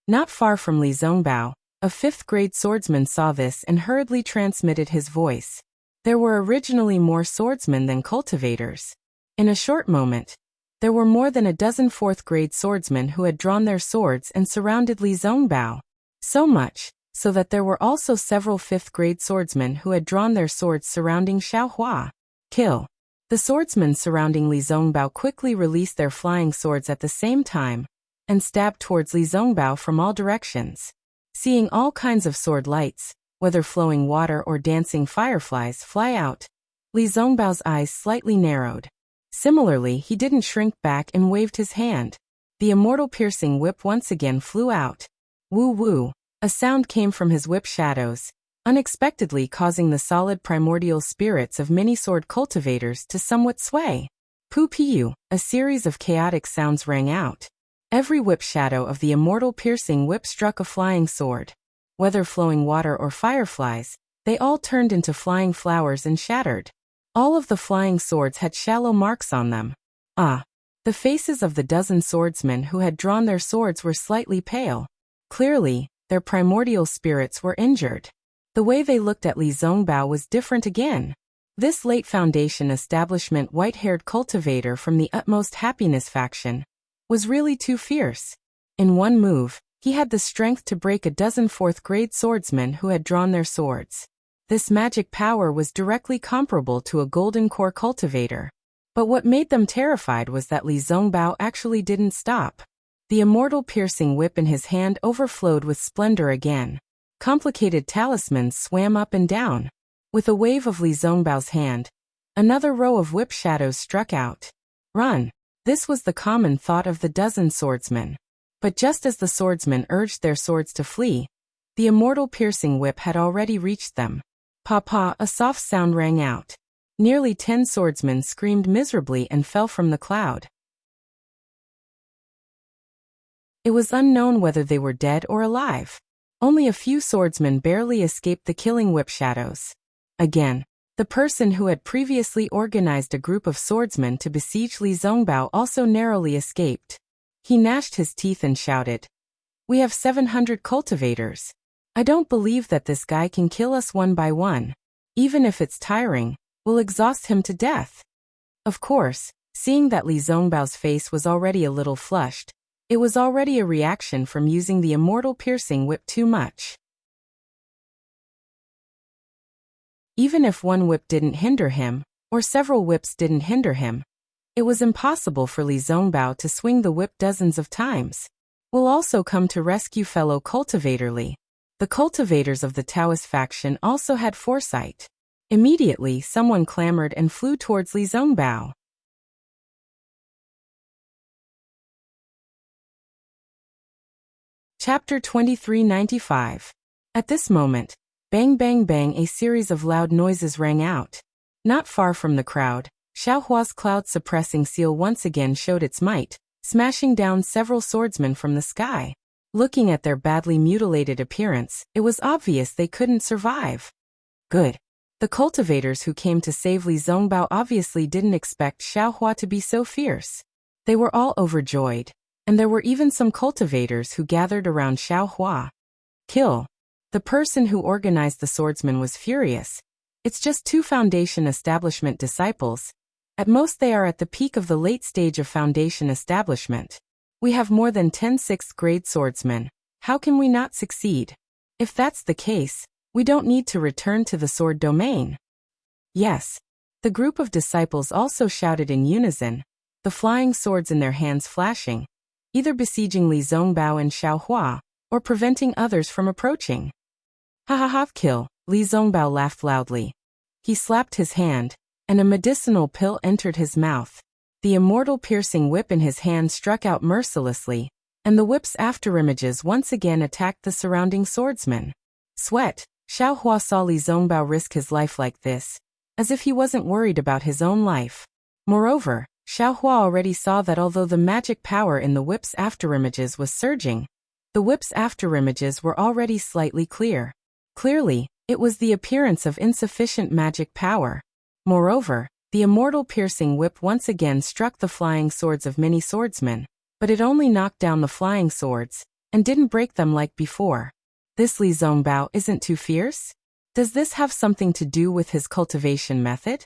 Not far from Li Zongbao, a 5th-grade swordsman saw this and hurriedly transmitted his voice. There were originally more swordsmen than cultivators. In a short moment, there were more than a dozen 4th-grade swordsmen who had drawn their swords and surrounded Li Zongbao. So much, so that there were also several 5th-grade swordsmen who had drawn their swords surrounding Xiaohua. Kill. The swordsmen surrounding Li Zongbao quickly released their flying swords at the same time, and stabbed towards Li Zongbao from all directions. Seeing all kinds of sword lights, whether flowing water or dancing fireflies, fly out, Li Zongbao's eyes slightly narrowed. Similarly, he didn't shrink back and waved his hand. The immortal piercing whip once again flew out. Woo woo. A sound came from his whip shadows, unexpectedly causing the solid primordial spirits of many sword cultivators to somewhat sway. Poo-pee-you, a series of chaotic sounds rang out. Every whip shadow of the immortal piercing whip struck a flying sword. Whether flowing water or fireflies, they all turned into flying flowers and shattered. All of the flying swords had shallow marks on them. Ah! The faces of the dozen swordsmen who had drawn their swords were slightly pale. Clearly, their primordial spirits were injured. The way they looked at Li Zongbao was different again. This late Foundation establishment white-haired cultivator from the Utmost Happiness faction was really too fierce. In one move, he had the strength to break a dozen 4th-grade swordsmen who had drawn their swords. This magic power was directly comparable to a golden core cultivator. But what made them terrified was that Li Zongbao actually didn't stop. The immortal piercing whip in his hand overflowed with splendor again. Complicated talismans swam up and down. With a wave of Li Zongbao's hand, Another row of whip shadows struck out. Run! This was the common thought of the dozen swordsmen. But just as the swordsmen urged their swords to flee, the immortal piercing whip had already reached them. Pa-pa, a soft sound rang out. Nearly 10 swordsmen screamed miserably and fell from the cloud. It was unknown whether they were dead or alive. Only a few swordsmen barely escaped the killing whip shadows. Again, the person who had previously organized a group of swordsmen to besiege Li Zongbao also narrowly escaped. He gnashed his teeth and shouted, "We have 700 cultivators. I don't believe that this guy can kill us one by one. Even if it's tiring, we'll exhaust him to death." Of course, seeing that Li Zongbao's face was already a little flushed, it was already a reaction from using the immortal piercing whip too much. Even if one whip didn't hinder him, or several whips didn't hinder him, it was impossible for Li Zongbao to swing the whip dozens of times. We'll also come to rescue fellow Cultivator Li. The cultivators of the Taoist faction also had foresight. Immediately, someone clamored and flew towards Li Zongbao. Chapter 2395. At this moment, bang bang bang, a series of loud noises rang out. Not far from the crowd, Xiaohua's cloud-suppressing seal once again showed its might, smashing down several swordsmen from the sky. Looking at their badly mutilated appearance, it was obvious they couldn't survive. Good. The cultivators who came to save Li Zongbao obviously didn't expect Xiaohua to be so fierce. They were all overjoyed, and there were even some cultivators who gathered around Xiaohua. Kill. The person who organized the swordsmen was furious. It's just 2 Foundation establishment disciples. At most they are at the peak of the late stage of Foundation establishment. We have more than 10 6th-grade swordsmen. How can we not succeed? If that's the case, we don't need to return to the sword domain. Yes. The group of disciples also shouted in unison, the flying swords in their hands flashing, either besieging Li Zongbao and Xiaohua, or preventing others from approaching. Ha ha ha, kill, Li Zongbao laughed loudly. He slapped his hand, and a medicinal pill entered his mouth. The immortal piercing whip in his hand struck out mercilessly, and the whip's afterimages once again attacked the surrounding swordsmen. Sweat. Xiaohua saw Li Zongbao risk his life like this, as if he wasn't worried about his own life. Moreover, Xiaohua already saw that although the magic power in the whip's afterimages was surging, the whip's afterimages were already slightly clear. Clearly, it was the appearance of insufficient magic power. Moreover, the immortal piercing whip once again struck the flying swords of many swordsmen, but it only knocked down the flying swords, and didn't break them like before. This Li Zongbao isn't too fierce? Does this have something to do with his cultivation method?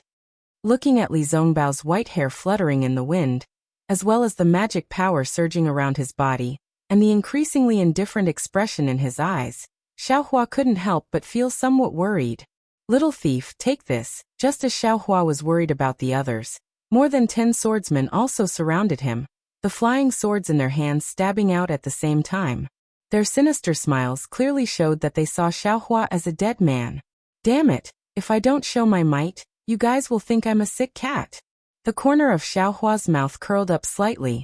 Looking at Li Zongbao's white hair fluttering in the wind, as well as the magic power surging around his body, and the increasingly indifferent expression in his eyes, Xiaohua couldn't help but feel somewhat worried. Little thief, take this. Just as Xiaohua was worried about the others, more than 10 swordsmen also surrounded him, the flying swords in their hands stabbing out at the same time. Their sinister smiles clearly showed that they saw Xiaohua as a dead man. Damn it, if I don't show my might, you guys will think I'm a sick cat. The corner of Xiaohua's mouth curled up slightly.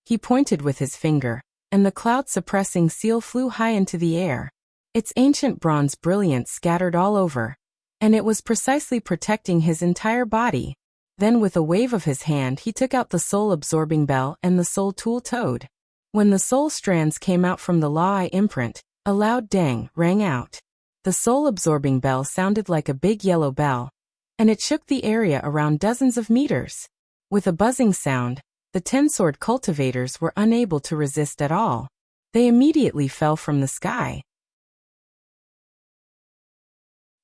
He pointed with his finger, and the cloud-suppressing seal flew high into the air. Its ancient bronze brilliance scattered all over, and it was precisely protecting his entire body. Then with a wave of his hand he took out the soul-absorbing bell and the soul tool toad. When the soul strands came out from the Law Eye imprint, a loud dang rang out. The soul-absorbing bell sounded like a big yellow bell, and it shook the area around dozens of meters. With a buzzing sound, the 10-sword cultivators were unable to resist at all. They immediately fell from the sky.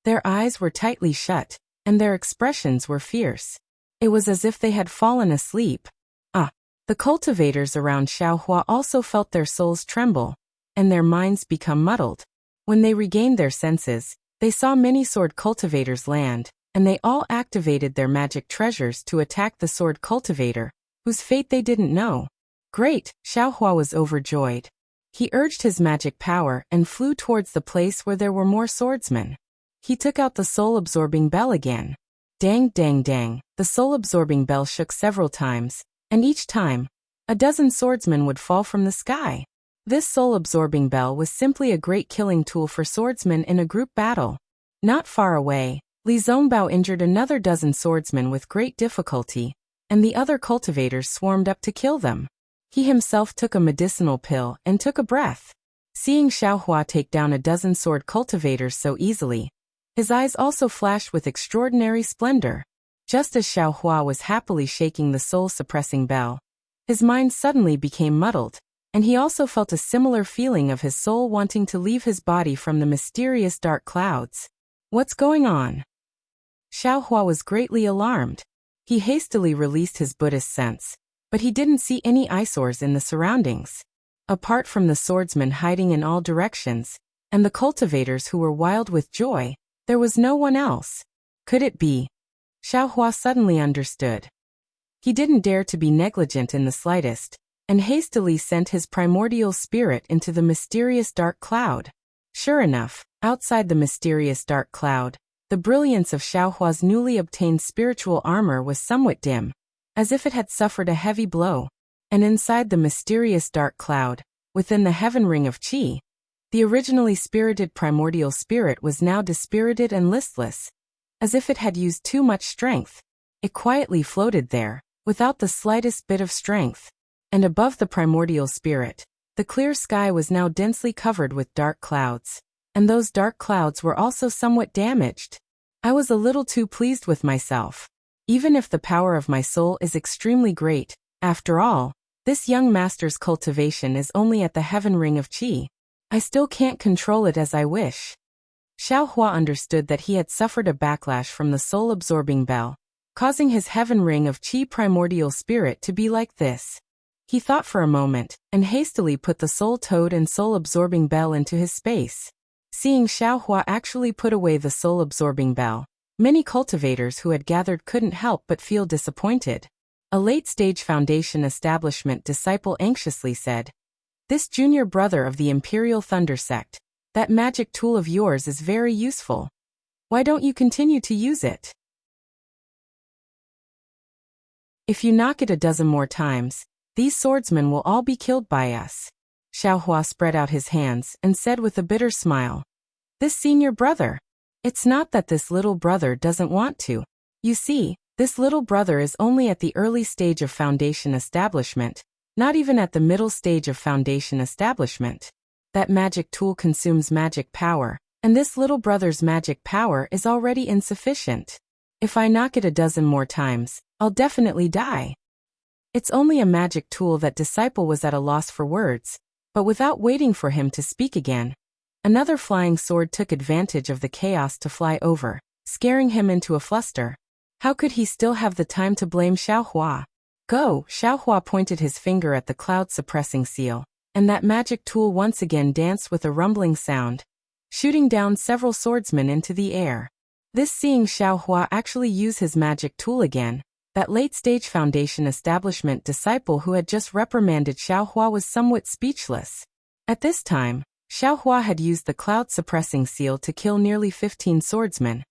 Their eyes were tightly shut, and their expressions were fierce. It was as if they had fallen asleep. The cultivators around Xiaohua also felt their souls tremble, and their minds become muddled. When they regained their senses, they saw many sword cultivators land, and they all activated their magic treasures to attack the sword cultivator, whose fate they didn't know. Great! Xiaohua was overjoyed. He urged his magic power and flew towards the place where there were more swordsmen. He took out the soul-absorbing bell again. Dang, dang, dang, the soul-absorbing bell shook several times, and each time, a dozen swordsmen would fall from the sky. This soul-absorbing bell was simply a great killing tool for swordsmen in a group battle. Not far away, Li Zongbao injured another dozen swordsmen with great difficulty, and the other cultivators swarmed up to kill them. He himself took a medicinal pill and took a breath. Seeing Xiaohua take down a dozen sword cultivators so easily, his eyes also flashed with extraordinary splendor. Just as Xiaohua was happily shaking the soul-suppressing bell, his mind suddenly became muddled, and he also felt a similar feeling of his soul wanting to leave his body from the mysterious dark clouds. What's going on? Xiaohua was greatly alarmed. He hastily released his Buddhist sense, but he didn't see any eyesores in the surroundings. Apart from the swordsmen hiding in all directions, and the cultivators who were wild with joy, there was no one else. Could it be? Xiaohua suddenly understood. He didn't dare to be negligent in the slightest, and hastily sent his primordial spirit into the mysterious dark cloud. Sure enough, outside the mysterious dark cloud, the brilliance of Xiaohua's newly obtained spiritual armor was somewhat dim, as if it had suffered a heavy blow. And inside the mysterious dark cloud, within the heaven ring of Qi, the originally spirited primordial spirit was now dispirited and listless, as if it had used too much strength. It quietly floated there, without the slightest bit of strength. And above the primordial spirit, the clear sky was now densely covered with dark clouds, and those dark clouds were also somewhat damaged. I was a little too pleased with myself. Even if the power of my soul is extremely great, after all, this young master's cultivation is only at the heaven ring of Qi. I still can't control it as I wish. Xiaohua understood that he had suffered a backlash from the soul-absorbing bell, causing his heaven ring of Qi primordial spirit to be like this. He thought for a moment, and hastily put the soul-toad and soul-absorbing bell into his space. Seeing Xiaohua actually put away the soul-absorbing bell, many cultivators who had gathered couldn't help but feel disappointed. A late-stage Foundation establishment disciple anxiously said, "This junior brother of the Imperial Thunder Sect, that magic tool of yours is very useful. Why don't you continue to use it? If you knock it a dozen more times, these swordsmen will all be killed by us." Xiaohua spread out his hands and said with a bitter smile, "This senior brother. It's not that this little brother doesn't want to. You see, this little brother is only at the early stage of Foundation establishment, not even at the middle stage of Foundation establishment. That magic tool consumes magic power, and this little brother's magic power is already insufficient. If I knock it a dozen more times, I'll definitely die." It's only a magic tool. That disciple was at a loss for words, but without waiting for him to speak again, another flying sword took advantage of the chaos to fly over, scaring him into a fluster. How could he still have the time to blame Xiaohua? Go! Xiaohua pointed his finger at the cloud-suppressing seal, and that magic tool once again danced with a rumbling sound, shooting down several swordsmen into the air. This seeing Xiaohua actually use his magic tool again, that late-stage Foundation establishment disciple who had just reprimanded Xiaohua was somewhat speechless. At this time, Xiaohua had used the cloud-suppressing seal to kill nearly 15 swordsmen,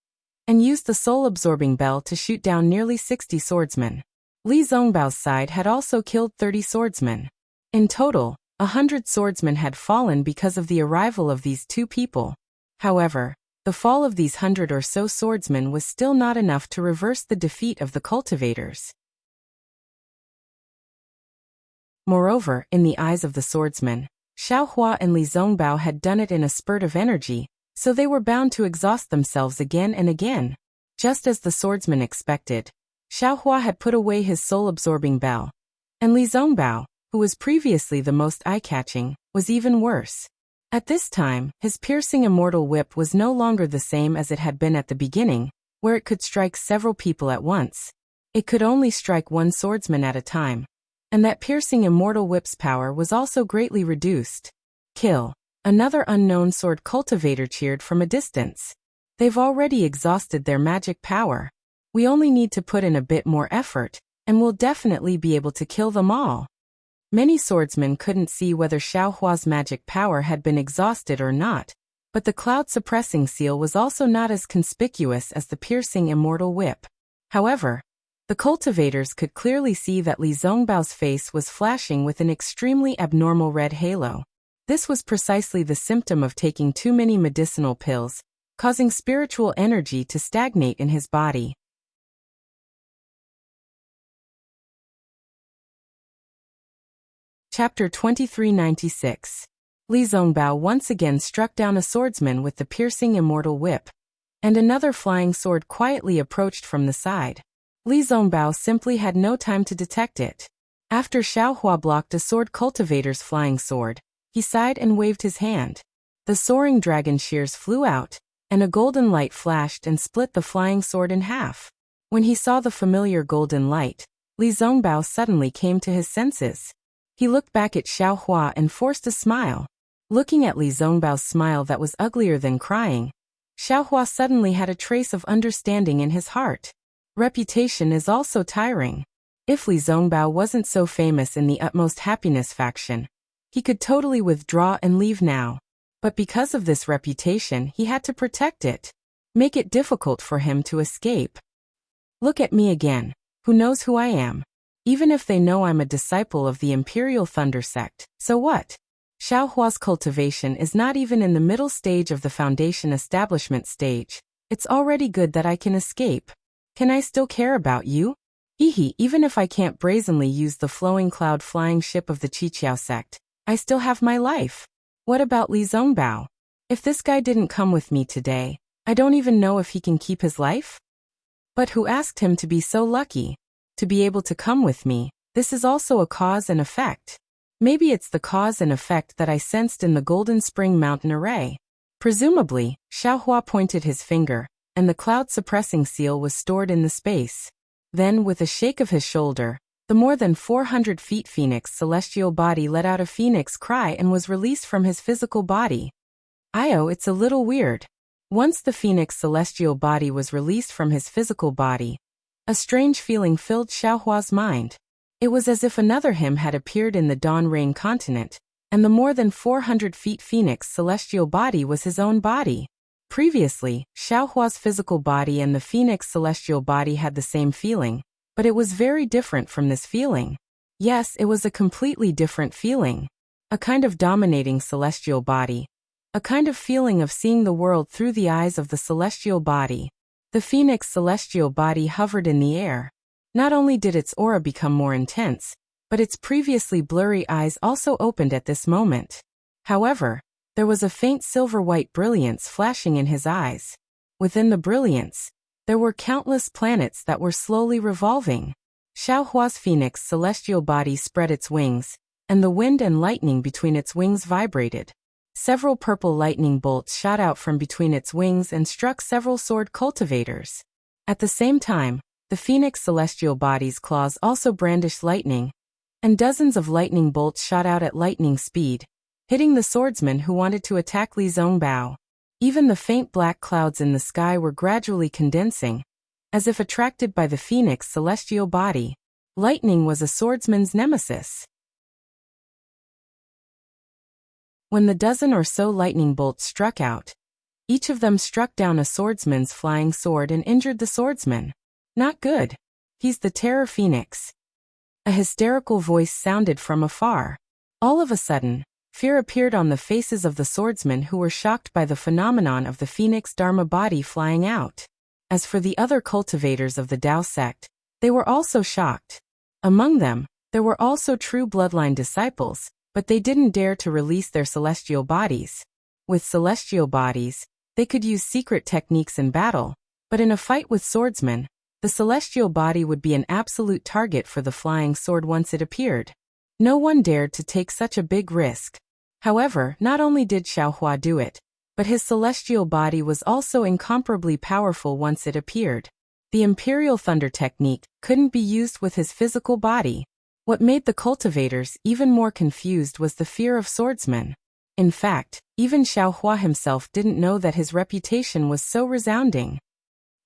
and used the soul-absorbing bell to shoot down nearly 60 swordsmen. Li Zongbao's side had also killed 30 swordsmen. In total, 100 swordsmen had fallen because of the arrival of these two people. However, the fall of these 100 or so swordsmen was still not enough to reverse the defeat of the cultivators. Moreover, in the eyes of the swordsmen, Xiaohua and Li Zongbao had done it in a spurt of energy, so they were bound to exhaust themselves again and again. Just as the swordsman expected, Xiaohua had put away his soul-absorbing bell, and Li Zongbao, who was previously the most eye-catching, was even worse. At this time, his piercing immortal whip was no longer the same as it had been at the beginning, where it could strike several people at once. It could only strike one swordsman at a time, and that piercing immortal whip's power was also greatly reduced. Kill! Another unknown sword cultivator cheered from a distance. They've already exhausted their magic power. We only need to put in a bit more effort, and we'll definitely be able to kill them all. Many swordsmen couldn't see whether Xiaohua's magic power had been exhausted or not, but the cloud-suppressing seal was also not as conspicuous as the piercing immortal whip. However, the cultivators could clearly see that Li Zongbao's face was flashing with an extremely abnormal red halo. This was precisely the symptom of taking too many medicinal pills, causing spiritual energy to stagnate in his body. Chapter 2396. Li Zongbao once again struck down a swordsman with the piercing immortal whip, and another flying sword quietly approached from the side. Li Zongbao simply had no time to detect it. After Xiaohua blocked a sword cultivator's flying sword, he sighed and waved his hand. The soaring dragon shears flew out, and a golden light flashed and split the flying sword in half. When he saw the familiar golden light, Li Zongbao suddenly came to his senses. He looked back at Xiaohua and forced a smile. Looking at Li Zongbao's smile that was uglier than crying, Xiaohua suddenly had a trace of understanding in his heart. Reputation is also tiring. If Li Zongbao wasn't so famous in the Utmost Happiness faction, he could totally withdraw and leave now. But because of this reputation, he had to protect it, make it difficult for him to escape. Look at me again. Who knows who I am? Even if they know I'm a disciple of the Imperial Thunder Sect, so what? Xiaohua's cultivation is not even in the middle stage of the foundation establishment stage. It's already good that I can escape. Can I still care about you? Even if I can't brazenly use the flowing cloud flying ship of the Qiqiao sect, I still have my life. What about Li Zongbao? If this guy didn't come with me today, I don't even know if he can keep his life? But who asked him to be so lucky? To be able to come with me, this is also a cause and effect. Maybe it's the cause and effect that I sensed in the Golden Spring Mountain array. Presumably, Xiaohua pointed his finger, and the cloud-suppressing seal was stored in the space. Then, with a shake of his shoulder, the more than 400 feet phoenix celestial body let out a phoenix cry and was released from his physical body. It's a little weird. Once the phoenix celestial body was released from his physical body, a strange feeling filled Xiaohua's mind. It was as if another him had appeared in the Dawn Rain continent, and the more than 400 feet phoenix celestial body was his own body. Previously, Xiaohua's physical body and the phoenix celestial body had the same feeling, but it was very different from this feeling. Yes, it was a completely different feeling. A kind of dominating celestial body. A kind of feeling of seeing the world through the eyes of the celestial body. The phoenix celestial body hovered in the air. Not only did its aura become more intense, but its previously blurry eyes also opened at this moment. However, there was a faint silver-white brilliance flashing in his eyes. Within the brilliance, there were countless planets that were slowly revolving. Xiaohua's phoenix celestial body spread its wings, and the wind and lightning between its wings vibrated. Several purple lightning bolts shot out from between its wings and struck several sword cultivators. At the same time, the phoenix celestial body's claws also brandished lightning, and dozens of lightning bolts shot out at lightning speed, hitting the swordsman who wanted to attack Li Zongbao. Even the faint black clouds in the sky were gradually condensing, as if attracted by the phoenix celestial body. Lightning was a swordsman's nemesis. When the dozen or so lightning bolts struck out, each of them struck down a swordsman's flying sword and injured the swordsman. Not good. He's the Terror Phoenix. A hysterical voice sounded from afar. All of a sudden, fear appeared on the faces of the swordsmen who were shocked by the phenomenon of the Phoenix Dharma body flying out. As for the other cultivators of the Tao sect, they were also shocked. Among them, there were also true bloodline disciples, but they didn't dare to release their celestial bodies. With celestial bodies, they could use secret techniques in battle, but in a fight with swordsmen, the celestial body would be an absolute target for the flying sword once it appeared. No one dared to take such a big risk. However, not only did Xiaohua do it, but his celestial body was also incomparably powerful once it appeared. The Imperial Thunder technique couldn't be used with his physical body. What made the cultivators even more confused was the fear of swordsmen. In fact, even Xiaohua himself didn't know that his reputation was so resounding.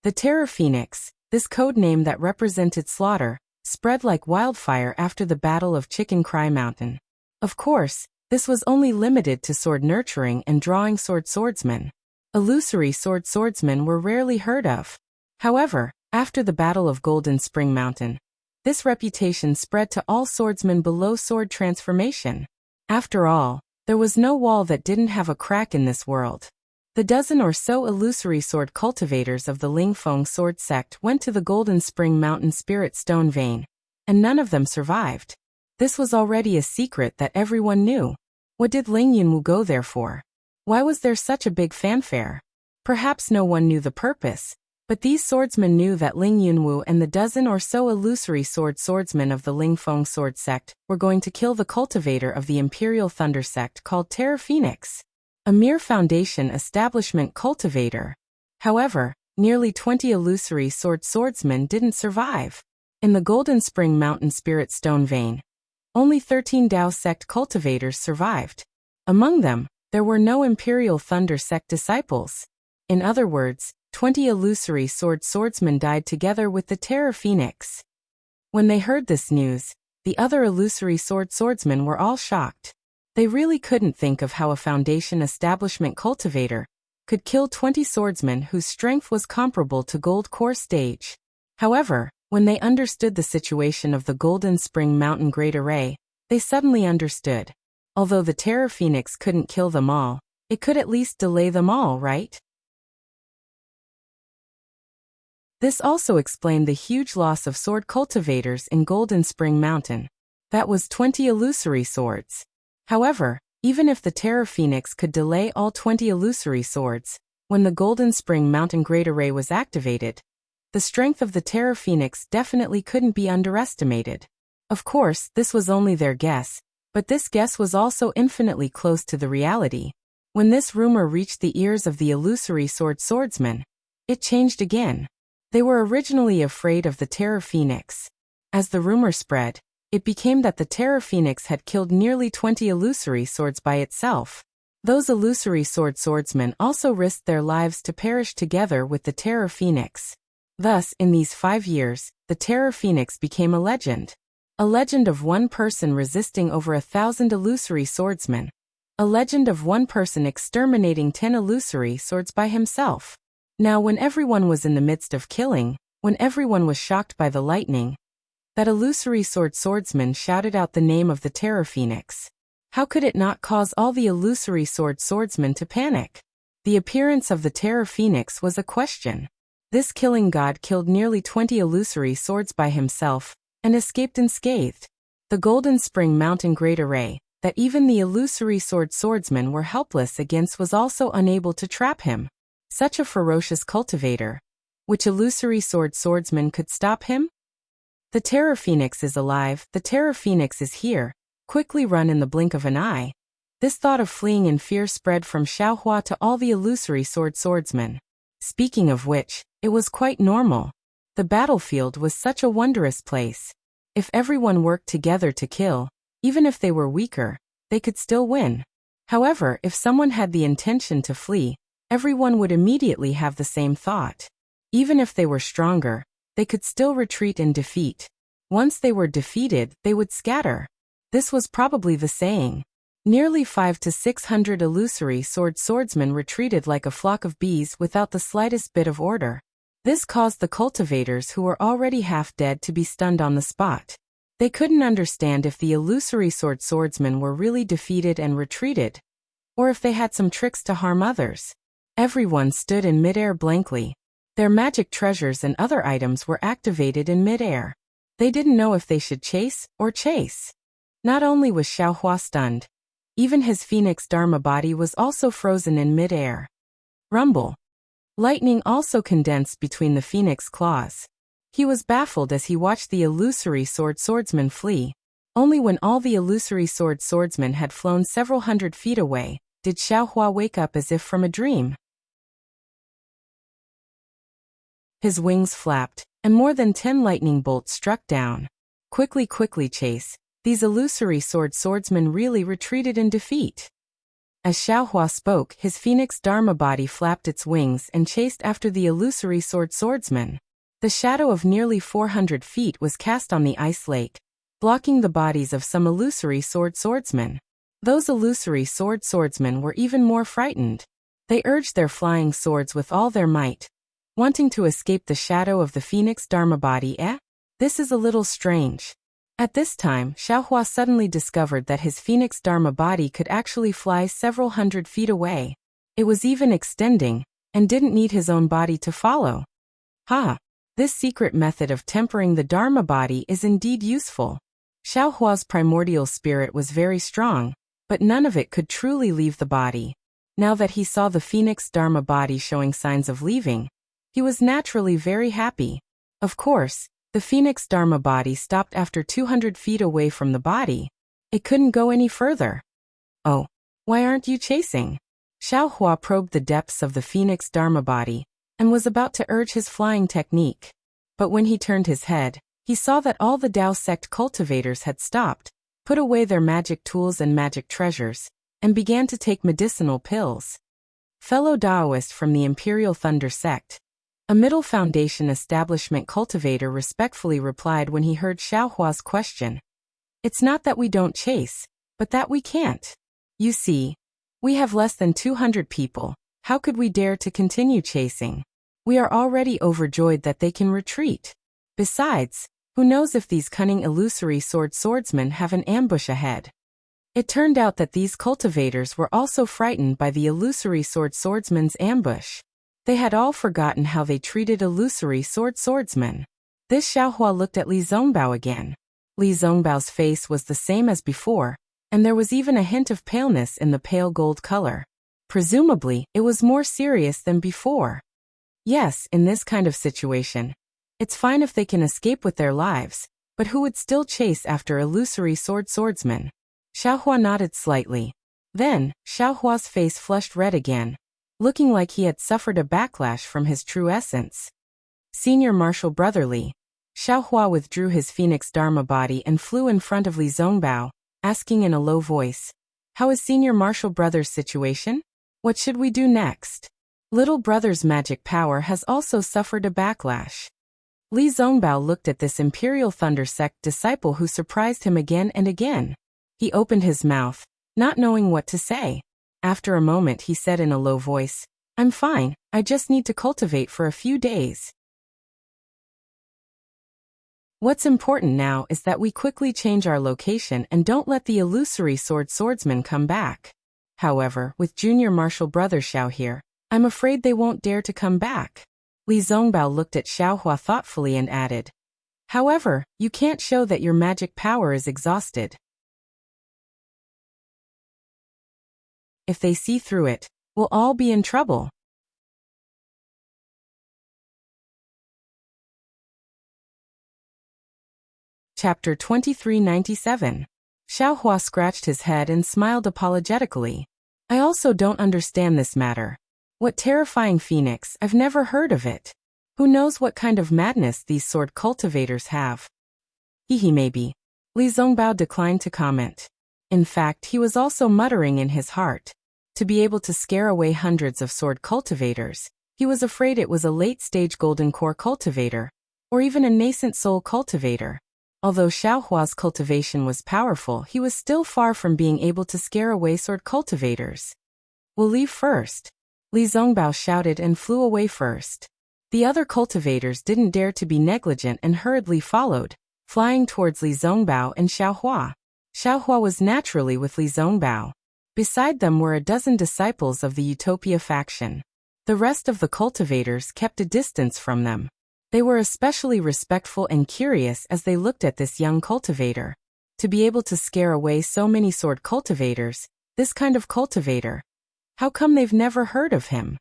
The Terror Phoenix, this code name that represented slaughter, spread like wildfire after the Battle of Chicken Cry Mountain. Of course, this was only limited to sword nurturing and drawing sword swordsmen. Illusory sword swordsmen were rarely heard of. However, After the Battle of Golden Spring Mountain, this reputation spread to all swordsmen below sword transformation. After all, there was no wall that didn't have a crack in this world. The dozen or so illusory sword cultivators of the Lingfeng sword sect went to the Golden Spring Mountain Spirit Stone Vein, and none of them survived. This was already a secret that everyone knew. What did Ling Yunwu go there for? Why was there such a big fanfare? Perhaps no one knew the purpose, but these swordsmen knew that Ling Yunwu and the dozen or so illusory swordsmen of the Lingfeng sword sect were going to kill the cultivator of the Imperial Thunder sect called Terra Phoenix, a mere foundation establishment cultivator. However, nearly 20 illusory swordsmen didn't survive. In the Golden Spring Mountain Spirit Stone Vein, only 13 Dao sect cultivators survived. Among them, there were no Imperial Thunder sect disciples. In other words, 20 illusory swordsmen died together with the Terra Phoenix. When they heard this news, the other illusory swordsmen were all shocked. They really couldn't think of how a foundation establishment cultivator could kill 20 swordsmen whose strength was comparable to Gold Core stage. However, when they understood the situation of the Golden Spring Mountain Great Array, they suddenly understood. Although the Terra Phoenix couldn't kill them all, it could at least delay them all, right? This also explained the huge loss of sword cultivators in Golden Spring Mountain. That was 20 illusory swords. However, even if the Terra Phoenix could delay all 20 illusory swords, when the Golden Spring Mountain Great Array was activated, the strength of the Terra Phoenix definitely couldn't be underestimated. Of course, this was only their guess, but this guess was also infinitely close to the reality. When this rumor reached the ears of the illusory swordsmen, it changed again. They were originally afraid of the Terra Phoenix. As the rumor spread, it became that the Terra Phoenix had killed nearly 20 illusory swords by itself. Those illusory swordsmen also risked their lives to perish together with the Terra Phoenix. Thus, in these 5 years, the Terra Phoenix became a legend. A legend of one person resisting over 1,000 illusory swordsmen. A legend of one person exterminating 10 illusory swords by himself. Now when everyone was in the midst of killing, when everyone was shocked by the lightning, that illusory swordsman shouted out the name of the Terra Phoenix. How could it not cause all the illusory swordsmen to panic? The appearance of the Terra Phoenix was a question. This killing god killed nearly 20 illusory swords by himself, and escaped unscathed. The Golden Spring Mountain Great Array, that even the illusory swordsmen were helpless against, was also unable to trap him. Such a ferocious cultivator. Which illusory swordsman could stop him? The Terra Phoenix is alive, the Terra Phoenix is here. Quickly run in the blink of an eye. This thought of fleeing in fear spread from Xiaohua to all the illusory swordsmen. Speaking of which, it was quite normal. The battlefield was such a wondrous place. If everyone worked together to kill, even if they were weaker, they could still win. However, if someone had the intention to flee, everyone would immediately have the same thought. Even if they were stronger, they could still retreat in defeat. Once they were defeated, they would scatter. This was probably the saying. Nearly 500 to 600 illusory swordsmen retreated like a flock of bees without the slightest bit of order. This caused the cultivators who were already half dead to be stunned on the spot. They couldn't understand if the illusory swordsmen were really defeated and retreated, or if they had some tricks to harm others. Everyone stood in midair blankly. Their magic treasures and other items were activated in midair. They didn't know if they should chase or chase. Not only was Xiaohua stunned, even his Phoenix Dharma body was also frozen in midair. Rumble. Lightning also condensed between the Phoenix claws. He was baffled as he watched the illusory swordsman flee. Only when all the illusory swordsmen had flown several hundred feet away, did Xiaohua wake up as if from a dream. His wings flapped, and more than 10 lightning bolts struck down. Quickly chase. These illusory swordsmen really retreated in defeat. As Xiaohua spoke, his Phoenix Dharma body flapped its wings and chased after the illusory swordsman. The shadow of nearly 400 feet was cast on the ice lake, blocking the bodies of some illusory swordsmen. Those illusory swordsmen were even more frightened. They urged their flying swords with all their might. Wanting to escape the shadow of the phoenix Dharma body, eh? This is a little strange. At this time, Xiaohua suddenly discovered that his phoenix Dharma body could actually fly several hundred feet away. It was even extending, and didn't need his own body to follow. Ha! This secret method of tempering the Dharma body is indeed useful. Xiaohua's primordial spirit was very strong, but none of it could truly leave the body. Now that he saw the phoenix Dharma body showing signs of leaving, he was naturally very happy. Of course, the phoenix Dharma body stopped after 200 feet away from the body. It couldn't go any further. Oh, why aren't you chasing? Xiaohua probed the depths of the phoenix Dharma body, and was about to urge his flying technique. But when he turned his head, he saw that all the Dao sect cultivators had stopped, put away their magic tools and magic treasures, and began to take medicinal pills. Fellow Daoist from the Imperial Thunder sect, a Middle Foundation establishment cultivator respectfully replied when he heard Xiaohua's question. It's not that we don't chase, but that we can't. You see, we have less than 200 people. How could we dare to continue chasing? We are already overjoyed that they can retreat. Besides, who knows if these cunning illusory swordsmen have an ambush ahead? It turned out that these cultivators were also frightened by the illusory swordsman's ambush. They had all forgotten how they treated illusory swordsmen. This Xiaohua looked at Li Zongbao again. Li Zongbao's face was the same as before, and there was even a hint of paleness in the pale gold color. Presumably, it was more serious than before. Yes, in this kind of situation, it's fine if they can escape with their lives, but who would still chase after illusory swordsmen? Xiaohua nodded slightly. Then, Xiaohua's face flushed red again, looking like he had suffered a backlash from his true essence. Senior Marshal Brotherly. Xiaohua withdrew his phoenix Dharma body and flew in front of Li Zongbao, asking in a low voice, "How is Senior Marshal Brother's situation? What should we do next?" Little Brother's magic power has also suffered a backlash. Li Zongbao looked at this Imperial Thunder sect disciple who surprised him again and again. He opened his mouth, not knowing what to say. After a moment he said in a low voice, "I'm fine, I just need to cultivate for a few days. What's important now is that we quickly change our location and don't let the illusory swordsman come back. However, with Junior Marshal Brother Xiao here, I'm afraid they won't dare to come back." Li Zongbao looked at Xiaohua thoughtfully and added, "However, you can't show that your magic power is exhausted. If they see through it, we'll all be in trouble." Chapter 2397. Xiaohua scratched his head and smiled apologetically. "I also don't understand this matter. What terrifying phoenix, I've never heard of it. Who knows what kind of madness these sword cultivators have?" He maybe. Li Zongbao declined to comment. In fact, he was also muttering in his heart. To be able to scare away hundreds of sword cultivators, he was afraid it was a late-stage golden core cultivator, or even a nascent soul cultivator. Although Xiaohua's cultivation was powerful, he was still far from being able to scare away sword cultivators. "We'll leave first." Li Zongbao shouted and flew away first. The other cultivators didn't dare to be negligent and hurriedly followed, flying towards Li Zongbao and Xiaohua. Xiaohua was naturally with Li Zongbao. Beside them were a dozen disciples of the Utopia faction. The rest of the cultivators kept a distance from them. They were especially respectful and curious as they looked at this young cultivator. To be able to scare away so many sword cultivators, this kind of cultivator. How come they've never heard of him?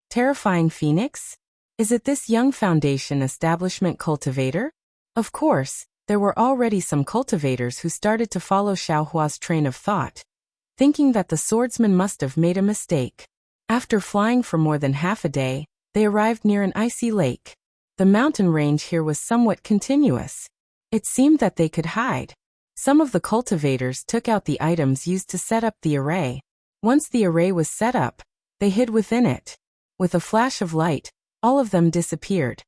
Terrifying Phoenix? Is it this young Foundation establishment cultivator? Of course, there were already some cultivators who started to follow Xiaohua's train of thought, thinking that the swordsman must have made a mistake. After flying for more than half a day, they arrived near an icy lake. The mountain range here was somewhat continuous. It seemed that they could hide. Some of the cultivators took out the items used to set up the array. Once the array was set up, they hid within it. With a flash of light, all of them disappeared.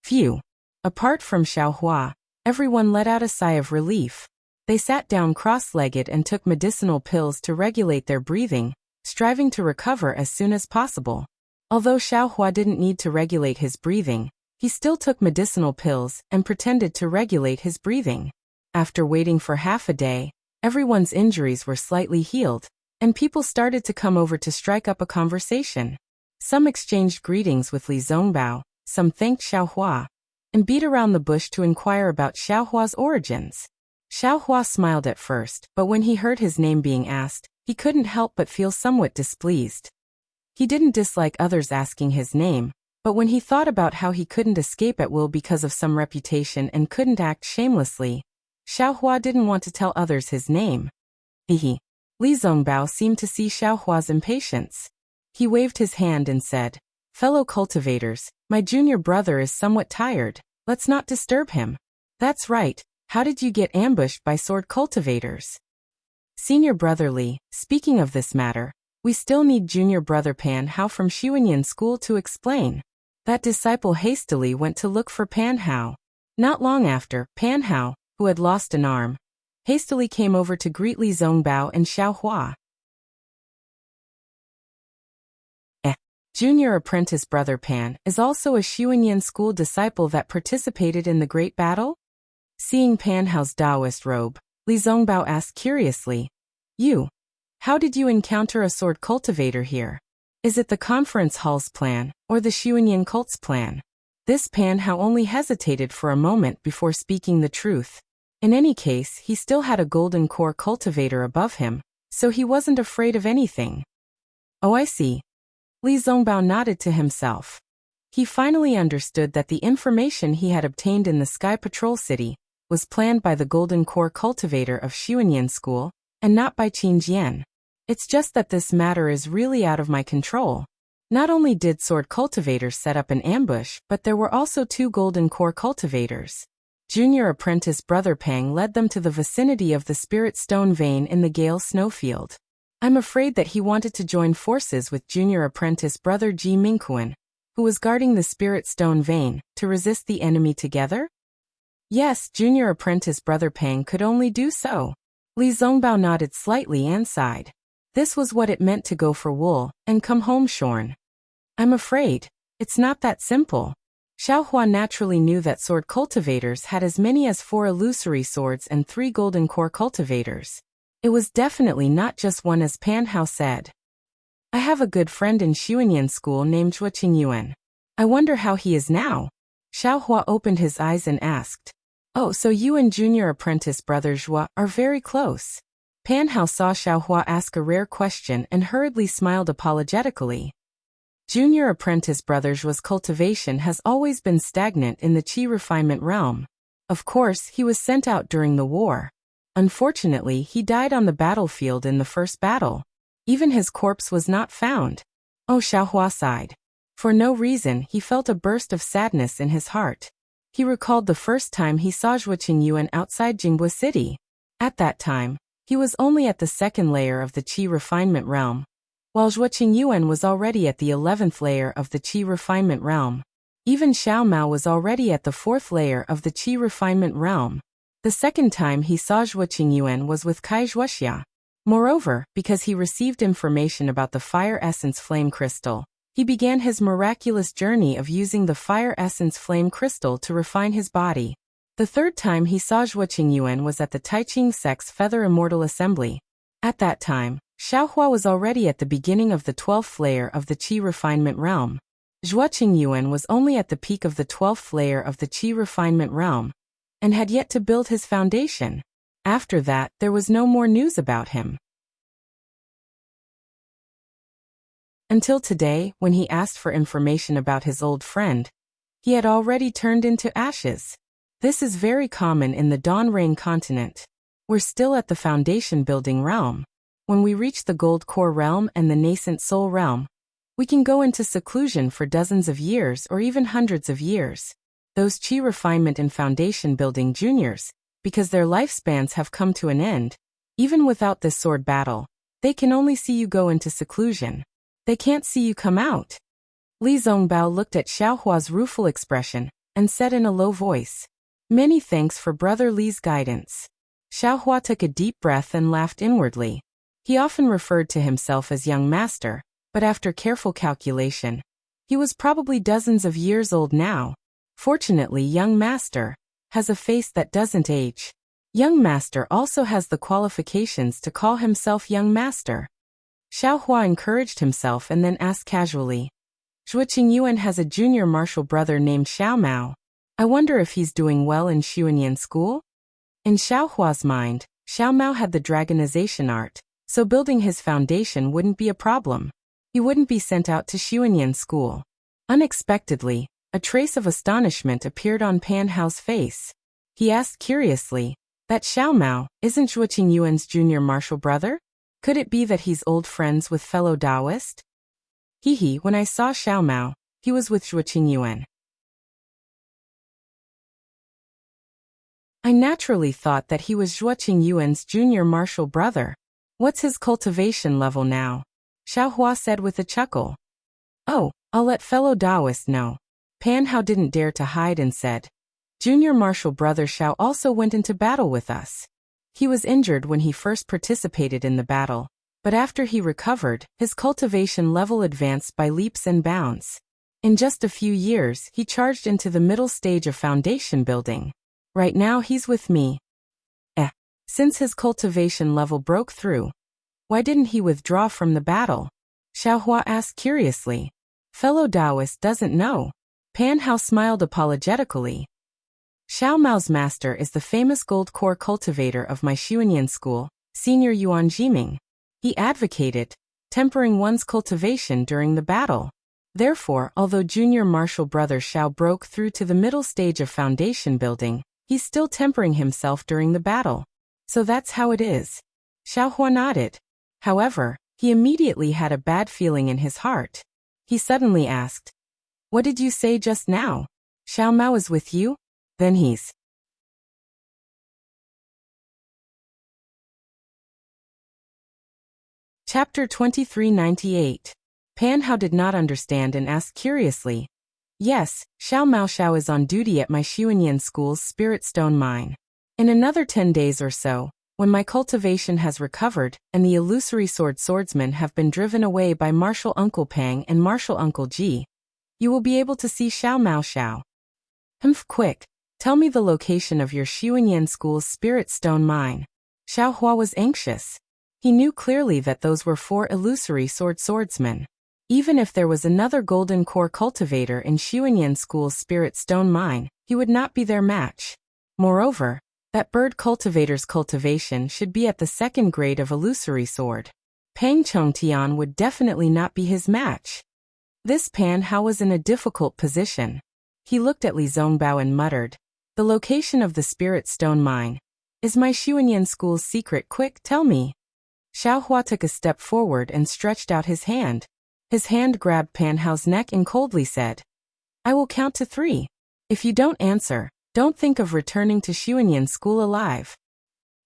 Phew! Apart from Xiaohua, everyone let out a sigh of relief. They sat down cross-legged and took medicinal pills to regulate their breathing, striving to recover as soon as possible. Although Xiaohua didn't need to regulate his breathing, he still took medicinal pills and pretended to regulate his breathing. After waiting for half a day, everyone's injuries were slightly healed, and people started to come over to strike up a conversation. Some exchanged greetings with Li Zongbao, some thanked Xiaohua, and beat around the bush to inquire about Xiaohua's origins. Xiaohua smiled at first, but when he heard his name being asked, he couldn't help but feel somewhat displeased. He didn't dislike others asking his name, but when he thought about how he couldn't escape at will because of some reputation and couldn't act shamelessly, Xiaohua didn't want to tell others his name. Li Zongbao seemed to see Xiaohua's impatience. He waved his hand and said, "Fellow cultivators, my junior brother is somewhat tired. Let's not disturb him." "That's right. How did you get ambushed by sword cultivators?" "Senior brother Li, speaking of this matter, we still need junior brother Pan Hao from Xuanyan School to explain." That disciple hastily went to look for Pan Hao. Not long after, Pan Hao, who had lost an arm, hastily came over to greet Li Zongbao and Xiaohua. Junior apprentice brother Pan is also a Xuanyan School disciple that participated in the Great Battle? Seeing Pan Hao's Taoist robe, Li Zongbao asked curiously, How did you encounter a sword cultivator here? Is it the conference hall's plan, or the Xuanyan cult's plan?" This Pan Hao only hesitated for a moment before speaking the truth. In any case, he still had a golden core cultivator above him, so he wasn't afraid of anything. "Oh, I see." Li Zongbao nodded to himself. He finally understood that the information he had obtained in the Sky Patrol City was planned by the Golden Core cultivator of Xuanyan School, and not by Qin Jian. It's just that this matter is really out of my control. Not only did sword cultivators set up an ambush, but there were also 2 Golden Core cultivators. Junior apprentice brother Pang led them to the vicinity of the Spirit Stone Vein in the Gale Snowfield. I'm afraid that he wanted to join forces with junior apprentice brother Ji Mingquan, who was guarding the Spirit Stone Vein, to resist the enemy together? Yes, junior apprentice brother Pang could only do so. Li Zongbao nodded slightly and sighed. This was what it meant to go for wool and come home shorn. I'm afraid it's not that simple. Xiaohua naturally knew that sword cultivators had as many as 4 illusory swords and 3 golden core cultivators. It was definitely not just one, as Pan Hao said. I have a good friend in Xuanyan School named Zhuo Qingyuan. I wonder how he is now. Xiaohua opened his eyes and asked, "Oh, so you and junior apprentice brother Zhuo are very close?" Pan Hao saw Xiaohua ask a rare question and hurriedly smiled apologetically. Junior apprentice brother Zhuo's cultivation has always been stagnant in the Qi refinement realm. Of course, he was sent out during the war. Unfortunately, he died on the battlefield in the first battle. Even his corpse was not found. Oh, Xiaohua sighed. For no reason, he felt a burst of sadness in his heart. He recalled the first time he saw Zhuo Qingyuan outside Jingbo City. At that time, he was only at the 2nd layer of the Qi refinement realm, while Zhuo Qingyuan was already at the 11th layer of the Qi refinement realm. Even Xiao Mao was already at the 4th layer of the Qi refinement realm. The second time he saw Zhuo Qingyuan was with Wuxia. Moreover, because he received information about the Fire Essence Flame Crystal, he began his miraculous journey of using the Fire Essence Flame Crystal to refine his body. The third time he saw Zhuo Qingyuan was at the Taiqing Sect's Feather Immortal Assembly. At that time, Xiaohua was already at the beginning of the 12th layer of the Qi refinement realm. Zhuo Qingyuan was only at the peak of the 12th layer of the Qi refinement realm, and had yet to build his foundation. After that, there was no more news about him. Until today, when he asked for information about his old friend, he had already turned into ashes. This is very common in the Dawn Rain continent. We're still at the foundation building realm. When we reach the Gold Core realm and the Nascent Soul realm, we can go into seclusion for dozens of years or even hundreds of years. Those Qi refinement and foundation building juniors, because their lifespans have come to an end, even without this sword battle, they can only see you go into seclusion. They can't see you come out. Li Zongbao looked at Xiaohua's rueful expression and said in a low voice, "Many thanks for Brother Li's guidance." Xiaohua took a deep breath and laughed inwardly. He often referred to himself as young master, but after careful calculation, He was probably dozens of years old now. Fortunately, young master has a face that doesn't age. Young master also has the qualifications to call himself young master. Xiao Hua encouraged himself and then asked casually. Zhuo Qingyuan has a junior martial brother named Xiao Mao. I wonder if he's doing well in Xuanyan school? In Xiao Hua's mind, Xiao Mao had the dragonization art, so building his foundation wouldn't be a problem. He wouldn't be sent out to Xuanyan school. Unexpectedly, a trace of astonishment appeared on Pan Hao's face. He asked curiously, that Xiao Mao isn't Zhuo Qingyuan's junior martial brother? Could it be that he's old friends with fellow Taoist? When I saw Xiao Mao, he was with Zhuo Qingyuan. I naturally thought that he was Zhuo Qingyuan's junior martial brother. What's his cultivation level now? Xiao Hua said with a chuckle. Oh, I'll let fellow Taoist know. Pan Hao didn't dare to hide and said. Junior martial brother Xiao also went into battle with us. He was injured when he first participated in the battle, but after he recovered, his cultivation level advanced by leaps and bounds. In just a few years, he charged into the middle stage of foundation building. Right now he's with me. Since his cultivation level broke through, why didn't he withdraw from the battle? Xiao Hua asked curiously. Fellow Taoist doesn't know. Pan Hao smiled apologetically. Xiao Mao's master is the famous gold core cultivator of my Xuanyan school, Senior Yuan Jiming. He advocated tempering one's cultivation during the battle. Therefore, although junior martial brother Xiao broke through to the middle stage of foundation building, he's still tempering himself during the battle. So that's how it is. Xiao Hua nodded. However, he immediately had a bad feeling in his heart. He suddenly asked, What did you say just now? Xiao Mao is with you? Then he's... Chapter 2398. Pan Hao did not understand and asked curiously. Yes, Xiao Mao Xiao is on duty at my Xuanyan school's Spirit Stone mine. In another 10 days or so, when my cultivation has recovered and the illusory swordsmen have been driven away by Martial Uncle Pang and Martial Uncle Ji, you will be able to see Xiao Mao Xiao. Quick, tell me the location of your Xuanyan school's Spirit Stone mine. Xiao Hua was anxious. He knew clearly that those were 4 illusory swordsmen. Even if there was another golden core cultivator in Xuanyan school's Spirit Stone mine, he would not be their match. Moreover, that bird cultivator's cultivation should be at the 2nd grade of illusory sword. Pang Chongtian would definitely not be his match. This Pan Hao was in a difficult position. He looked at Li Zongbao and muttered, The location of the Spirit Stone mine is my Xuanyan school's secret. Quick, tell me. Xiao Hua took a step forward and stretched out his hand. His hand grabbed Pan Hao's neck and coldly said, I will count to 3. If you don't answer, don't think of returning to Xuanyan school alive.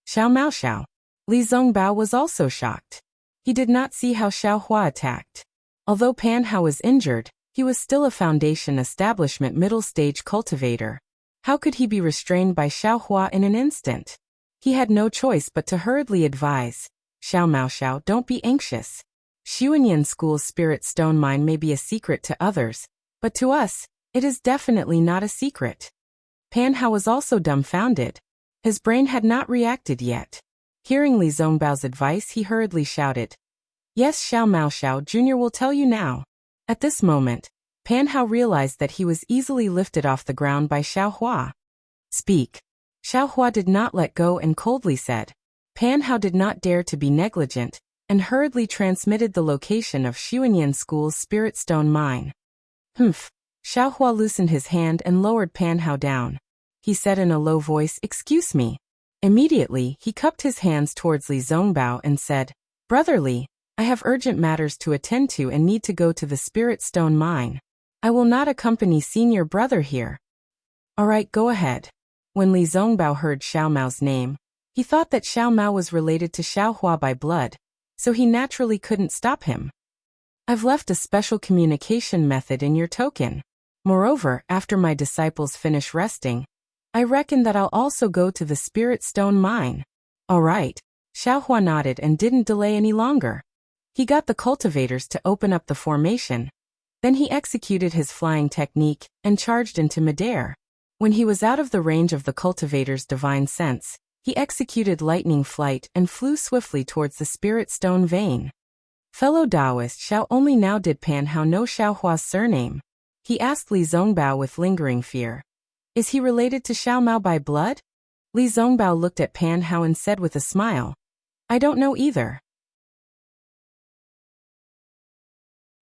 Xiao Mao Xiao. Li Zongbao was also shocked. He did not see how Xiao Hua attacked. Although Pan Hao was injured, he was still a foundation establishment middle stage cultivator. How could he be restrained by Xiao Hua in an instant? He had no choice but to hurriedly advise, Xiao Mao Xiao, don't be anxious. Xuanyan school's Spirit Stone mine may be a secret to others, but to us, it is definitely not a secret. Pan Hao was also dumbfounded. His brain had not reacted yet. Hearing Li Zongbao's advice, he hurriedly shouted, Yes, Xiao Mao Xiao Jr. will tell you now. At this moment, Pan Hao realized that he was easily lifted off the ground by Xiao Hua. Speak. Xiao Hua did not let go and coldly said. Pan Hao did not dare to be negligent, and hurriedly transmitted the location of Xuanyan school's Spirit Stone mine. Xiao Hua loosened his hand and lowered Pan Hao down. He said in a low voice, Excuse me. Immediately, he cupped his hands towards Li Zongbao and said, Brother Li, I have urgent matters to attend to and need to go to the Spirit Stone mine. I will not accompany senior brother here. All right, go ahead. When Li Zongbao heard Xiao Mao's name, he thought that Xiao Mao was related to Xiao Hua by blood, so he naturally couldn't stop him. I've left a special communication method in your token. Moreover, after my disciples finish resting, I reckon that I'll also go to the Spirit Stone mine. All right. Xiao Hua nodded and didn't delay any longer. He got the cultivators to open up the formation. Then he executed his flying technique and charged into midair. When he was out of the range of the cultivator's divine sense, he executed lightning flight and flew swiftly towards the spirit stone vein. Fellow Taoist Xiao only now did Pan Hao know Xiaohua's surname. He asked Li Zongbao with lingering fear. Is he related to Xiao Mao by blood? Li Zongbao looked at Pan Hao and said with a smile, I don't know either.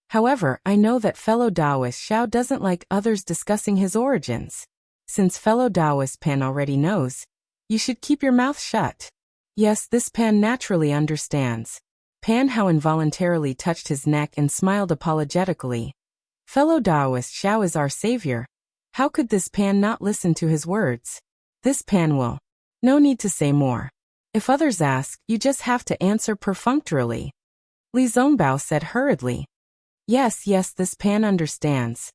However, I know that fellow Taoist Xiao doesn't like others discussing his origins. Since fellow Taoist Pan already knows, you should keep your mouth shut. Yes, this Pan naturally understands. Pan Hao involuntarily touched his neck and smiled apologetically. Fellow Taoist Xiao is our savior. How could this Pan not listen to his words? This Pan will. No need to say more. If others ask, you just have to answer perfunctorily. Li Zongbao said hurriedly. Yes, this Pan understands.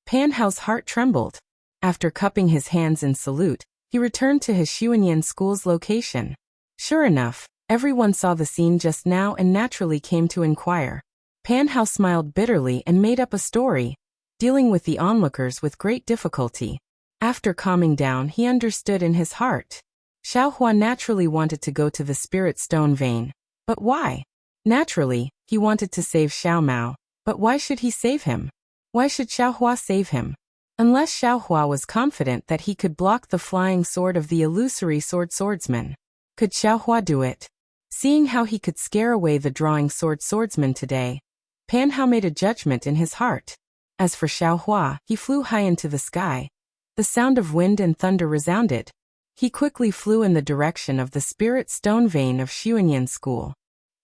Pan Hao's heart trembled. After cupping his hands in salute, he returned to his Xuanyan school's location. Sure enough, everyone saw the scene just now and naturally came to inquire. Pan Hao smiled bitterly and made up a story, dealing with the onlookers with great difficulty. After calming down, he understood in his heart. Xiaohua naturally wanted to go to the spirit stone vein. But why? Naturally, he wanted to save Xiao Mao. But why should he save him? Why should Xiaohua save him? Unless Xiaohua was confident that he could block the flying sword of the illusory swordsman. Could Xiaohua do it? Seeing how he could scare away the drawing swordsman today, Pan Hao made a judgment in his heart. As for Xiaohua, he flew high into the sky. The sound of wind and thunder resounded. He quickly flew in the direction of the spirit stone vein of Xuanyan School.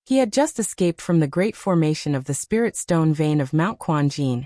He had just escaped from the great formation of the spirit stone vein of Mount Quanjin,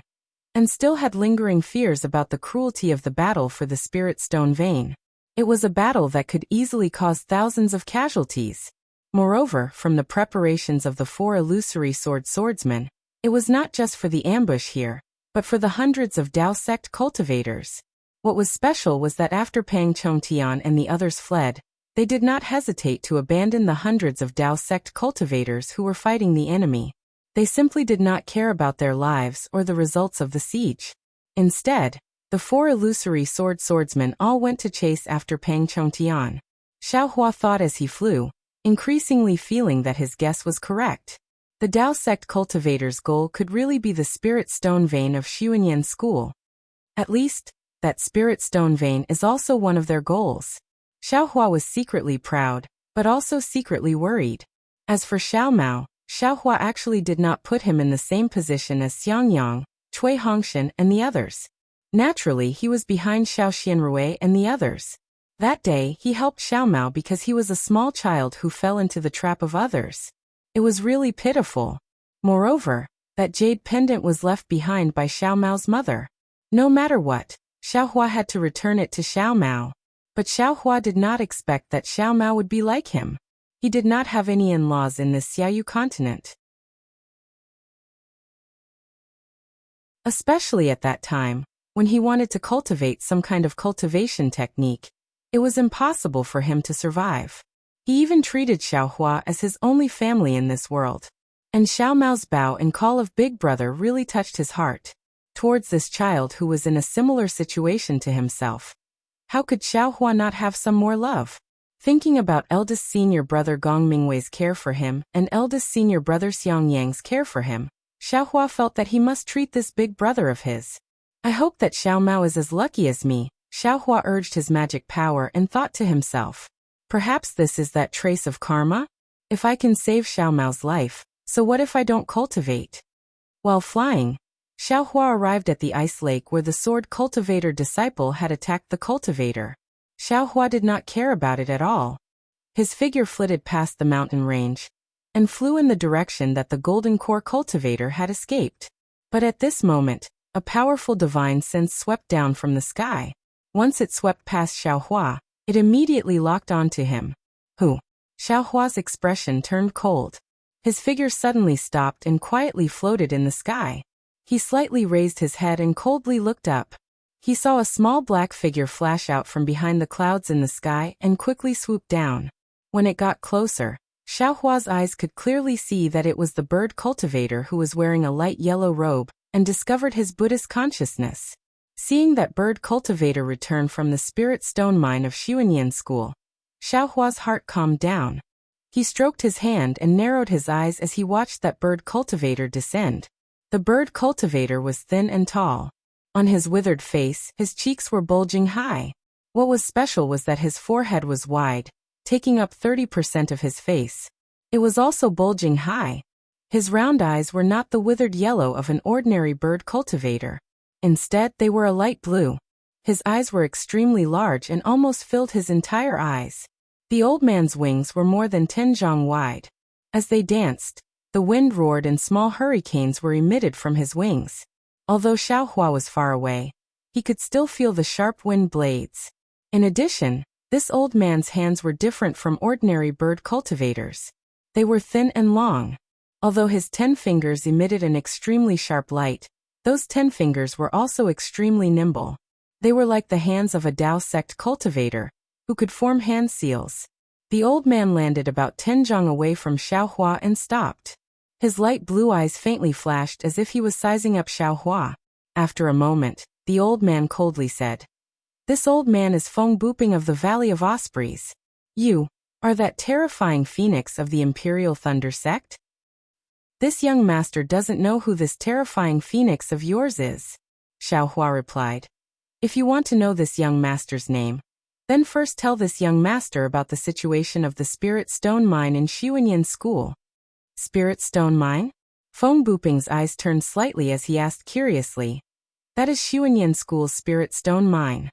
and still had lingering fears about the cruelty of the battle for the spirit stone vein. It was a battle that could easily cause thousands of casualties. Moreover, from the preparations of the 4 illusory swordsmen, it was not just for the ambush here, but for the hundreds of Dao sect cultivators. What was special was that after Pang Chongtian and the others fled, they did not hesitate to abandon the hundreds of Dao sect cultivators who were fighting the enemy. They simply did not care about their lives or the results of the siege. Instead, the 4 illusory swordsmen all went to chase after Pang Chongtian. Xiaohua thought as he flew, increasingly feeling that his guess was correct. The Dao sect cultivators' goal could really be the spirit stone vein of Xuanyan School. At least, that spirit stone vein is also one of their goals. Xiaohua was secretly proud, but also secretly worried. As for Xiao Mao, Xiaohua actually did not put him in the same position as Xiangyang, Cui Hongshan and the others. Naturally, he was behind Xiao Xianrui and the others. That day, he helped Xiao Mao because he was a small child who fell into the trap of others. It was really pitiful. Moreover, that jade pendant was left behind by Xiao Mao's mother. No matter what, Xiaohua had to return it to Xiao Mao. But Xiaohua did not expect that Xiao Mao would be like him. He did not have any in-laws in this Xiaoyu continent. Especially at that time, when he wanted to cultivate some kind of cultivation technique, it was impossible for him to survive. He even treated Xiaohua as his only family in this world. And Xiao Mao's bow and call of Big Brother really touched his heart. Towards this child who was in a similar situation to himself. How could Xiaohua not have some more love? Thinking about eldest senior brother Gong Mingwei's care for him and eldest senior brother Xiang Yang's care for him, Xiaohua felt that he must treat this big brother of his. I hope that Xiao Mao is as lucky as me, Xiaohua urged his magic power and thought to himself. Perhaps this is that trace of karma? If I can save Xiao Mao's life, so what if I don't cultivate? While flying, Xiaohua arrived at the ice lake where the sword cultivator disciple had attacked the cultivator. Xiaohua did not care about it at all. His figure flitted past the mountain range and flew in the direction that the golden core cultivator had escaped. But at this moment, a powerful divine sense swept down from the sky. Once it swept past Xiaohua, it immediately locked onto him. Who? Xiaohua's expression turned cold. His figure suddenly stopped and quietly floated in the sky. He slightly raised his head and coldly looked up. He saw a small black figure flash out from behind the clouds in the sky and quickly swoop down. When it got closer, Xiaohua's eyes could clearly see that it was the bird cultivator who was wearing a light yellow robe and discovered his Buddhist consciousness. Seeing that bird cultivator return from the spirit stone mine of Xuanyan school, Xiaohua's heart calmed down. He stroked his hand and narrowed his eyes as he watched that bird cultivator descend. The bird cultivator was thin and tall. On his withered face, his cheeks were bulging high. What was special was that his forehead was wide, taking up 30% of his face. It was also bulging high. His round eyes were not the withered yellow of an ordinary bird cultivator. Instead, they were a light blue. His eyes were extremely large and almost filled his entire eyes. The old man's wings were more than 10 zhang wide. As they danced, the wind roared and small hurricanes were emitted from his wings. Although Xiaohua was far away, he could still feel the sharp wind blades. In addition, this old man's hands were different from ordinary bird cultivators. They were thin and long. Although his 10 fingers emitted an extremely sharp light, those 10 fingers were also extremely nimble. They were like the hands of a Dao sect cultivator, who could form hand seals. The old man landed about 10 zhang away from Xiaohua and stopped. His light blue eyes faintly flashed as if he was sizing up Xiaohua. After a moment, the old man coldly said, "This old man is Feng Buping of the Valley of Ospreys. You are that terrifying phoenix of the Imperial Thunder sect?" "This young master doesn't know who this terrifying phoenix of yours is," Xiaohua replied. "If you want to know this young master's name, then first tell this young master about the situation of the Spirit Stone Mine in Xuanyan School." "Spirit Stone Mine?" Feng Buping's eyes turned slightly as he asked curiously. "That is Xuanyan School's Spirit Stone Mine.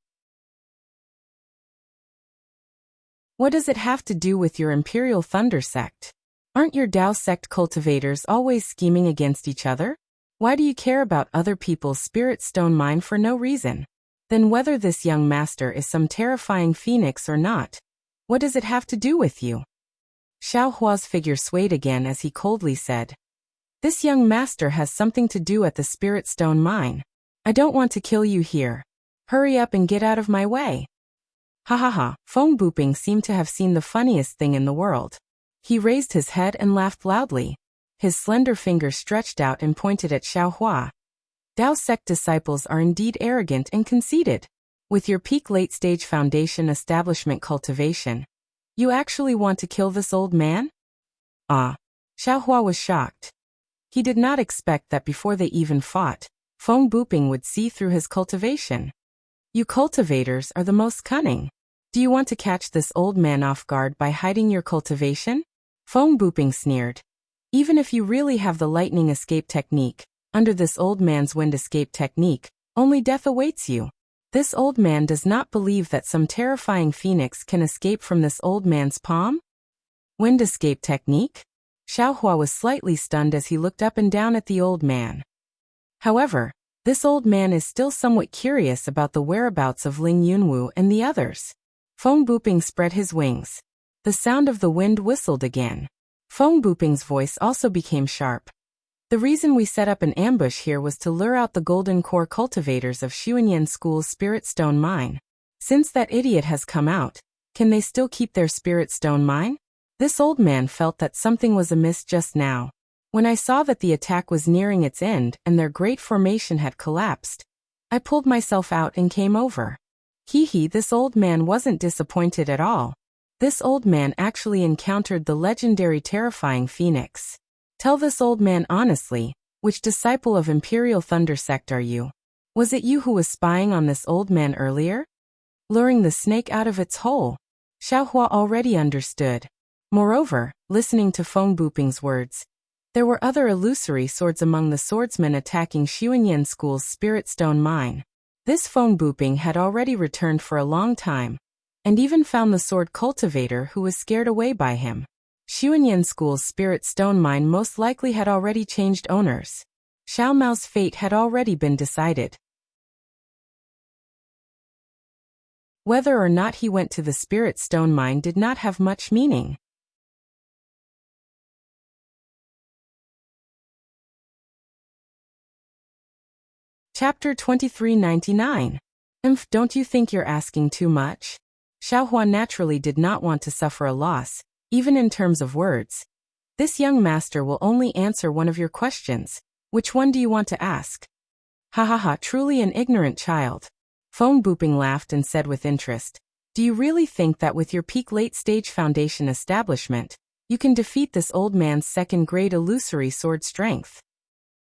What does it have to do with your Imperial Thunder sect? Aren't your Dao sect cultivators always scheming against each other? Why do you care about other people's spirit stone mine for no reason? Then whether this young master is some terrifying phoenix or not, what does it have to do with you?" Xiaohua's figure swayed again as he coldly said, "This young master has something to do at the spirit stone mine. I don't want to kill you here. Hurry up and get out of my way." Ha ha ha, Feng Buping seemed to have seen the funniest thing in the world. He raised his head and laughed loudly. His slender finger stretched out and pointed at Xiaohua. "Dao sect disciples are indeed arrogant and conceited. With your peak late-stage foundation establishment cultivation, you actually want to kill this old man?" Ah! Xiaohua was shocked. He did not expect that before they even fought, Feng Buping would see through his cultivation. "You cultivators are the most cunning. Do you want to catch this old man off guard by hiding your cultivation?" Feng Buping sneered. "Even if you really have the lightning escape technique, under this old man's wind escape technique, only death awaits you. This old man does not believe that some terrifying phoenix can escape from this old man's palm?" Wind escape technique? Xiaohua was slightly stunned as he looked up and down at the old man. However, this old man is still somewhat curious about the whereabouts of Ling Yunwu and the others. Feng Buping spread his wings. The sound of the wind whistled again. Feng Buping's voice also became sharp. "The reason we set up an ambush here was to lure out the golden core cultivators of Xuanyan School's Spirit Stone Mine. Since that idiot has come out, can they still keep their Spirit Stone Mine?" This old man felt that something was amiss just now. "When I saw that the attack was nearing its end and their great formation had collapsed, I pulled myself out and came over." Hee, this old man wasn't disappointed at all. This old man actually encountered the legendary terrifying phoenix. "Tell this old man honestly, which disciple of Imperial Thunder sect are you? Was it you who was spying on this old man earlier? Luring the snake out of its hole?" Xiaohua already understood. Moreover, listening to Feng Buping's words, there were other illusory swords among the swordsmen attacking Xuanyan School's Spirit Stone Mine. This Feng Buping had already returned for a long time, and even found the sword cultivator who was scared away by him. Xuanyan School's Spirit Stone Mine most likely had already changed owners. Xiao Mao's fate had already been decided. Whether or not he went to the Spirit Stone Mine did not have much meaning. Chapter 2399. Don't you think you're asking too much? Xiaohua naturally did not want to suffer a loss, even in terms of words. "This young master will only answer one of your questions, Which one do you want to ask? Ha ha ha, truly an ignorant child. Phone Booping laughed and said with interest, do you really think that with your peak late-stage foundation establishment, you can defeat this old man's second-grade illusory sword strength?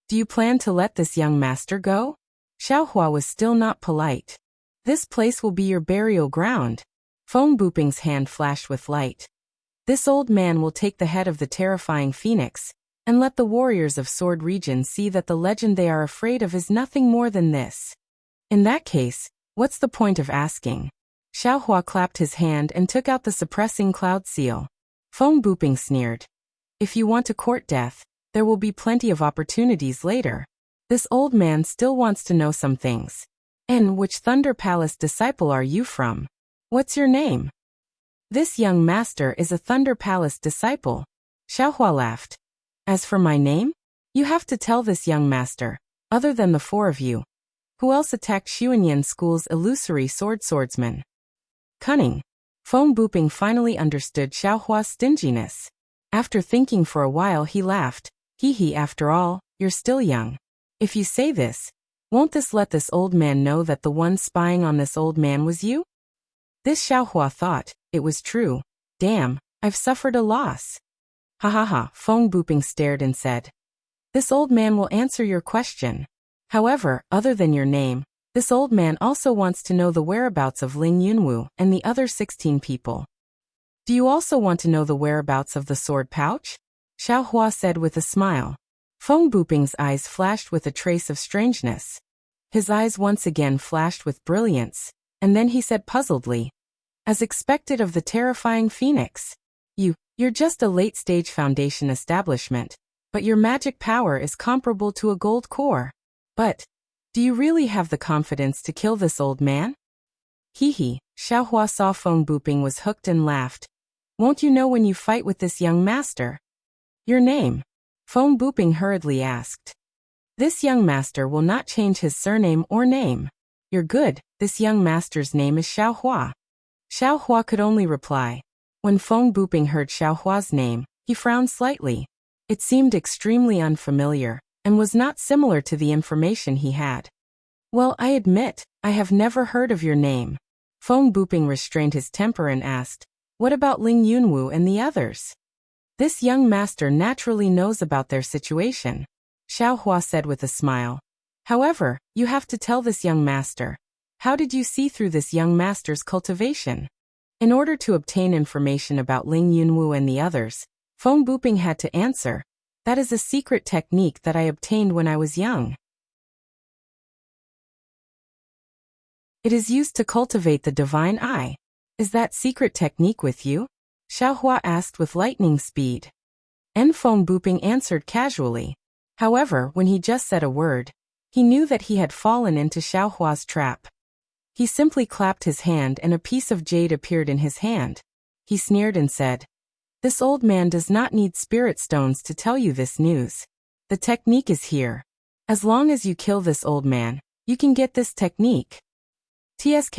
Do you plan to let this young master go? Xiaohua was still not polite. This place will be your burial ground. Phone Booping's hand flashed with light. This old man will take the head of the terrifying phoenix, and let the warriors of Sword Region see that the legend they are afraid of is nothing more than this. In that case, what's the point of asking? Xiaohua clapped his hand and took out the suppressing cloud seal. Phone Booping sneered. If you want to court death, there will be plenty of opportunities later. This old man still wants to know some things. And which Thunder Palace disciple are you from? What's your name? This young master is a Thunder Palace disciple. Xiaohua laughed. As for my name? You have to tell this young master, other than the four of you. Who else attacked Xuanyan School's illusory swordsman? Cunning. Phone Booping finally understood Xiaohua's stinginess. After thinking for a while he laughed. Hee, after all, you're still young. If you say this, won't this let this old man know that the one spying on this old man was you? This Xiaohua thought, it was true. Damn, I've suffered a loss. Ha ha ha, Phone Booping stared and said. This old man will answer your question. However, other than your name, this old man also wants to know the whereabouts of Ling Yunwu and the other 16 people. Do you also want to know the whereabouts of the sword pouch? Xiaohua said with a smile. Phone Booping's eyes flashed with a trace of strangeness. His eyes once again flashed with brilliance, and then he said puzzledly. As expected of the terrifying phoenix. You're just a late-stage foundation establishment, but your magic power is comparable to a gold core. But, do you really have the confidence to kill this old man? Hee, Xiaohua saw Phone Booping was hooked and laughed. Won't you know when you fight with this young master? Your name? Phone Booping hurriedly asked. This young master will not change his surname or name. You're good, this young master's name is Xiaohua. Xiaohua could only reply. When Phone Booping heard Xiaohua's name, he frowned slightly. It seemed extremely unfamiliar, and was not similar to the information he had. Well, I admit, I have never heard of your name. Phone Booping restrained his temper and asked, what about Ling Yunwu and the others? This young master naturally knows about their situation. Xiaohua said with a smile. However, you have to tell this young master. How did you see through this young master's cultivation? In order to obtain information about Ling Yunwu and the others, Phone Booping had to answer. That is a secret technique that I obtained when I was young. It is used to cultivate the divine eye. Is that secret technique with you? Xiaohua asked with lightning speed. And Phone Booping answered casually. However, when he just said a word, he knew that he had fallen into Xiaohua's trap. He simply clapped his hand and a piece of jade appeared in his hand. He sneered and said, this old man does not need spirit stones to tell you this news. The technique is here. As long as you kill this old man, you can get this technique. TSK,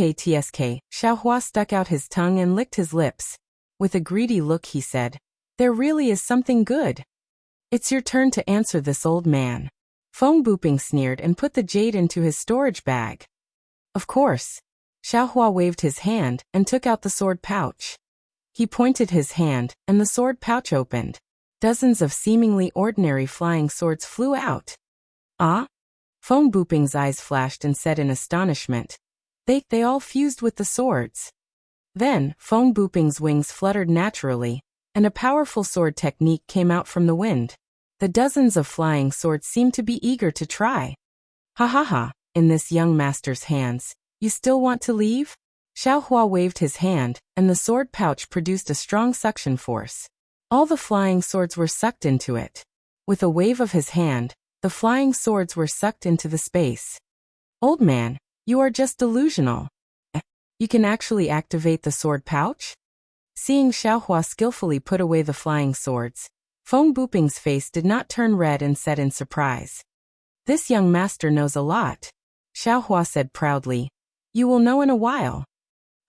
Xiaohua stuck out his tongue and licked his lips. With a greedy look he said, there really is something good. It's your turn to answer this old man. Phone Booping sneered and put the jade into his storage bag. Of course. Xiaohua waved his hand and took out the sword pouch. He pointed his hand, and the sword pouch opened. Dozens of seemingly ordinary flying swords flew out. Ah? Phone Booping's eyes flashed and said in astonishment. They all fused with the swords. Then, Phone Booping's wings fluttered naturally, and a powerful sword technique came out from the wind. The dozens of flying swords seemed to be eager to try. Ha ha ha, in this young master's hands, you still want to leave? Xiaohua waved his hand, and the sword pouch produced a strong suction force. All the flying swords were sucked into it. With a wave of his hand, the flying swords were sucked into the space. Old man, you are just delusional. You can actually activate the sword pouch? Seeing Xiaohua skillfully put away the flying swords, Phone Booping's face did not turn red and said in surprise. This young master knows a lot. Xiaohua said proudly. You will know in a while.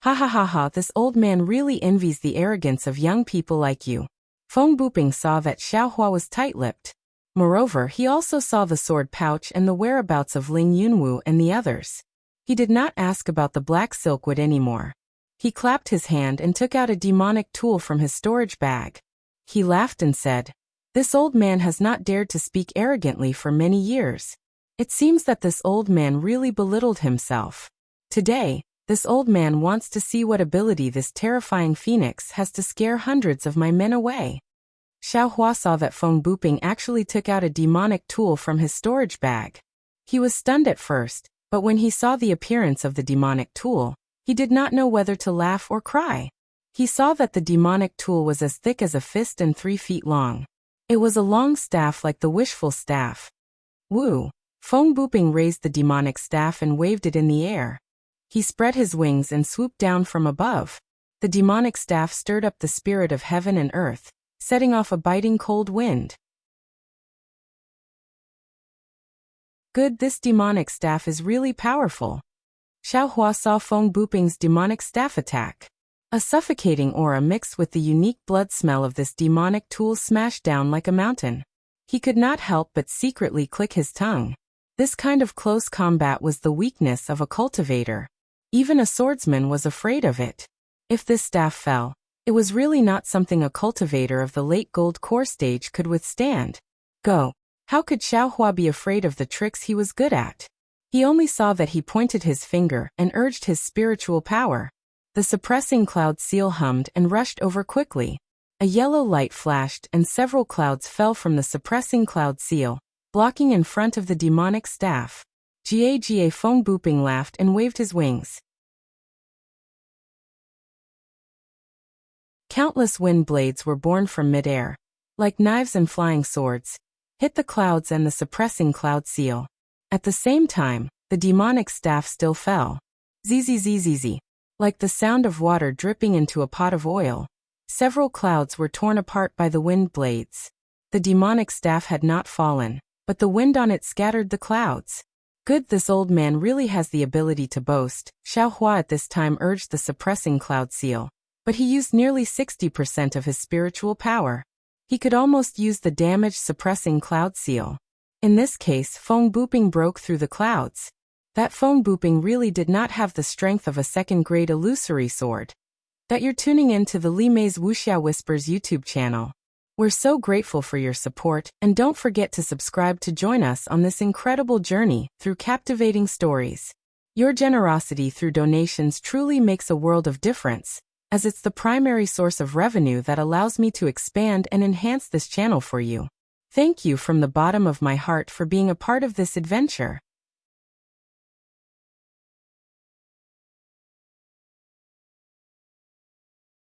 Ha ha ha ha, this old man really envies the arrogance of young people like you. Phone Booping saw that Xiaohua was tight-lipped. Moreover, he also saw the sword pouch and the whereabouts of Ling Yunwu and the others. He did not ask about the black silkwood anymore. He clapped his hand and took out a demonic tool from his storage bag. He laughed and said, "This old man has not dared to speak arrogantly for many years. It seems that this old man really belittled himself. Today, this old man wants to see what ability this terrifying phoenix has to scare hundreds of my men away." Xiao Hua saw that Feng Buping actually took out a demonic tool from his storage bag. He was stunned at first, but when he saw the appearance of the demonic tool, he did not know whether to laugh or cry. He saw that the demonic tool was as thick as a fist and 3 feet long. It was a long staff like the wishful staff. Woo! Feng Buping raised the demonic staff and waved it in the air. He spread his wings and swooped down from above. The demonic staff stirred up the spirit of heaven and earth, setting off a biting cold wind. Good, this demonic staff is really powerful. Xiao Hua saw Feng Buping's demonic staff attack. A suffocating aura mixed with the unique blood smell of this demonic tool smashed down like a mountain. He could not help but secretly click his tongue. This kind of close combat was the weakness of a cultivator. Even a swordsman was afraid of it. If this staff fell, it was really not something a cultivator of the late gold core stage could withstand. Go! How could Xiao Hua be afraid of the tricks he was good at? He only saw that he pointed his finger and urged his spiritual power. The suppressing cloud seal hummed and rushed over quickly. A yellow light flashed and several clouds fell from the suppressing cloud seal, blocking in front of the demonic staff. Jia Feng Buping laughed and waved his wings. Countless wind blades were born from midair, like knives and flying swords, hit the clouds and the suppressing cloud seal. At the same time, the demonic staff still fell. Zzz, like the sound of water dripping into a pot of oil. Several clouds were torn apart by the wind blades. The demonic staff had not fallen, but the wind on it scattered the clouds. Good, this old man really has the ability to boast. Xiao Hua at this time urged the suppressing cloud seal, but he used nearly 60% of his spiritual power. He could almost use the damaged suppressing cloud seal. In this case, Feng Buping broke through the clouds. That Feng Buping really did not have the strength of a second-grade illusory sword. That you're tuning in to the Li Mei's Wuxia Whispers YouTube channel. We're so grateful for your support, and don't forget to subscribe to join us on this incredible journey through captivating stories. Your generosity through donations truly makes a world of difference, as it's the primary source of revenue that allows me to expand and enhance this channel for you. Thank you from the bottom of my heart for being a part of this adventure.